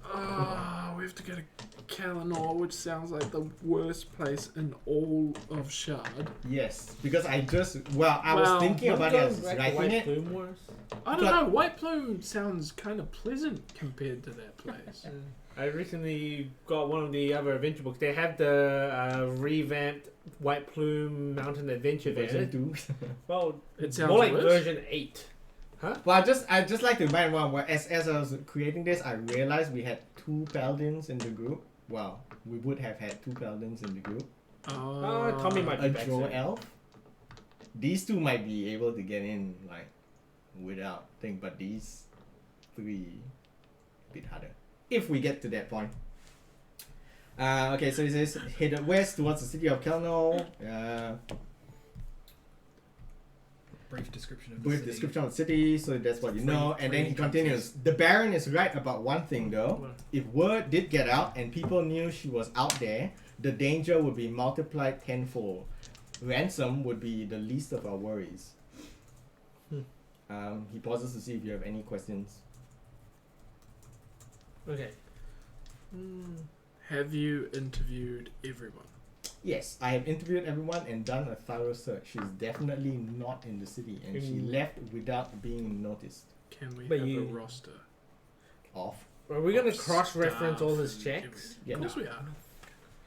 We have to go to Kalanor, which sounds like the worst place in all of Shard. Yes, because I was thinking about it as writing it. Plume was? I don't know. White Plume sounds kind of pleasant compared to that place. I recently got one of the other adventure books. They have the revamped White Plume Mountain Adventure Version version. 2. Well, It sounds more like worse. version 8. Well, I just like to remind one. As I was creating this, I realized we had 2 paladins in the group. Well, we would have had 2 paladins in the group. Tommy might be A back drow soon. elf. These 2 might be able to get in like without thing, but these 3 a bit harder. If we get to that point. Okay, so it says headed west towards the city of Kelno. Brief description of the Brief city. description of the city, so that's what you know. And then he continues. The Baron is right about one thing though. If word did get out and people knew she was out there, the danger would be multiplied tenfold. Ransom would be the least of our worries. He pauses to see if you have any questions. Okay. Have you interviewed everyone? Yes, I have interviewed everyone and done a thorough search. She's definitely not in the city and she left without being noticed. Can we But have a you- roster? Off. Are we going to of cross-reference all staff his and checks? everything? Yeah, Of course we are.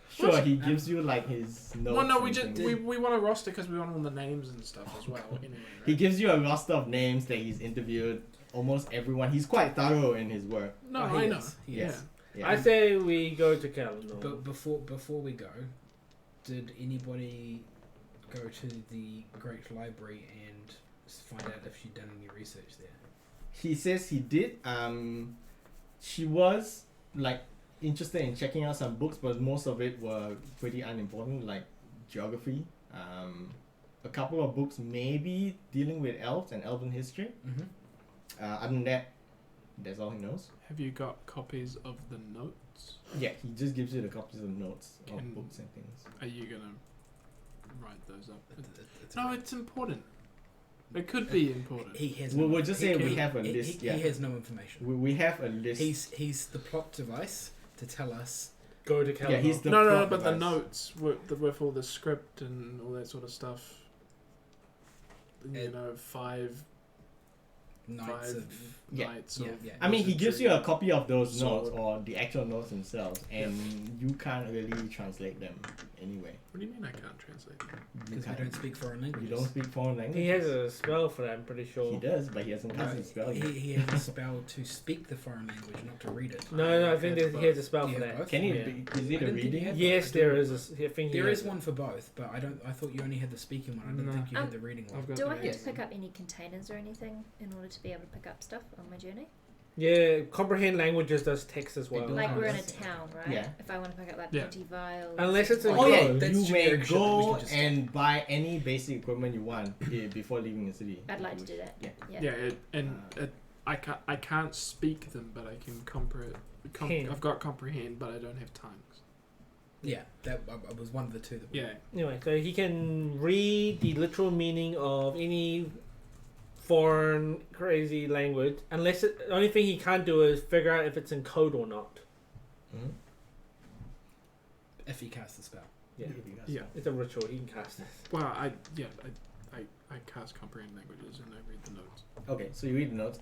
Sure, he gives you like his notes. Well, no, we and just things. we want a roster because we want all the names and stuff as well. Anyway, He right? gives you a roster of names that he's interviewed. Almost everyone. He's quite thorough in his work. No, Oh, I he know. is, he Yeah. is. Yeah. I say we go to Kalanor. But before we go, did anybody go to the Great Library and find out if she'd done any research there? He says he did. She was like interested in checking out some books, but most of it were pretty unimportant, like geography. A couple of books maybe dealing with elves and elven history. Mm-hmm. Other than that, that's all he knows. Have you got copies of the notes? Yeah, he just gives you the copies of notes Can- of books and things. Are you gonna write those up? No, it's important. It could be important. He has. We'll just say we he- have a he- list. He Yeah, has no information. we have a list. He's the plot device to tell us. Go to Kalanor. Yeah, he's the No, plot but the device. notes with all the script and all that sort of stuff. You know, 5 Knights of. Yeah. nights Yeah, of. yeah. I mean, he gives you a copy of those Sword. notes or the actual notes themselves, and you can't really translate them anyway. What do you mean I can't translate them? You Because we can't. don't speak foreign You languages. don't speak foreign languages. He has a spell for that, I'm pretty sure. He does, but he hasn't cast his spell yet. He has a spell to speak the foreign language, not to read it. No, I think Okay, that he has a spell Do for you have that. both? Can he? Yeah. Is it I a didn't think he reading? had- Yes, there is. I think he There has is it. one for both, but I thought you only had the speaking one. I didn't No. think you had the reading one. I've got Do the I have Yes. to pick up any containers or anything in order to be able to pick up stuff on my journey? Yeah, comprehend languages does text as well. do. Like we're in a that's- town, right? Yeah. If I want to pick up like Yeah. 20 vials. Unless it's a Oh yeah, Go. That's you may generic shit that we go can just- and buy any basic equipment you want before leaving the city. I'd like to do that. Yeah. Yeah. I can't speak them, but I can comprehend. Hen. I've got comprehend, but I don't have tongues. Yeah, that was one of the two that we. Yeah. Anyway, so he can read the literal meaning of any foreign crazy language, unless the only thing he can't do is figure out if it's in code or not. Mhm. If he casts the spell. Yeah, Yeah. it's a ritual. He can cast it. Well, I cast comprehend languages and I read the notes. Okay, so you read the notes.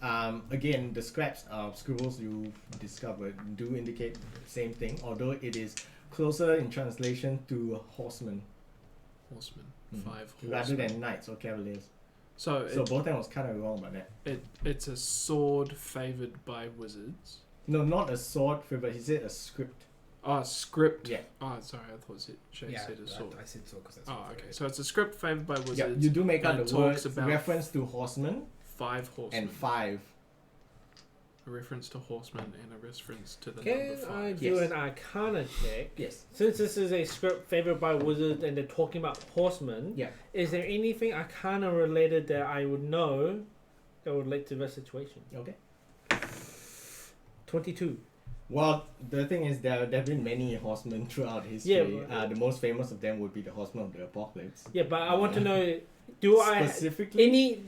Again, the scraps of scribbles you discovered do indicate the same thing, although it is closer in translation to horsemen Horsemen, Mhm. 5 rather horsemen. than knights or cavaliers. So So both of them was kind of wrong about that. it's a sword favored by wizards. No, not a sword, but he said a script. Oh, script. Yeah. Oh, sorry, I thought Shay Yeah, said a sword. I said sword because that's. Oh, what I okay. read. So it's a script favored by wizards. Yeah, you do make out and the it talks words about reference to horsemen 5 horsemen. and 5. A reference to horsemen and a reference to the Can number 5. I do Yes. an Arcana check? Yes. Since this is a script favored by wizards and they're talking about horsemen, Yeah. is there anything Arcana related that I would know that would relate to this situation? Okay. 22. Well, the thing is, there have been many horsemen throughout history. Yeah, but- The most famous of them would be the horsemen of the apocalypse. Yeah, but I want to know, do I Specifically, any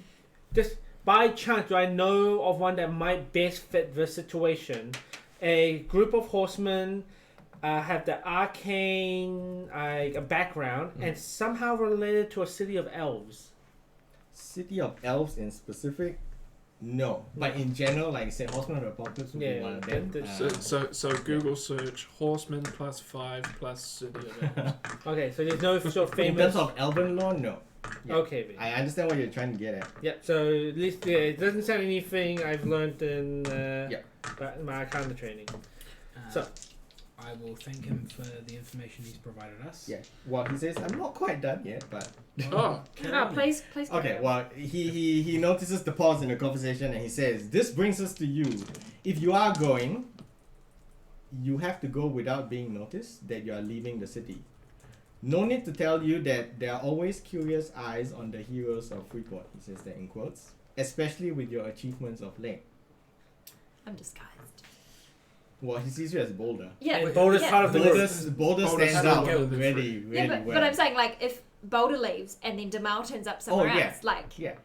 just by chance, do I know of one that might best fit this situation? A group of horsemen have the arcane background and somehow related to a city of elves. City of Elves in specific? No. But in general, like I said, Horsemen of the Apocalypse would be one of them. So Google search horseman plus 5 plus city of elves. Okay, so there's no sort of In famous... terms of Elven lore, no. Yeah. Okay, then. I understand what you're trying to get at. Yep, so at least it doesn't sound anything I've learned in my Arcana training. So, I will thank him for the information he's provided us. Yeah. Well, he says, I'm not quite done yet, but... Oh, Please. Okay, well, he notices the pause in the conversation and he says, this brings us to you. If you are going, you have to go without being noticed that you are leaving the city. No need to tell you that there are always curious eyes on the heroes of Freeport, he says that in quotes, especially with your achievements of late. I'm disguised. Well, he sees you as Boulder. Yeah. And Boulder's part of the group. Boulder stands stands out out. really Yeah, well. but I'm saying, like, if Boulder leaves and then Demal turns up somewhere yeah. else, like, Yeah.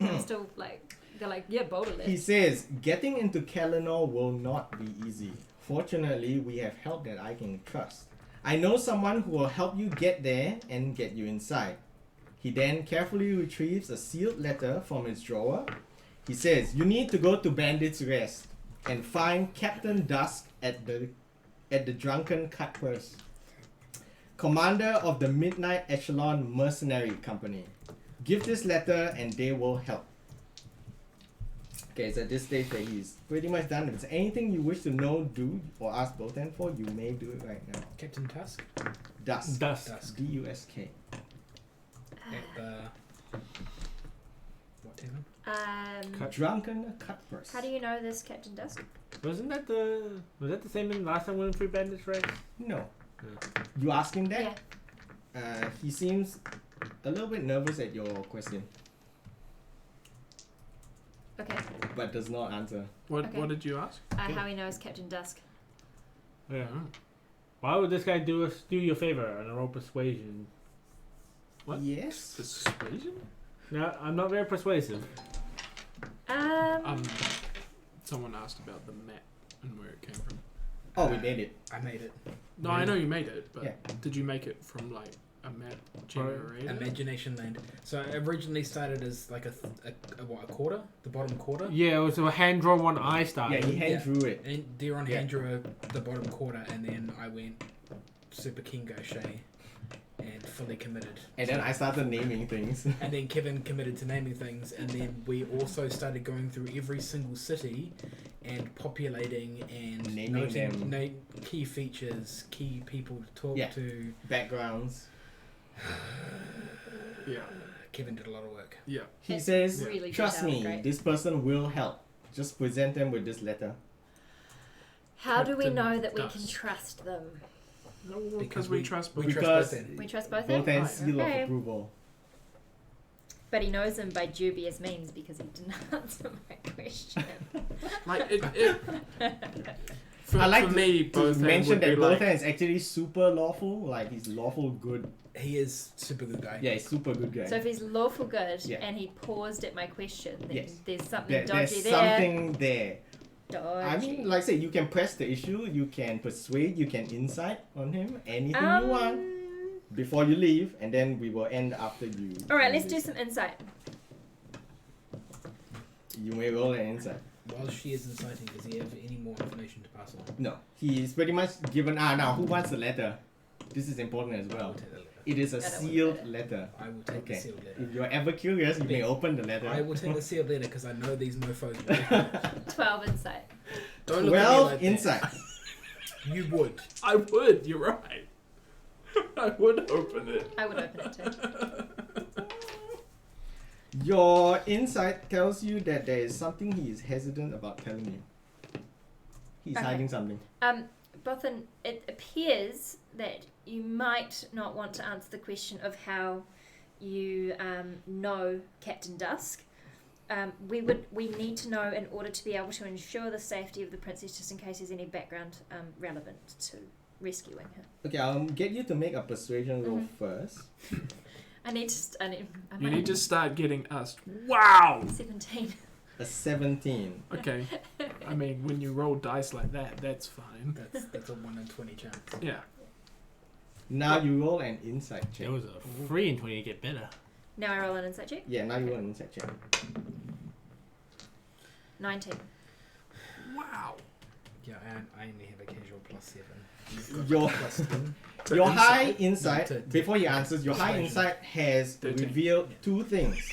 I'm still like, they're like, yeah, Boulder left. He says, getting into Kalinor will not be easy. Fortunately, we have help that I can trust. I know someone who will help you get there and get you inside. He then carefully retrieves a sealed letter from his drawer. He says, you need to go to Bandit's Rest and find Captain Dusk at the Drunken Cutpurse, commander of the Midnight Echelon Mercenary Company. Give this letter and they will help. Okay, it's at this stage that he's pretty much done. If there's anything you wish to know, do, or ask Botan for, you may do it right now. Captain Tusk Dusk. Dusk. D-U-S-K. at the what tavern? Drunken Cutpurse. How do you know this Captain Dusk? Was that the same in last time we went through Bandits, right? No. You ask him that? Yeah. He seems a little bit nervous at your question, Okay. but does not answer. What did you ask? How he knows Captain Dusk. Yeah. Why would this guy do you a favor and roll persuasion? What? Yes. Persuasion? No, I'm not very persuasive. Someone asked about the map and where it came from. Oh, we made it. I made it. No, I know you made it, but Yeah. did you make it from like a map generator? Imagination Land. So it originally started as like a quarter, the bottom quarter. Yeah, it was a hand drawn one I started. Yeah, he hand drew it. And Deron hand drew the bottom quarter, and then I went super King Gaucher and fully committed. And then I started naming things. And then Kevin committed to naming things, and then we also started going through every single city and populating and Naming noting them. key features, key people to talk Yeah. to. Backgrounds. Yeah. Kevin did a lot of work. Yeah. He It's says, really trust detailed, me, great. this person will help. Just present them with this letter. How do we Captain know that we Dusk. can trust them? No, because we trust both. we trust Because both them. We trust both of Both them? hands seal Okay. of approval. But he knows them by dubious means because he didn't answer my question. Like it for, I like for to, me, to both mention that like, Bothan is actually super lawful. Like, he's lawful good. He is super good guy. Yeah, he's super good guy. So if he's lawful good Yeah. and he paused at my question, then Yes. there's something There's dodgy there. something there. Dodgy. I mean, like I said, you can press the issue, you can persuade, you can insight on him, anything you want before you leave, and then we will end after you. Alright, let's do some insight. You may roll an insight. While she is inciting, does he have any more information to pass on? No, he's pretty much given. Now who wants the letter? This is important as I well. will take the letter. It is a I don't want sealed that. letter. I will take Okay. the sealed letter. If you're ever curious, you may open the letter. I will take the sealed letter because I know these mofos. will. 12 insight. Don't look at me 12 like that. insight. You would. I would. You're right. I would open it. I would open it too. Your insight tells you that there is something he is hesitant about telling you. He's Okay. hiding something. Bothan, it appears that you might not want to answer the question of how you know Captain Dusk. We need to know in order to be able to ensure the safety of the princess, just in case there's any background relevant to rescuing her. Okay, I'll get you to make a persuasion roll Mhm. first. I need to. You need to start getting us. Wow. 17. A 17. Okay. I mean, when you roll dice like that, that's fine. That's a 1 in 20 chance. Yeah. Now you roll an insight check. It was a 3 in 20 to get better. Now I roll an insight check. Yeah, now you roll an insight check. 19. Wow. Yeah, I only have a casual +7. You've got Your, +10. your insight? high insight, No, to before you answers, your high persuasion. insight has 13. revealed two things.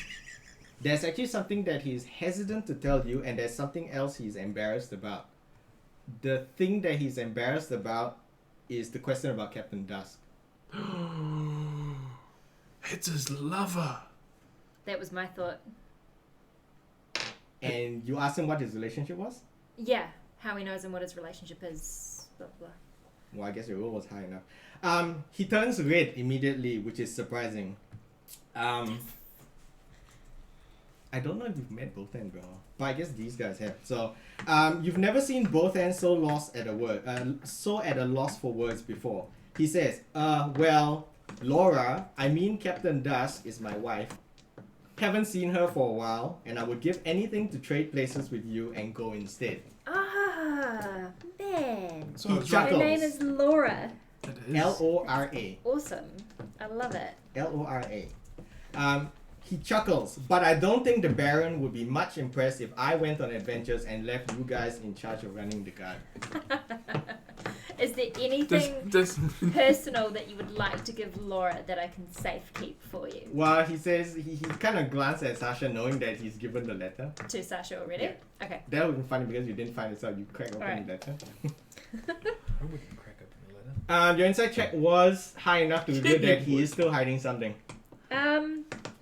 There's actually something that he's hesitant to tell you, and there's something else he's embarrassed about. The thing that he's embarrassed about is the question about Captain Dusk. It's his lover. That was my thought. And you asked him what his relationship was? Yeah, how he knows and what his relationship is. Blah blah. Well, I guess your roll was high enough. He turns red immediately, which is surprising. I don't know if you've met both ends before, but I guess these guys have. So, you've never seen both ends so lost at a word, so at a loss for words before. He says, well, Laura, I mean Captain Dusk is my wife. Haven't seen her for a while, and I would give anything to trade places with you and go instead. Ah, man. So He it's Her right. chuckles. name is Laura. It is. Lora. Awesome. I love it. Lora. He chuckles, but I don't think the Baron would be much impressed if I went on adventures and left you guys in charge of running the guard. Is there anything This personal that you would like to give Laura that I can safe keep for you? Well, he says he kind of glanced at Sasha knowing that he's given the letter. To Sasha already? Yeah. Okay. That would be funny because you didn't find it out. You crack open Alright. the letter. I wouldn't crack open the letter. Your insight check was high enough to reveal that he is still hiding something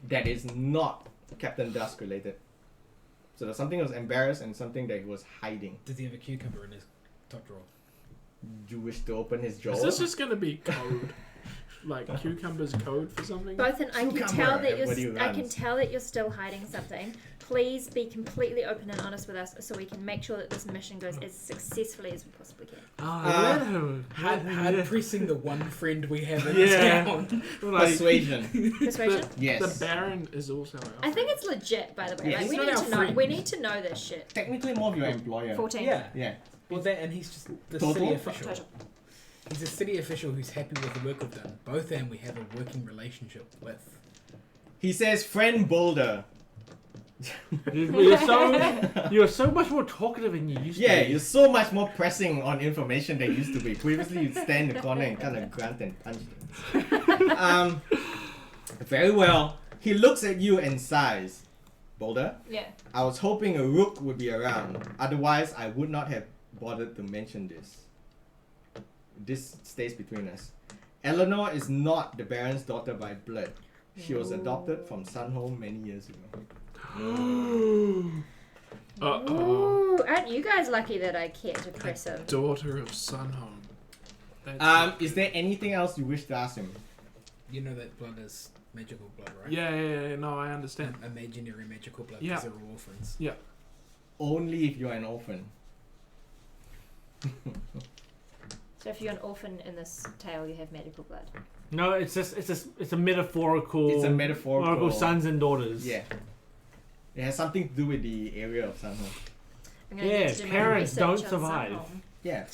that is not Captain Dusk related. So there's something that was embarrassed and something that he was hiding. Does he have a cucumber in his top drawer? You wish to open his jaw? is this just gonna be code? Like cucumbers code for something? Both and I can Cucumber, tell that everybody you're. I runs. can tell that you're still hiding something. Please be completely open and honest with us, so we can make sure that this mission goes as successfully as we possibly can. Let him. Hard pressing the one friend we have in Yeah. town. Like, Persuasion. Persuasion. Yes. the Baron is also our I think it's legit, by the way. Yeah, Like he's we not need our to know. friend. We need to know this shit. technically more of your employer. 14. Yeah. Yeah. Well, that and he's just the Total? city official. Total. He's a city official who's happy with the work we've done. Both and we have a working relationship with. He says, friend Boulder. You're so much more talkative than you used to Yeah, be. you're so much more pressing on information than you used to be. Previously, you'd stand in the corner and kind of grunt and punch things. Very well. He looks at you and sighs. Boulder, Yeah. I was hoping a rook would be around. Otherwise, I would not have bothered to mention this. This stays between us. Eleanor is not the Baron's daughter by blood. She was adopted from Sunhome many years ago. Uh-oh. Ooh, aren't you guys lucky that I care to press him? Daughter of Sunhome. That's Is there anything else you wish to ask him? You know that blood is magical blood, right? yeah, no, I understand. Imaginary magical blood Yeah. because they're all orphans. Only if you're an orphan. So if you're an orphan in this tale, you have medical blood. No, it's a metaphorical. It's a metaphorical. sons and daughters. Yeah. It has something to do with the area of Sunhome. I'm gonna Yeah, need to do my parents research don't on survive. Sunhome. Yeah.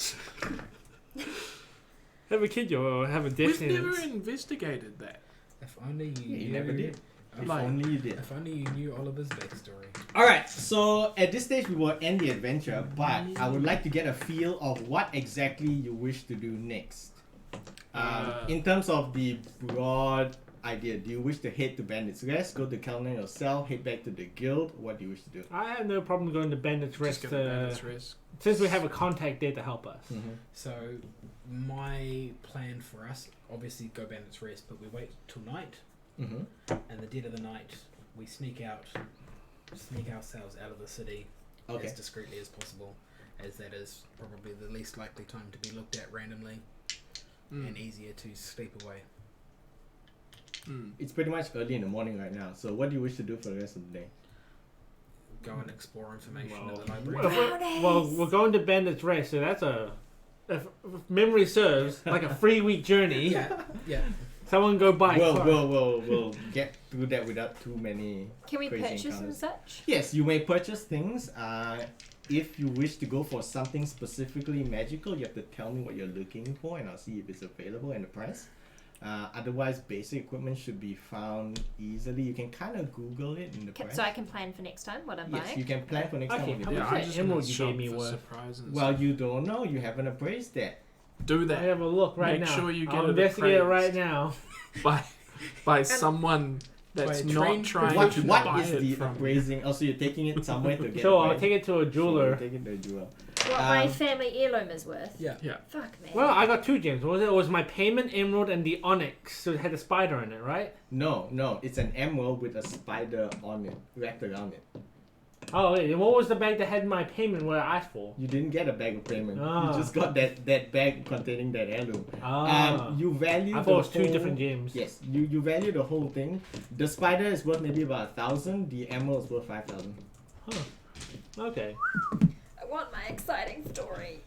Have a kid, you'll have a death We've never sentence. investigated that. If only you Yeah, you knew. never did. If Like- only you did. If only you knew Oliver's backstory. Alright, so at this stage we will end the adventure, but I would like to get a feel of what exactly you wish to do next. In terms of the broad idea, do you wish to head to Bandit's Rest, go to Kelner yourself, head back to the guild? What do you wish to do? I have no problem going to Bandit's Rest, Just gonna Bandit's Rest. since we have a contact there to help us. So, my plan for us, obviously go Bandit's Rest, but we wait till night, and the dead of the night, we sneak ourselves out of the city Okay. as discreetly as possible, as that is probably the least likely time to be looked at randomly and easier to sleep away. It's pretty much early in the morning right now, so what do you wish to do for the rest of the day? Go and explore information Well, at the library. Well, we're going to Bandit's Rest, so that's if memory serves, like a 3-week journey. Yeah. Someone go buy. We'll get through that without too many. Can we crazy purchase and encounters. such? Yes, you may purchase things. If you wish to go for something specifically magical, you have to tell me what you're looking for, and I'll see if it's available and the price. Otherwise, basic equipment should be found easily. You can kind of Google it in the price. So I can plan for next time what I'm Yes, buying? you can plan for next Okay, time. how What you much do. that emerald you gave me for worth? surprises. Well, you don't know. You haven't appraised that. Do I that have a look right Make now. sure you get I'll it investigate it appraised. right now. by someone that's By a not trained trying What to what buy is it the from. appraising? Also, you're taking it somewhere to get. So I'll appraised? take it to a Sure, jeweler. take it to a jeweler. What my Um, family heirloom is worth? Yeah. Fuck me. Well, I got two gems. What was it? It was my payment emerald and the onyx. So it had a spider in it, right? No, it's an emerald with a spider on it, wrapped around it. Oh, wait. And what was the bag that had my payment what I asked for? You didn't get a bag of payment. Ah. You just got that bag containing that heirloom. Ah. You value. I the thought it was two whole- different gems. Yes, you value the whole thing. The spider is worth maybe about 1,000. The emerald is worth 5,000. Okay. I want my exciting story.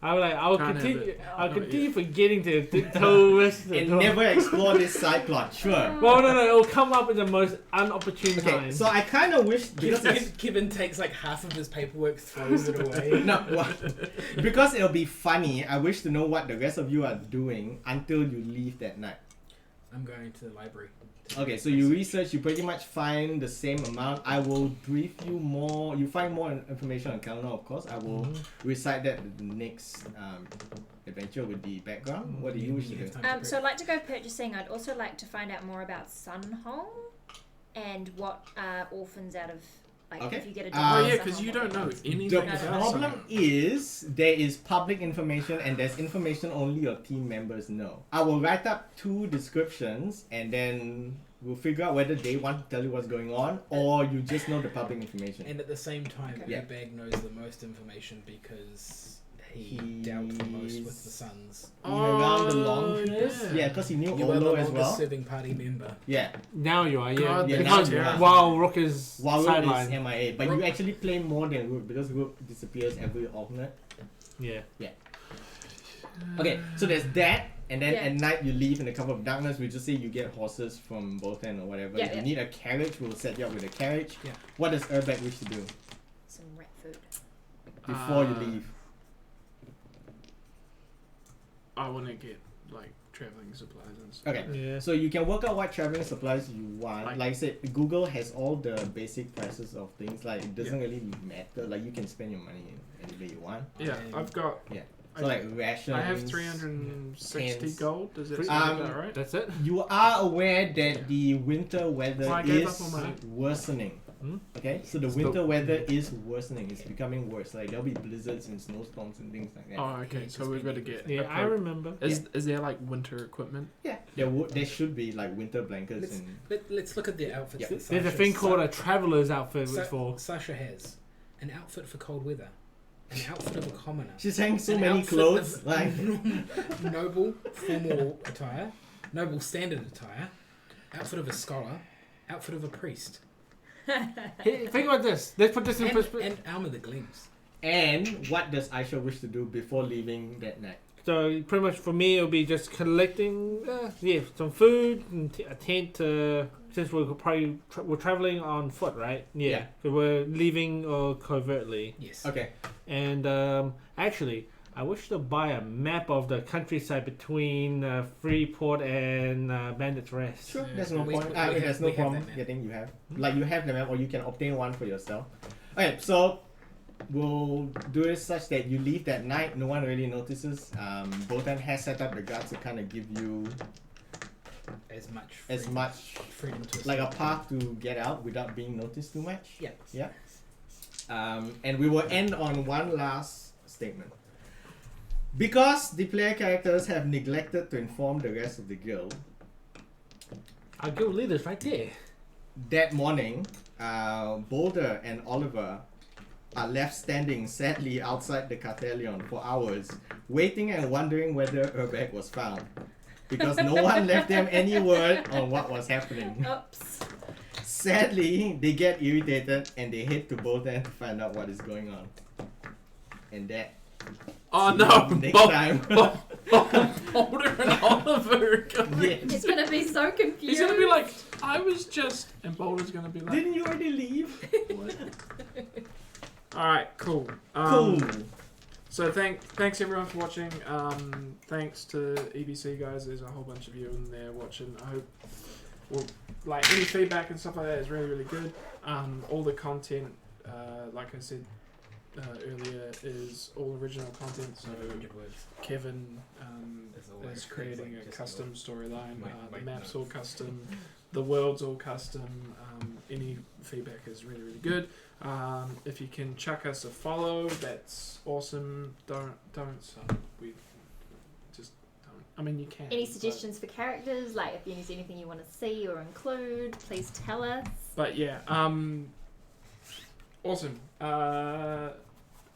I'll Can't have continue. it. I'll Not continue yet. forgetting to tell rest of the And time. never explore this side plot. Sure. Well, no, it'll come up at the most unopportune Okay, time. so I kind of wish because it's, Kevin takes like half of his paperwork, throws it away. no, well, because it'll be funny. I wish to know what the rest of you are doing until you leave that night. I'm going to the library. Okay, so you research, you pretty much find the same amount. I will brief you more. You find more information on Kalina, of course. I will recite that in the next adventure with the background. What do you wish to do? So I'd like to go purchasing. I'd also like to find out more about Sunhome and what orphans out of like Okay. if you get a Oh, job. Oh in yeah, because Sunhome, you what don't know happens. anything The about problem something. is there is public information and there's information only your team members know. I will write up 2 descriptions and then we'll figure out whether they want to tell you what's going on or you just know the public information. And at the same time, Okay. Yeah. Airbag knows the most information because he dealt the most with the Suns. In around the long Oh, trips? yeah. Yeah, because he knew You are the Olo as longest well. serving party member. Yeah, Now you are, yeah. God, Yeah, Because now you are. while Rook is Waru sidelined. is MIA, but you Rook- actually play more than Rook because Rook disappears every alternate. Yeah. Okay, so there's that, and then Yeah. at night you leave in the cover of darkness. We just say you get horses from both ends or whatever. Yeah, if you yeah. need a carriage, we'll set you up with a carriage. Yeah. What does Urbag wish to do Some rat food. before you leave? I want to get like traveling supplies and stuff. Okay. Yeah. So you can work out what traveling supplies you want. Like- Like I said, Google has all the basic prices of things. Like it doesn't really matter. Like you can spend your money any way you want. Yeah, I've got. So like rations. I have 360 tents. gold. Does that Um, sound about right? That's it? You are aware that the winter weather Well, I gave is up on my- worsening. Hmm? Okay, so the Still- winter weather is worsening. It's becoming worse. Like there'll be blizzards and snowstorms and things like that. Oh, okay. So we've got to get. Yeah, a I coat. remember. Is there like winter equipment? Yeah, there should be like winter blankets Let's, and let's look at the outfits. Yeah. that There's a Sasha- thing called a traveler's outfit Sa- for. Sasha has an outfit for cold weather, an outfit of a commoner, she's wearing so an many outfit clothes. of Like noble formal attire, noble standard attire, outfit of a scholar, outfit of a priest, Hey, think about this. Let's put this in and, perspective. and armor that gleams. and what does Aisha wish to do before leaving that night? So pretty much for me, it'll be just collecting, some food and a tent. Since we're probably we're traveling on foot, right? Yeah. So we're leaving covertly. Yes. Okay. And actually, I wish to buy a map of the countryside between Freeport and Bandit's Rest. Sure, Yeah. there's no We- point. we There's have- no we have problem that map. getting you have. Like you have the map, or you can obtain one for yourself. Okay, so we'll do it such that you leave that night. No one really notices. Botan has set up the guards to kind of give you As as much freedom to like a path to get out without being noticed too much. Yeah. And we will end on one last statement. Because the player characters have neglected to inform the rest of the guild, Our guild leader's right there. that morning, Boulder and Oliver are left standing sadly outside the Carthelion for hours, waiting and wondering whether Urbag was found. Because no one left them any word on what was happening. Oops. Sadly, they get irritated and they head to Bolton to find out what is going on. And that Oh no! Next time. Boulder and Oliver. Yeah. He's gonna be so confused. He's gonna be like, I was just, and Boulder's gonna be like, Didn't you already leave? what? All right, cool. Cool. So thanks everyone for watching. Thanks to EBC guys. There's a whole bunch of you in there watching. I hope, well, like any feedback and stuff like that is really really good. All the content, like I said earlier, is all original content. So Kevin is creating a custom storyline. The map's all custom. The world's all custom. Any feedback is really really good. If you can chuck us a follow, that's awesome. Don't. We just don't. I mean, you can. Any suggestions for characters? Like, if there's anything you want to see or include, please tell us. But yeah, awesome.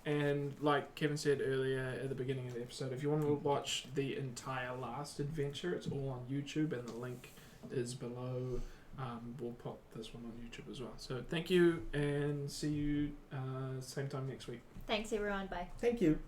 And like Kevin said earlier at the beginning of the episode, if you want to watch the entire last adventure, it's all on YouTube, and the link is below. We'll pop this one on YouTube as well. So thank you, and see you same time next week. Thanks, everyone. Bye. Thank you.